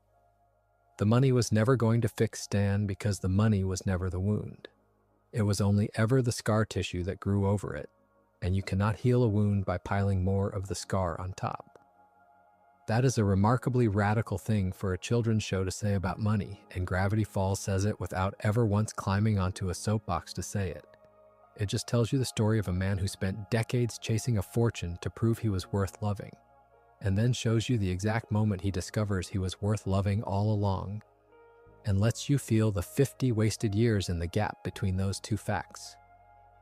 The money was never going to fix Stan because the money was never the wound. It was only ever the scar tissue that grew over it, and you cannot heal a wound by piling more of the scar on top. That is a remarkably radical thing for a children's show to say about money, and Gravity Falls says it without ever once climbing onto a soapbox to say it. It just tells you the story of a man who spent decades chasing a fortune to prove he was worth loving, and then shows you the exact moment he discovers he was worth loving all along, and lets you feel the 50 wasted years in the gap between those two facts.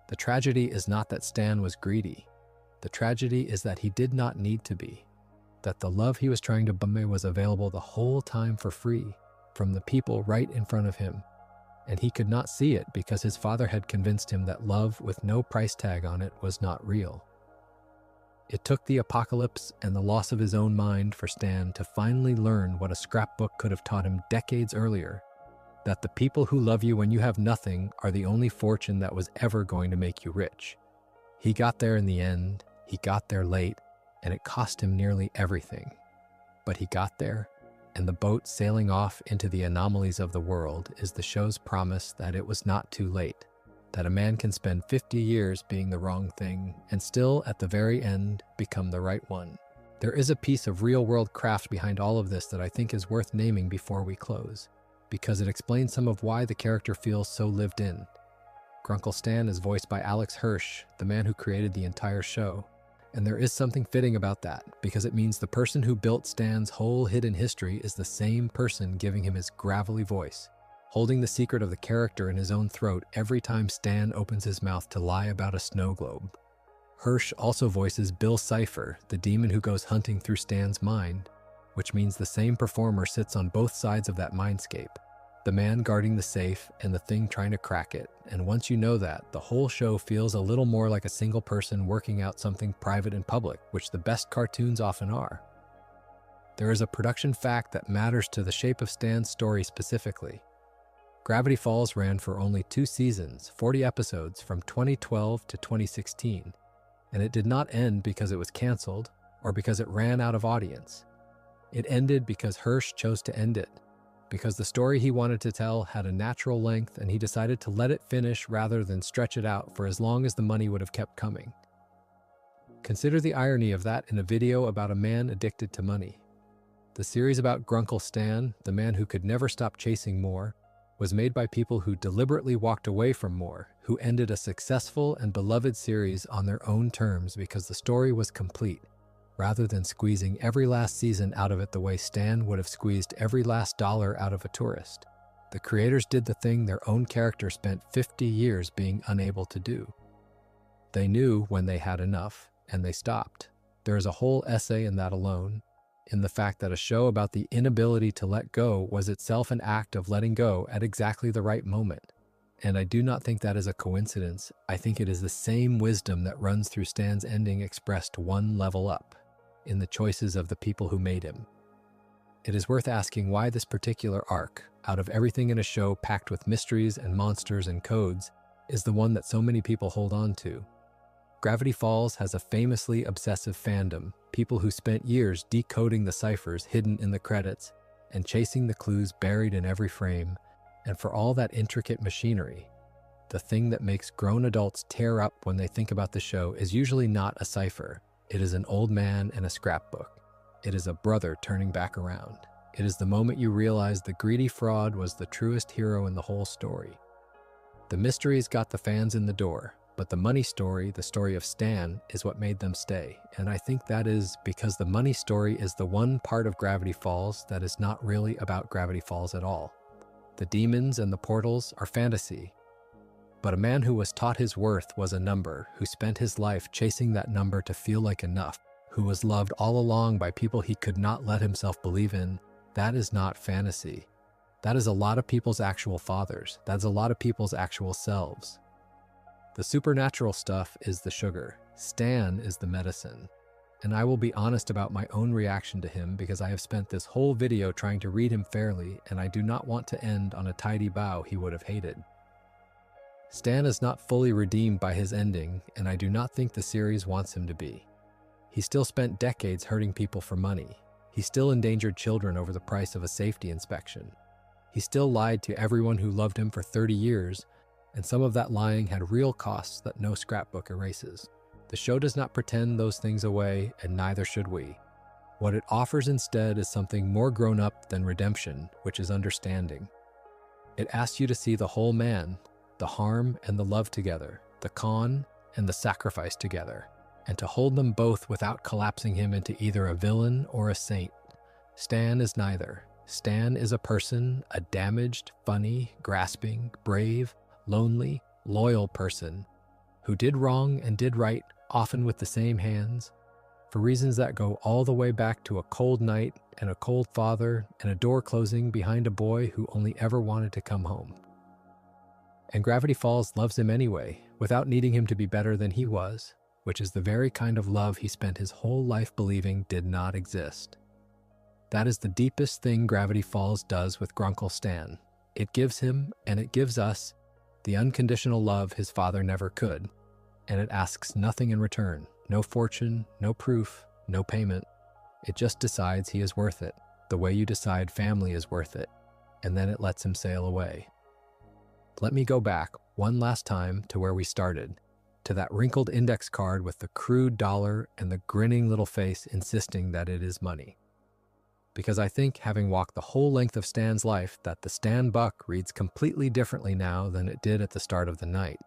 The tragedy is not that Stan was greedy. The tragedy is that he did not need to be. That the love he was trying to buy was available the whole time for free, from the people right in front of him, and he could not see it because his father had convinced him that love with no price tag on it was not real. It took the apocalypse and the loss of his own mind for Stan to finally learn what a scrapbook could have taught him decades earlier, that the people who love you when you have nothing are the only fortune that was ever going to make you rich. He got there in the end, he got there late, and it cost him nearly everything. But he got there, and the boat sailing off into the anomalies of the world is the show's promise that it was not too late, that a man can spend 50 years being the wrong thing and still, at the very end, become the right one. There is a piece of real-world craft behind all of this that I think is worth naming before we close, because it explains some of why the character feels so lived in. Grunkle Stan is voiced by Alex Hirsch, the man who created the entire show, And there is something fitting about that, because it means the person who built Stan's whole hidden history is the same person giving him his gravelly voice, holding the secret of the character in his own throat every time Stan opens his mouth to lie about a snow globe. Hirsch also voices Bill Cipher, the demon who goes hunting through Stan's mind, which means the same performer sits on both sides of that mindscape, the man guarding the safe and the thing trying to crack it. And once you know that, the whole show feels a little more like a single person working out something private in public, which the best cartoons often are. There is a production fact that matters to the shape of Stan's story specifically. Gravity Falls ran for only 2 seasons, 40 episodes from 2012 to 2016, and it did not end because it was canceled or because it ran out of audience. It ended because Hirsch chose to end it, because the story he wanted to tell had a natural length and he decided to let it finish rather than stretch it out for as long as the money would have kept coming. Consider the irony of that in a video about a man addicted to money. The series about Grunkle Stan, the man who could never stop chasing more, was made by people who deliberately walked away from more, who ended a successful and beloved series on their own terms because the story was complete, rather than squeezing every last season out of it the way Stan would have squeezed every last dollar out of a tourist. The creators did the thing their own character spent 50 years being unable to do. They knew when they had enough, and they stopped. There is a whole essay in that alone, in the fact that a show about the inability to let go was itself an act of letting go at exactly the right moment. And I do not think that is a coincidence. I think it is the same wisdom that runs through Stan's ending expressed one level up, in the choices of the people who made him. It is worth asking why this particular arc, out of everything in a show packed with mysteries and monsters and codes, is the one that so many people hold on to. Gravity Falls has a famously obsessive fandom, people who spent years decoding the ciphers hidden in the credits and chasing the clues buried in every frame. And for all that intricate machinery, the thing that makes grown adults tear up when they think about the show is usually not a cipher. It is an old man and a scrapbook. It is a brother turning back around. It is the moment you realize the greedy fraud was the truest hero in the whole story. The mysteries got the fans in the door, but the money story, the story of Stan, is what made them stay. And I think that is because the money story is the one part of Gravity Falls that is not really about Gravity Falls at all. The demons and the portals are fantasy. But a man who was taught his worth was a number, who spent his life chasing that number to feel like enough, who was loved all along by people he could not let himself believe in. That is not fantasy. That is a lot of people's actual fathers. That's a lot of people's actual selves. The supernatural stuff is the sugar. Stan is the medicine. And I will be honest about my own reaction to him because I have spent this whole video trying to read him fairly, and I do not want to end on a tidy bow he would have hated. Stan is not fully redeemed by his ending, and I do not think the series wants him to be. He still spent decades hurting people for money. He still endangered children over the price of a safety inspection. He still lied to everyone who loved him for 30 years, and some of that lying had real costs that no scrapbook erases. The show does not pretend those things away, and neither should we. What it offers instead is something more grown up than redemption, which is understanding. It asks you to see the whole man, the harm and the love together, the con and the sacrifice together, and to hold them both without collapsing him into either a villain or a saint. Stan is neither. Stan is a person, a damaged, funny, grasping, brave, lonely, loyal person who did wrong and did right, often with the same hands, for reasons that go all the way back to a cold night and a cold father and a door closing behind a boy who only ever wanted to come home. And Gravity Falls loves him anyway, without needing him to be better than he was, which is the very kind of love he spent his whole life believing did not exist. That is the deepest thing Gravity Falls does with Grunkle Stan. It gives him, and it gives us, the unconditional love his father never could, and it asks nothing in return, no fortune, no proof, no payment. It just decides he is worth it, the way you decide family is worth it, and then it lets him sail away. Let me go back one last time to where we started, to that wrinkled index card with the crude dollar and the grinning little face insisting that it is money. Because I think, having walked the whole length of Stan's life, that the Stan buck reads completely differently now than it did at the start of the night.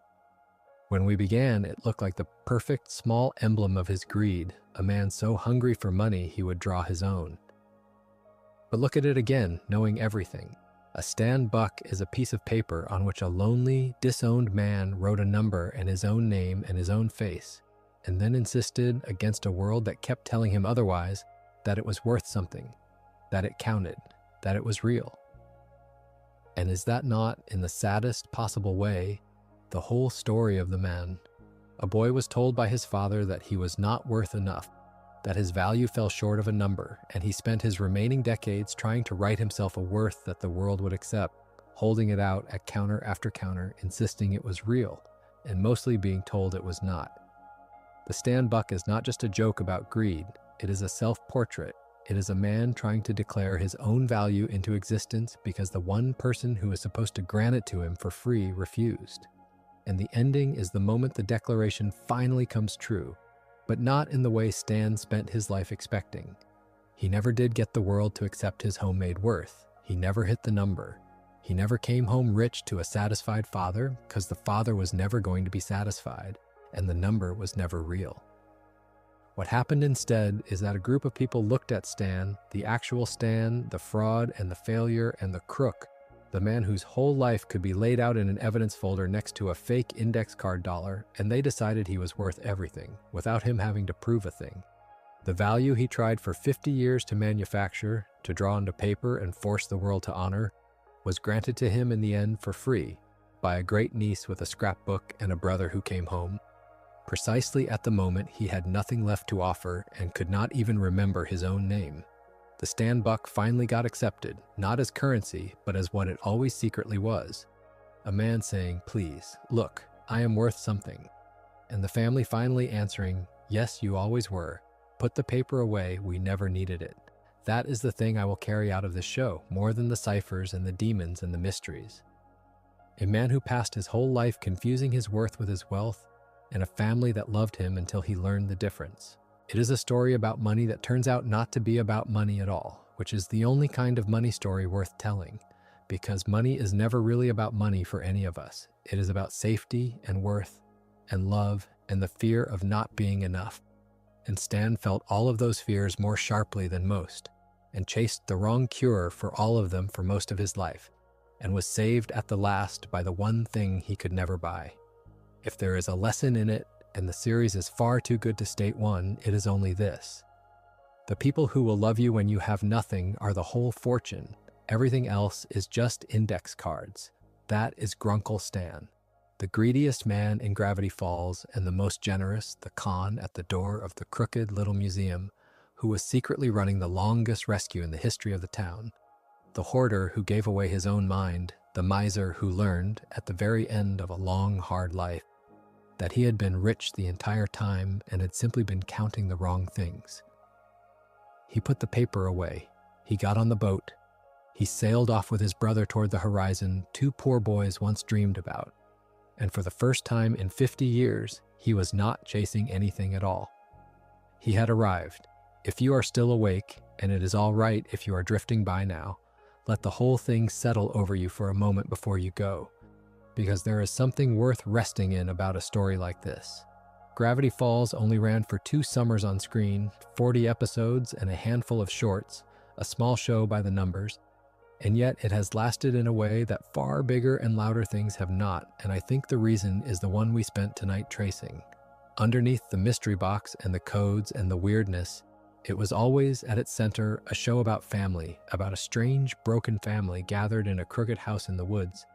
When we began, it looked like the perfect small emblem of his greed, a man so hungry for money he would draw his own. But look at it again, knowing everything. A Stan buck is a piece of paper on which a lonely, disowned man wrote a number and his own name and his own face, and then insisted, against a world that kept telling him otherwise, that it was worth something, that it counted, that it was real. And is that not, in the saddest possible way, the whole story of the man? A boy was told by his father that he was not worth enough, that his value fell short of a number, and he spent his remaining decades trying to write himself a worth that the world would accept, holding it out at counter after counter, insisting it was real, and mostly being told it was not. The Stan buck is not just a joke about greed, it is a self-portrait. It is a man trying to declare his own value into existence because the one person who is supposed to grant it to him for free refused. And the ending is the moment the declaration finally comes true, but not in the way Stan spent his life expecting. He never did get the world to accept his homemade worth. He never hit the number. He never came home rich to a satisfied father because the father was never going to be satisfied, and the number was never real. What happened instead is that a group of people looked at Stan, the actual Stan, the fraud and the failure and the crook, the man whose whole life could be laid out in an evidence folder next to a fake index card dollar, and they decided he was worth everything, without him having to prove a thing. The value he tried for 50 years to manufacture, to draw into paper and force the world to honor, was granted to him in the end for free, by a great niece with a scrapbook and a brother who came home, precisely at the moment he had nothing left to offer and could not even remember his own name. The Stan buck finally got accepted, not as currency, but as what it always secretly was. A man saying, "Please, look, I am worth something." And the family finally answering, "Yes, you always were. Put the paper away, we never needed it. That is the thing I will carry out of this show, more than the ciphers and the demons and the mysteries." A man who passed his whole life confusing his worth with his wealth, and a family that loved him until he learned the difference. It is a story about money that turns out not to be about money at all, which is the only kind of money story worth telling, because money is never really about money for any of us. It is about safety and worth and love and the fear of not being enough. And Stan felt all of those fears more sharply than most, and chased the wrong cure for all of them for most of his life, and was saved at the last by the one thing he could never buy. If there is a lesson in it, and the series is far too good to state one, it is only this. The people who will love you when you have nothing are the whole fortune. Everything else is just index cards. That is Grunkle Stan, the greediest man in Gravity Falls and the most generous, the con at the door of the crooked little museum, who was secretly running the longest rescue in the history of the town. The hoarder who gave away his own mind, the miser who learned, at the very end of a long, hard life, that he had been rich the entire time and had simply been counting the wrong things. He put the paper away. He got on the boat. He sailed off with his brother toward the horizon two poor boys once dreamed about. And for the first time in 50 years, he was not chasing anything at all. He had arrived. If you are still awake, and it is all right if you are drifting by now, let the whole thing settle over you for a moment before you go, because there is something worth resting in about a story like this. Gravity Falls only ran for 2 summers on screen, 40 episodes and a handful of shorts, a small show by the numbers, and yet it has lasted in a way that far bigger and louder things have not, and I think the reason is the one we spent tonight tracing. Underneath the mystery box and the codes and the weirdness, it was always at its center a show about family, about a strange, broken family gathered in a crooked house in the woods,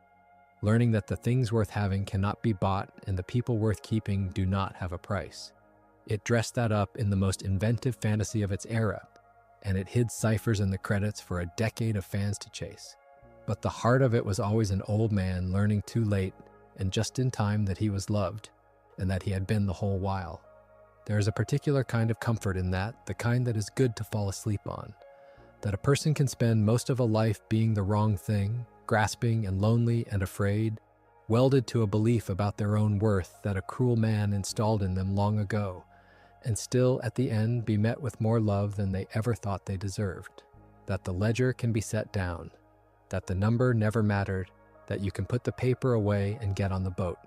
learning that the things worth having cannot be bought and the people worth keeping do not have a price. It dressed that up in the most inventive fantasy of its era, and it hid ciphers in the credits for a decade of fans to chase. But the heart of it was always an old man learning too late and just in time that he was loved, and that he had been the whole while. There is a particular kind of comfort in that, the kind that is good to fall asleep on. That a person can spend most of a life being the wrong thing, grasping and lonely and afraid, welded to a belief about their own worth that a cruel man installed in them long ago, and still at the end be met with more love than they ever thought they deserved. That the ledger can be set down, that the number never mattered, that you can put the paper away and get on the boat.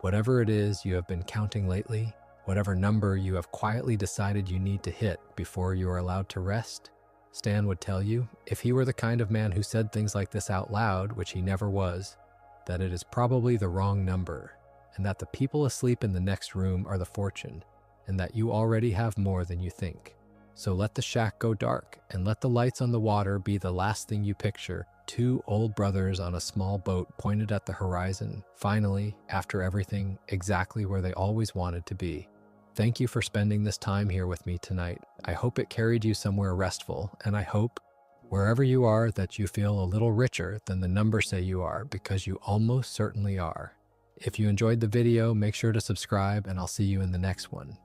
Whatever it is you have been counting lately, whatever number you have quietly decided you need to hit before you are allowed to rest, Stan would tell you, if he were the kind of man who said things like this out loud, which he never was, that it is probably the wrong number, and that the people asleep in the next room are the fortune, and that you already have more than you think. So let the shack go dark, and let the lights on the water be the last thing you picture, two old brothers on a small boat pointed at the horizon, finally, after everything, exactly where they always wanted to be. Thank you for spending this time here with me tonight. I hope it carried you somewhere restful, and I hope, wherever you are, that you feel a little richer than the numbers say you are, because you almost certainly are. If you enjoyed the video, make sure to subscribe, and I'll see you in the next one.